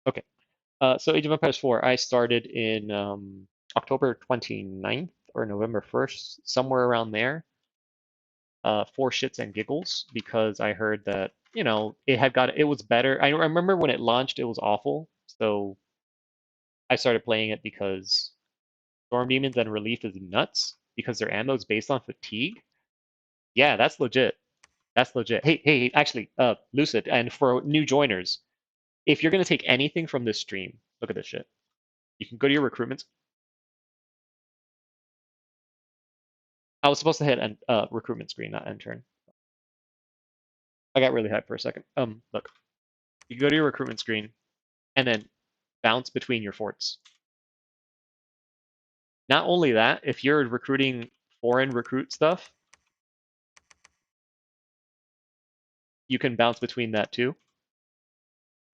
Okay, so Age of Empires 4, I started in October 29th or November 1st, somewhere around there, for shits and giggles, because I heard that, it was better. I remember when it launched, it was awful. So I started playing it because Storm Demons and Relief is nuts, because their ammo is based on fatigue. Yeah, that's legit. That's legit. Hey, actually, Lucid, and for new joiners, if you're gonna take anything from this stream, look at this shit. You can go to your recruitments. I was supposed to hit an recruitment screen, not end turn. I got really hyped for a second. Look, you go to your recruitment screen, and then bounce between your forts. Not only that, if you're recruiting foreign recruit stuff, you can bounce between that too.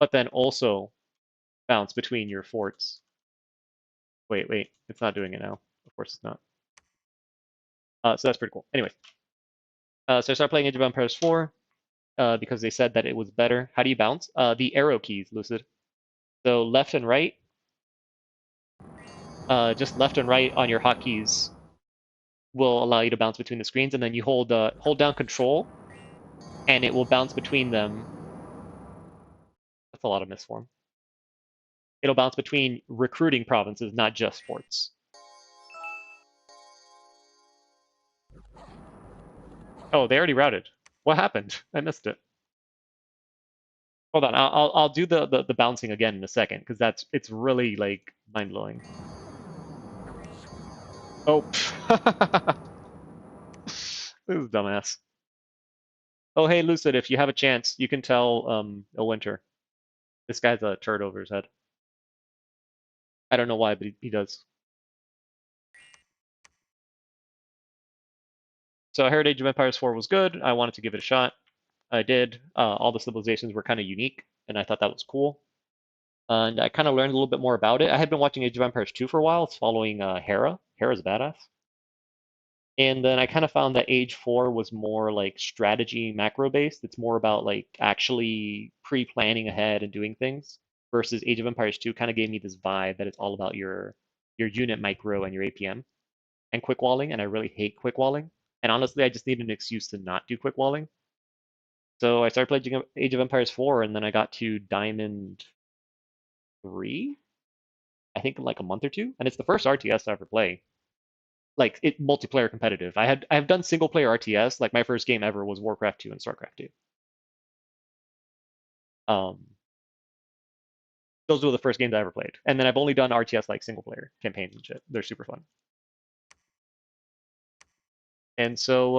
But then also bounce between your forts. Wait, it's not doing it now. Of course it's not. So that's pretty cool. Anyways, so I started playing Age of Empires 4 because they said that it was better. How do you bounce? The arrow keys, Lucid. So left and right, just left and right on your hotkeys will allow you to bounce between the screens, and then you hold down Control, and it will bounce between them. That's a lot of misform. It'll bounce between recruiting provinces, not just forts. Oh, they already routed. What happened? I missed it. Hold on, I'll do the bouncing again in a second because it's really like mind blowing. Oh, this is dumbass. Oh, hey Lucid, if you have a chance, you can tell a Winter. This guy's a turd over his head. I don't know why, but he does. So I heard Age of Empires 4 was good. I wanted to give it a shot. I did. All the civilizations were kind of unique, and I thought that was cool. And I kind of learned a little bit more about it. I had been watching Age of Empires 2 for a while. It's following Hera. Hera's badass. And then I kind of found that Age 4 was more like strategy macro based. It's more about like actually pre-planning ahead and doing things versus Age of Empires 2 kind of gave me this vibe that it's all about your unit micro and your APM and quick walling, and I really hate quick walling. And honestly, I just need an excuse to not do quick walling. So I started playing Age of Empires 4, and then I got to Diamond 3, I think in like a month or two, and it's the first RTS I ever play. Like it multiplayer competitive. I have done single player RTS. Like my first game ever was Warcraft 2 and StarCraft 2. Um, those were the first games I ever played, and then I've only done RTS like single player campaigns and shit. They're super fun. And so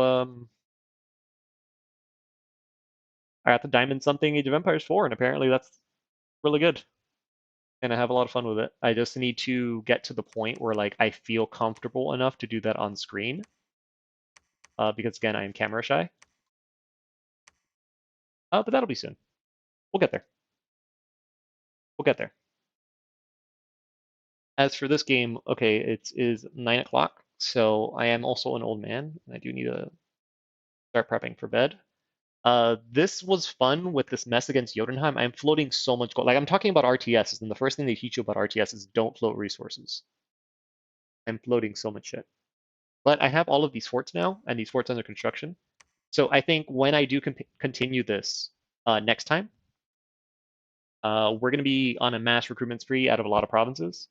I got the Diamond something Age of Empires 4, and apparently that's really good. And I have a lot of fun with it. I just need to get to the point where like I feel comfortable enough to do that on screen. Because again, I am camera shy. But that'll be soon. We'll get there. We'll get there. As for this game, okay, it is 9 o'clock, so I am also an old man, and I do need to start prepping for bed. This was fun with this mess against Jotunheim. I'm floating so much gold. Like I'm talking about RTSs, and the first thing they teach you about RTS is don't float resources. I'm floating so much shit. But I have all of these forts now, and these forts under construction. So I think when I do continue this next time, we're going to be on a mass recruitment spree out of a lot of provinces.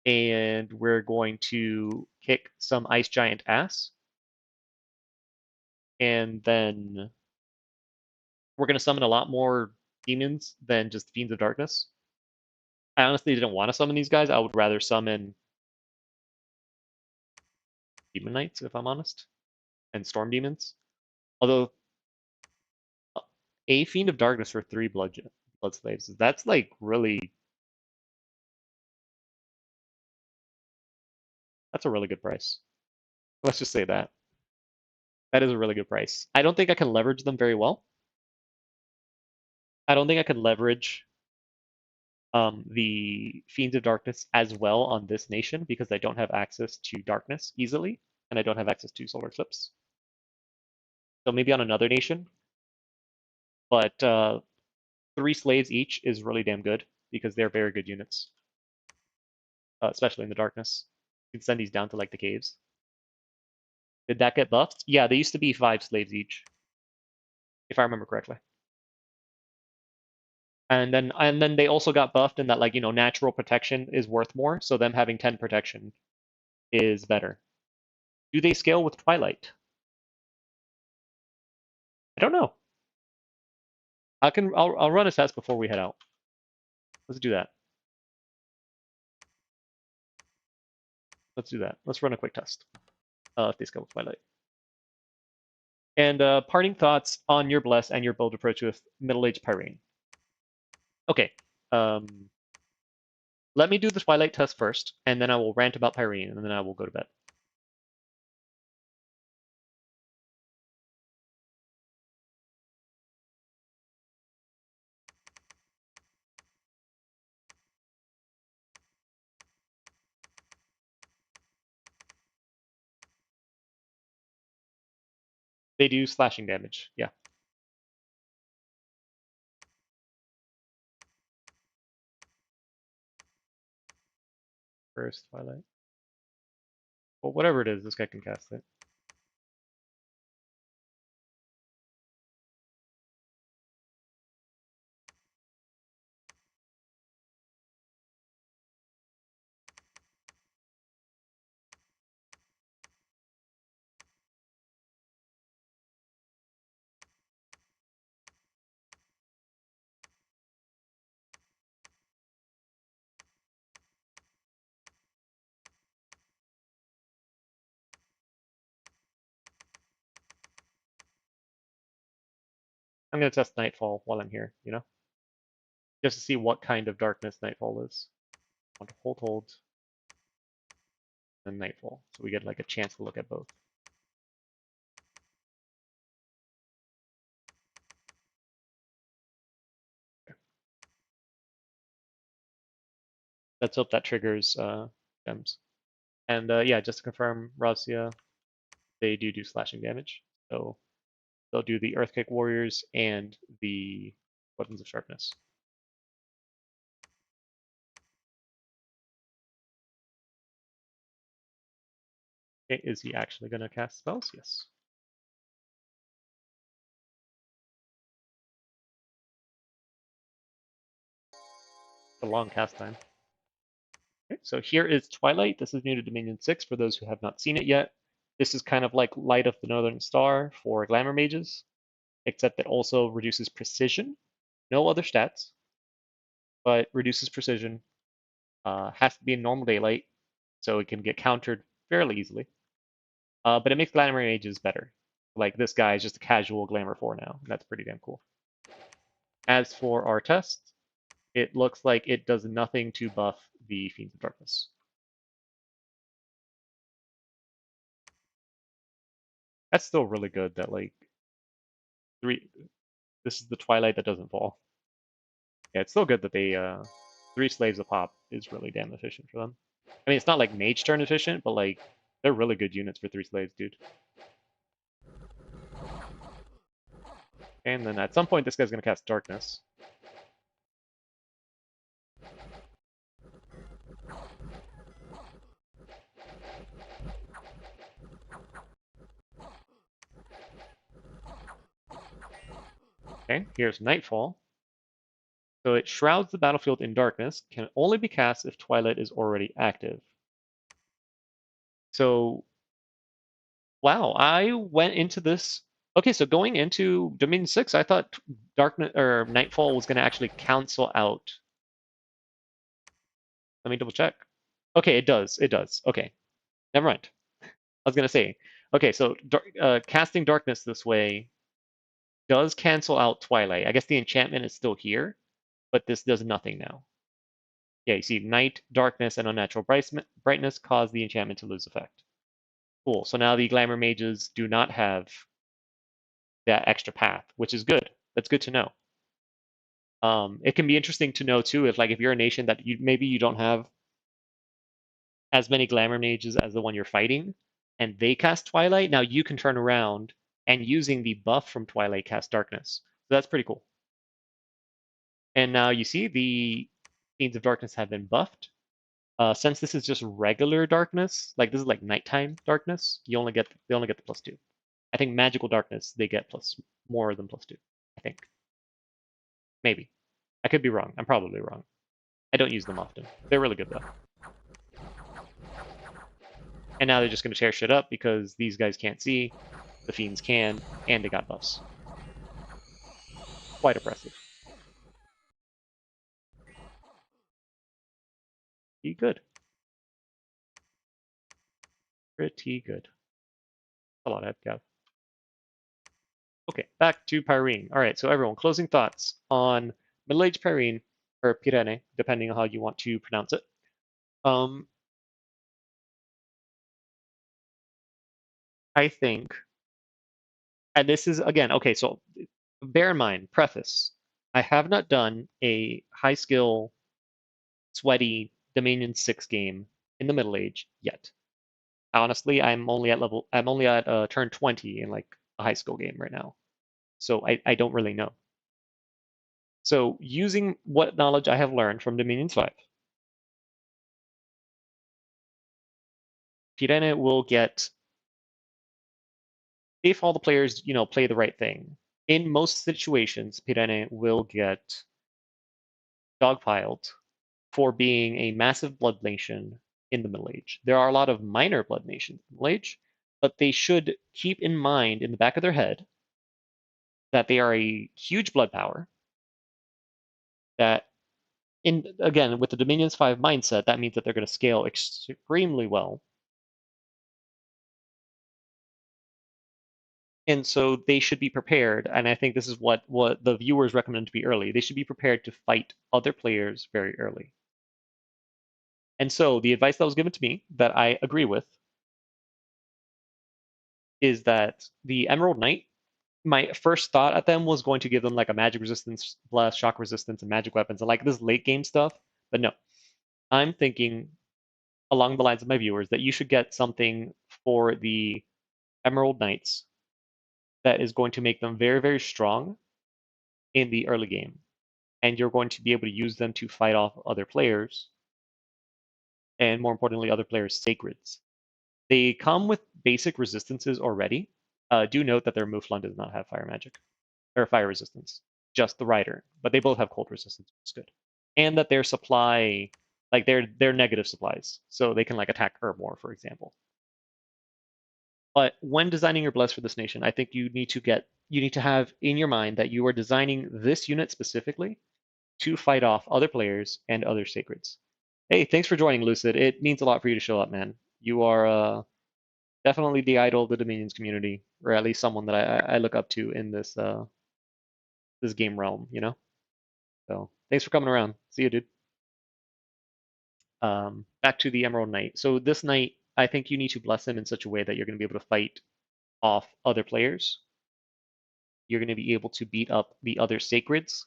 And we're going to kick some ice giant ass. And then we're going to summon a lot more demons than just Fiends of Darkness. I honestly didn't want to summon these guys. I would rather summon Demon Knights, if I'm honest, and Storm Demons. Although a Fiend of Darkness for 3 blood slaves, that's like really, that's a really good price. Let's just say that. That is a really good price. I don't think I can leverage them very well. I don't think I could leverage the Fiends of Darkness as well on this nation because I don't have access to darkness easily, and I don't have access to solar eclipse. So maybe on another nation, but 3 slaves each is really damn good because they're very good units, especially in the darkness. You can send these down to like the caves. Did that get buffed? Yeah, they used to be 5 slaves each, if I remember correctly. And then they also got buffed in that like natural protection is worth more, so them having 10 protection is better. Do they scale with Twilight? I don't know. I'll run a test before we head out. Let's do that. Let's do that. Let's run a quick test. If they scale with Twilight. And parting thoughts on your bless and your build approach with middle-aged Pyrene. Okay. Let me do the Twilight test first, and then I will rant about Pyrene, and then I will go to bed. They do slashing damage, yeah. First Twilight. Well, whatever it is, this guy can cast it. I'm gonna test Nightfall while I'm here, you know? Just to see what kind of darkness Nightfall is. I want to hold, and Nightfall. So we get like a chance to look at both. Let's hope that triggers gems. And yeah, just to confirm, Razia, they do slashing damage. So they'll do the Earthquake Warriors and the Weapons of Sharpness. Okay, is he actually going to cast spells? Yes. A long cast time. Okay, so here is Twilight. This is new to Dominion 6 for those who have not seen it yet. This is kind of like Light of the Northern Star for Glamour Mages, except that also reduces precision. No other stats, but reduces precision. Has to be in normal daylight, so it can get countered fairly easily. But it makes Glamour Mages better. Like this guy is just a casual Glamour 4 now. And that's pretty damn cool. As for our test, it looks like it does nothing to buff the Fiends of Darkness. That's still really good that like this is the Twilight that doesn't fall. Yeah, it's still good that they 3 slaves a pop is really damn efficient for them. I mean, it's not like mage turn efficient, but like they're really good units for 3 slaves, dude. And then at some point, this guy's gonna cast Darkness. Okay, here's Nightfall. So it shrouds the battlefield in darkness, can only be cast if Twilight is already active. So, wow, I went into this. Okay, so going into Dominion 6, I thought Darkness or Nightfall was going to actually cancel out. Let me double check. Okay, it does. It does. Okay, never mind. I was going to say. Okay, so casting Darkness this way does cancel out Twilight. I guess the enchantment is still here, but this does nothing now. Yeah, you see, night, darkness, and unnatural brightness cause the enchantment to lose effect. Cool. So now the Glamour Mages do not have that extra path, which is good. That's good to know. It can be interesting to know too if you're a nation that maybe you don't have as many Glamour Mages as the one you're fighting, and they cast Twilight. Now you can turn around and using the buff from Twilight cast Darkness. So that's pretty cool. And now you see the Fiends of Darkness have been buffed. Since this is just regular darkness, like this is like nighttime darkness, they only get the +2. I think magical darkness they get more than +2. I think. Maybe. I could be wrong. I'm probably wrong. I don't use them often. They're really good though. And now they're just gonna tear shit up because these guys can't see, the fiends can, and they got buffs. Quite oppressive. Pretty good. Pretty good. A lot of head. Okay, back to Pyrene. All right, so everyone, closing thoughts on middle-aged Pyrene. or Pyrene, depending on how you want to pronounce it. Um, I think, and this is again, okay, so bear in mind, preface, I have not done a high skill, sweaty Dominion 6 game in the Middle Age yet. Honestly, I'm only at turn 20 in like a high school game right now. So I don't really know. So using what knowledge I have learned from Dominions 5, Pirene will get, if all the players, play the right thing, in most situations, Pirene will get dogpiled for being a massive blood nation in the Middle Age. There are a lot of minor blood nations in the Middle Age, but they should keep in mind in the back of their head that they are a huge blood power, that again, with the Dominions 5 mindset, that means that they're going to scale extremely well. And so they should be prepared, and I think this is what the viewers recommend to be early. They should be prepared to fight other players very early. And so the advice that was given to me that I agree with is that the Emerald Knight, my first thought at them was going to give them like a magic resistance, blast, shock resistance, and magic weapons, and like this late game stuff. But no, I'm thinking along the lines of my viewers that you should get something for the Emerald Knights that is going to make them very, very strong in the early game. And you're going to be able to use them to fight off other players, and more importantly, other players' sacreds. They come with basic resistances already. Do note that their Mouflon does not have fire magic or fire resistance, just the rider, but they both have cold resistance, which is good. And that their supply, like they're negative supplies, so they can like attack her more, for example. But when designing your bless for this nation, I think you need to have in your mind that you are designing this unit specifically to fight off other players and other sacreds. Hey, thanks for joining, Lucid. It means a lot for you to show up, man. You are definitely the idol of the Dominions community, or at least someone that I look up to in this game realm, you know? So thanks for coming around. See you, dude. Back to the Emerald Knight. So this knight, I think you need to bless him in such a way that you're going to be able to fight off other players. You're going to be able to beat up the other sacreds,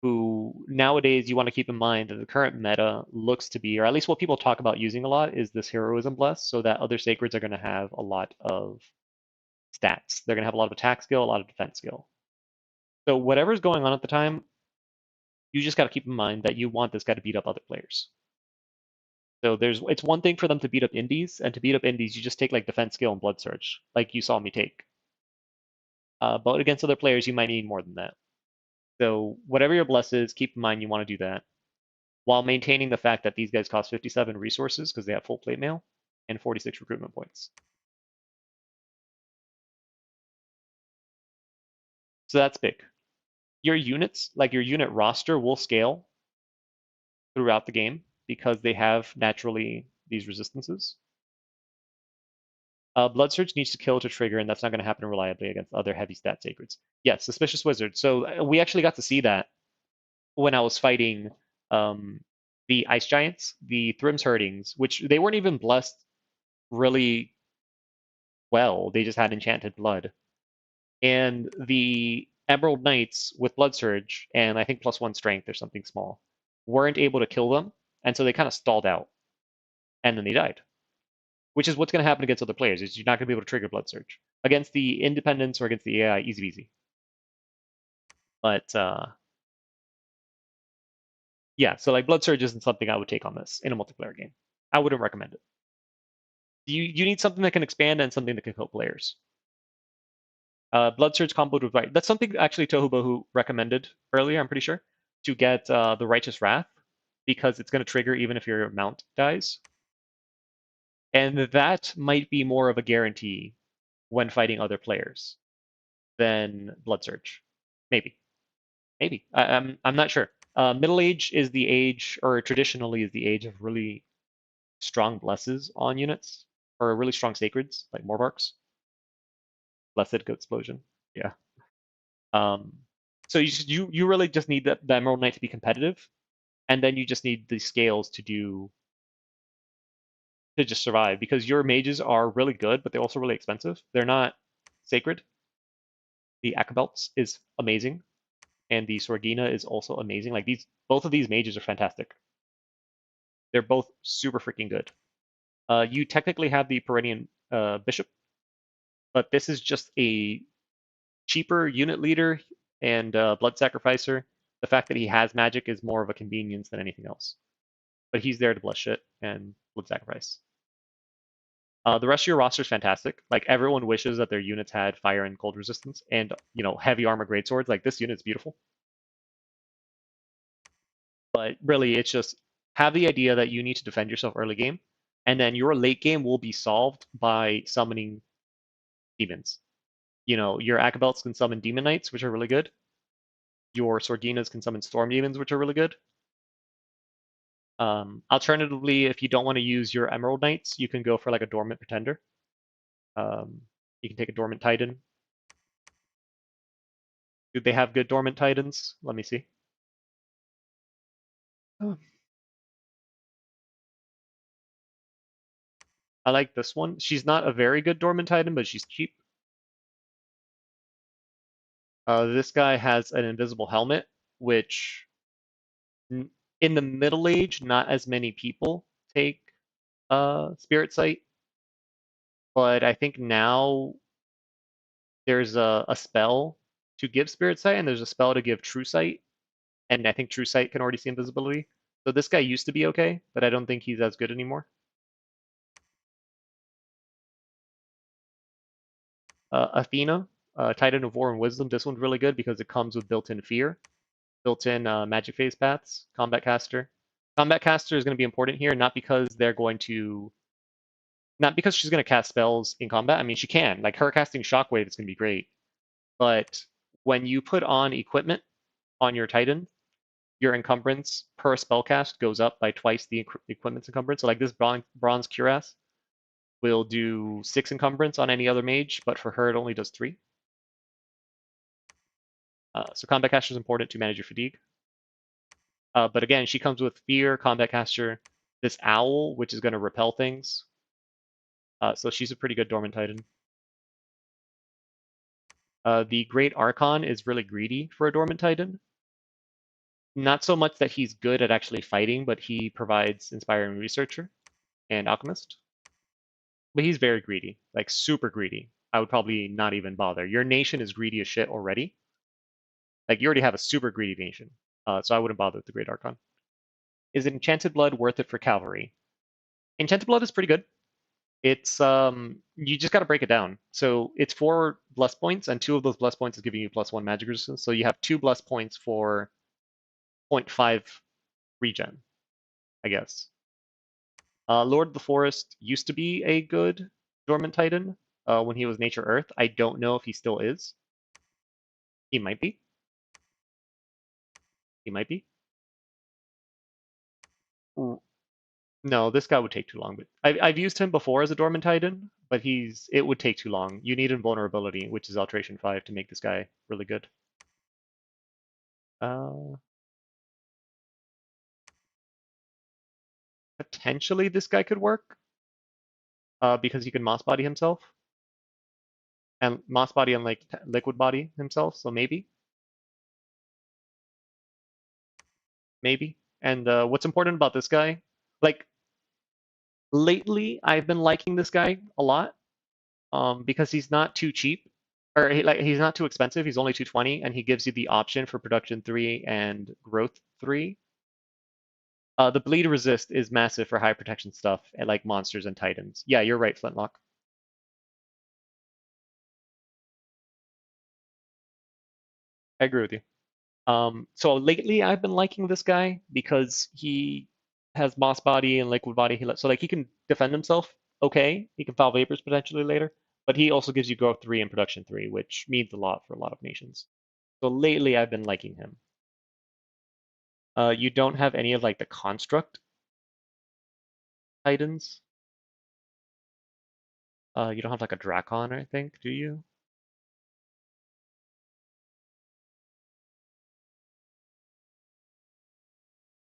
who nowadays you want to keep in mind that the current meta looks to be, or at least what people talk about using a lot, is this heroism bless, so that other sacreds are going to have a lot of stats. They're going to have a lot of attack skill, a lot of defense skill. So whatever's going on at the time, you just got to keep in mind that you want this guy to beat up other players. So it's one thing for them to beat up indies, and to beat up indies, you just take like defense skill and blood surge, like you saw me take. But against other players, you might need more than that. So whatever your bless is, keep in mind you want to do that, while maintaining the fact that these guys cost 57 resources because they have full plate mail and 46 recruitment points. So that's big. Your units, like your unit roster, will scale throughout the game because they have naturally these resistances. Blood Surge needs to kill to trigger, and that's not going to happen reliably against other heavy stat sacreds. Yes, Suspicious Wizard. So we actually got to see that when I was fighting the Ice Giants, the Thrim's Herdings, which they weren't even blessed really well. They just had Enchanted Blood. And the Emerald Knights with Blood Surge, and I think +1 strength or something small, weren't able to kill them, and so they kind of stalled out. And then they died. Which is what's going to happen against other players, is you're not going to be able to trigger Blood Surge. Against the Independents or against the AI, easy peasy. But yeah, so like Blood Surge isn't something I would take on this in a multiplayer game. I wouldn't recommend it. You need something that can expand and something that can kill players. Blood Surge comboed with right. That's something actually Tohubohu recommended earlier, I'm pretty sure, to get the Righteous Wrath, because it's going to trigger even if your mount dies. And that might be more of a guarantee when fighting other players than Blood Surge. Maybe. Maybe. I'm not sure. Middle Age is the age, or traditionally is the age of really strong blesses on units, or really strong sacreds, like Morbarks. Blessed Goat Explosion. Yeah. So you really just need the Emerald Knight to be competitive, and then you just need the scales to just survive because your mages are really good, but they're also really expensive. They're not sacred. The Akabelts is amazing, and the Sorgina is also amazing. Like both of these mages are fantastic. They're both super freaking good. You technically have the Pyrene Bishop, but this is just a cheaper unit leader and blood sacrificer. The fact that he has magic is more of a convenience than anything else. But he's there to bless shit and blood sacrifice. The rest of your roster is fantastic. Like everyone wishes that their units had fire and cold resistance and heavy armor greatswords. Like this unit's beautiful. But really it's just have the idea that you need to defend yourself early game, and then your late game will be solved by summoning demons. Your Akabelts can summon Demon Knights, which are really good. Your Sorginas can summon Storm Demons, which are really good. Alternatively, if you don't want to use your Emerald Knights, you can go for like a Dormant Pretender. You can take a Dormant Titan. Do they have good Dormant Titans? Let me see. Oh. I like this one. She's not a very good Dormant Titan, but she's cheap. This guy has an invisible helmet, which in the Middle Age, not as many people take Spirit Sight, but I think now there's a spell to give Spirit Sight, and there's a spell to give True Sight, and I think True Sight can already see invisibility. So this guy used to be okay, but I don't think he's as good anymore. Athena, Titan of War and Wisdom. This one's really good because it comes with built-in fear, built-in magic phase paths, combat caster. Combat caster is going to be important here, not because she's going to cast spells in combat. I mean, she can. Like her casting Shockwave is going to be great. But when you put on equipment on your Titan, your encumbrance per spell cast goes up by twice the equipment's encumbrance. So like this bronze cuirass will do 6 encumbrance on any other mage, but for her it only does 3. So combat caster is important to manage your fatigue. But again, she comes with fear, combat caster, this owl, which is going to repel things. So she's a pretty good Dormant Titan. The Great Archon is really greedy for a Dormant Titan. Not so much that he's good at actually fighting, but he provides Inspiring Researcher and Alchemist. But he's very greedy, like super greedy. I would probably not even bother. Your nation is greedy as shit already. Like you already have a super greedy nation. So I wouldn't bother with the Great Archon. Is Enchanted Blood worth it for cavalry? Enchanted Blood is pretty good. It's you just got to break it down. So it's 4 bless points, and 2 of those bless points is giving you +1 magic resistance. So you have 2 bless points for 0.5 regen, I guess. Lord of the Forest used to be a good Dormant Titan when he was Nature Earth. I don't know if he still is. He might be. He might be. No, this guy would take too long. But I've used him before as a Dormant Titan, but it would take too long. You need Invulnerability, which is Alteration 5, to make this guy really good. Potentially this guy could work because he can Moss Body himself. And Moss Body and like Liquid Body himself, so maybe. Maybe. And what's important about this guy, like lately I've been liking this guy a lot because he's not too cheap, or he's not too expensive. He's only 220, and he gives you the option for production 3 and growth 3. The bleed resist is massive for high protection stuff and like monsters and titans. Yeah, you're right, Flintlock. I agree with you. So lately I've been liking this guy because he has Moss Body and Liquid Body. So like he can defend himself okay. He can foul vapors potentially later, but he also gives you growth 3 and production 3, which means a lot for a lot of nations. So lately I've been liking him. You don't have any of like the construct titans. You don't have like a Drakon, I think, do you?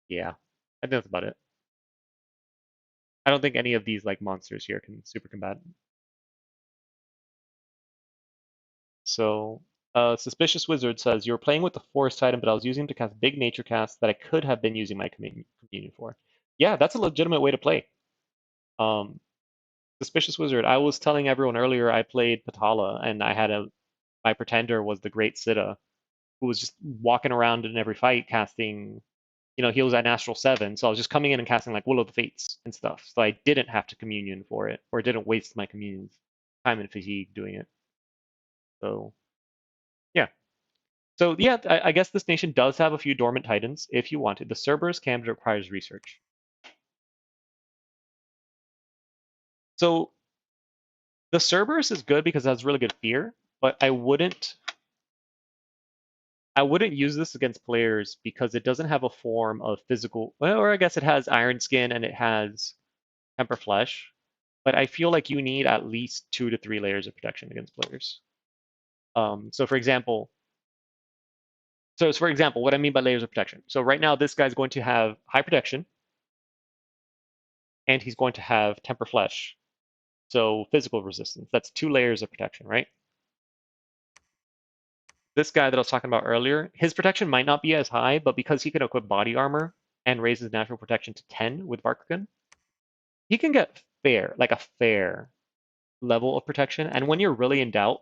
Yeah, I think that's about it. I don't think any of these like monsters here can super combat. So, Suspicious Wizard says, you're playing with the Forest Titan, but I was using him to cast big nature casts that I could have been using my communion for. Yeah, that's a legitimate way to play. Um, Suspicious Wizard, I was telling everyone earlier I played Patala, and my pretender was the Great Siddha, who was just walking around in every fight casting, he was at Astral 7, so I was just coming in and casting like Will of the Fates and stuff. So I didn't have to communion for it, or didn't waste my communion's time and fatigue doing it. So yeah. So yeah, I guess this nation does have a few dormant titans if you wanted. The Cerberus camp requires research. So the Cerberus is good because it has really good fear, but I wouldn't use this against players because it doesn't have a form of physical, well, or I guess it has Iron Skin and it has Temper Flesh, but I feel like you need at least 2 to 3 layers of protection against players. So for example, what I mean by layers of protection. So right now, this guy's going to have high protection, and he's going to have Temper Flesh, so physical resistance. That's 2 layers of protection, right? This guy that I was talking about earlier, his protection might not be as high, but because he can equip body armor and raise his natural protection to 10 with Varkugan, he can get like a fair level of protection. And when you're really in doubt,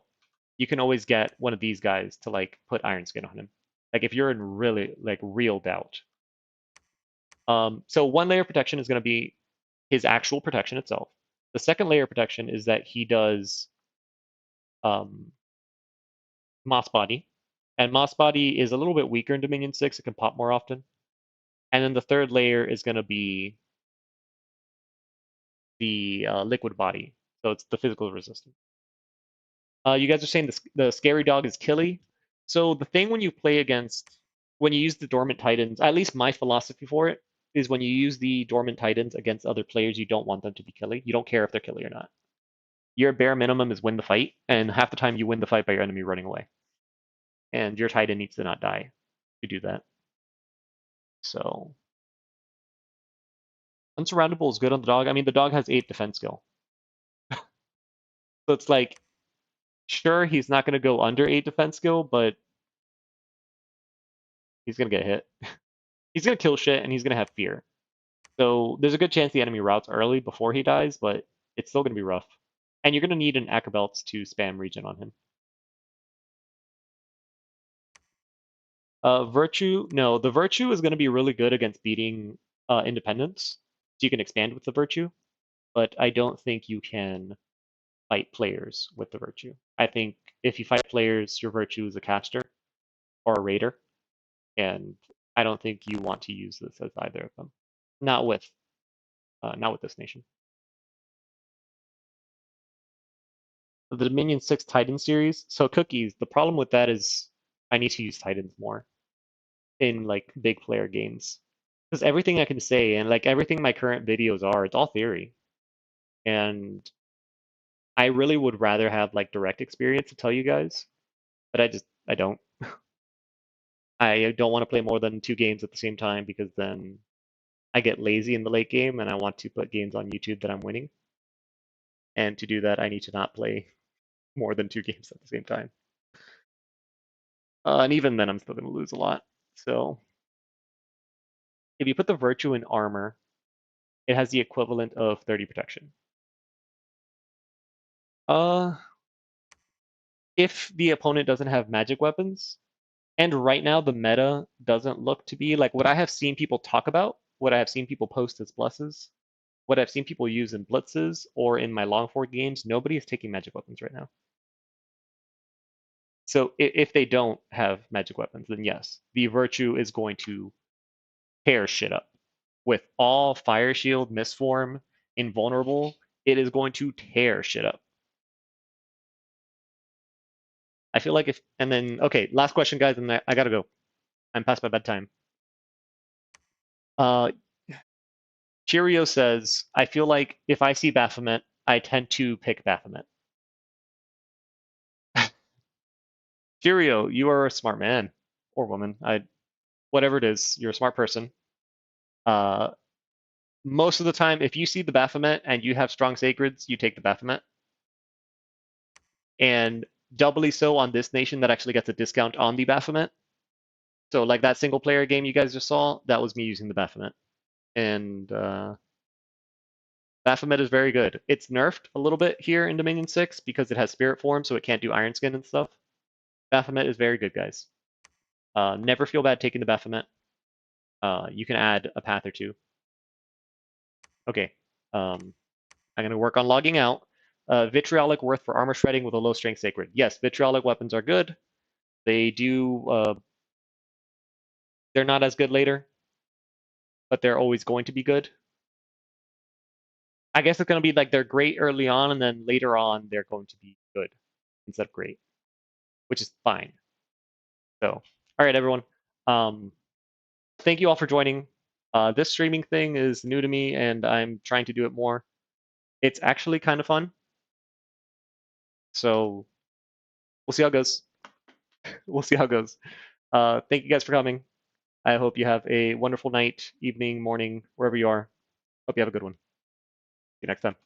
you can always get one of these guys to like put Iron Skin on him. Like if you're in really like real doubt. So 1 layer of protection is going to be his actual protection itself. The second layer of protection is that he does um, Moss Body, and Moss Body is a little bit weaker in Dominion 6. It can pop more often. And then the third layer is going to be the Liquid Body, so it's the physical resistance. You guys are saying the Scary Dog is killy. So the thing when you use the Dormant Titans, at least my philosophy for it is when you use the Dormant Titans against other players, you don't want them to be killy. You don't care if they're killy or not. Your bare minimum is win the fight, and half the time you win the fight by your enemy running away. And your Titan needs to not die to do that. So Unsurroundable is good on the dog. I mean, the dog has 8 defense skill. So it's like, sure, he's not going to go under 8 defense skill, but he's going to get hit. He's going to kill shit, and he's going to have fear. So there's a good chance the enemy routes early before he dies, but it's still going to be rough. And you're going to need an Acrobelts to spam regen on him. Virtue, no, the Virtue is going to be really good against beating Independence. So you can expand with the Virtue, but I don't think you can fight players with the Virtue. I think if you fight players, your Virtue is a caster or a raider, and I don't think you want to use this as either of them. Not with, not with this nation. The Dominion 6 Titan series. So cookies, the problem with that is I need to use Titans more in like big player games. Because everything I can say and like everything my current videos are, it's all theory. And I really would rather have like direct experience to tell you guys, but I don't. I don't want to play more than 2 games at the same time because then I get lazy in the late game and I want to put games on YouTube that I'm winning. And to do that, I need to not play more than 2 games at the same time. And even then, I'm still going to lose a lot. So if you put the Virtue in armor, it has the equivalent of 30 protection. Uh, if the opponent doesn't have magic weapons, and right now the meta doesn't look to be like what I have seen people talk about, what I have seen people post as blesses, what I've seen people use in blitzes or in my long forward games, nobody is taking magic weapons right now. So if they don't have magic weapons, then yes, the Virtue is going to tear shit up. With all Fire Shield, Mistform, Invulnerable, it is going to tear shit up. I feel like and then, okay, last question, guys, and I gotta go. I'm past my bedtime. Uh, Cheerio says, I feel like if I see Baphomet, I tend to pick Baphomet. Cheerio, you are a smart man or woman. Whatever it is, you're a smart person. Most of the time, if you see the Baphomet and you have strong Sacreds, you take the Baphomet. And doubly so on this nation that actually gets a discount on the Baphomet. So like that single player game you guys just saw, that was me using the Baphomet. And Baphomet is very good. It's nerfed a little bit here in Dominion 6 because it has Spirit Form, so it can't do Iron Skin and stuff. Baphomet is very good, guys. Never feel bad taking the Baphomet. You can add a path or two. Okay. I'm going to work on logging out. Vitriolic worth for armor shredding with a low strength sacred. Yes, vitriolic weapons are good. They do. They're not as good later, but they're always going to be good. I guess it's going to be like they're great early on, and then later on they're going to be good instead of great, which is fine. So, all right, everyone. Thank you all for joining. This streaming thing is new to me, and I'm trying to do it more. It's actually kind of fun. So we'll see how it goes. We'll see how it goes. Thank you guys for coming. I hope you have a wonderful night, evening, morning, wherever you are. Hope you have a good one. See you next time.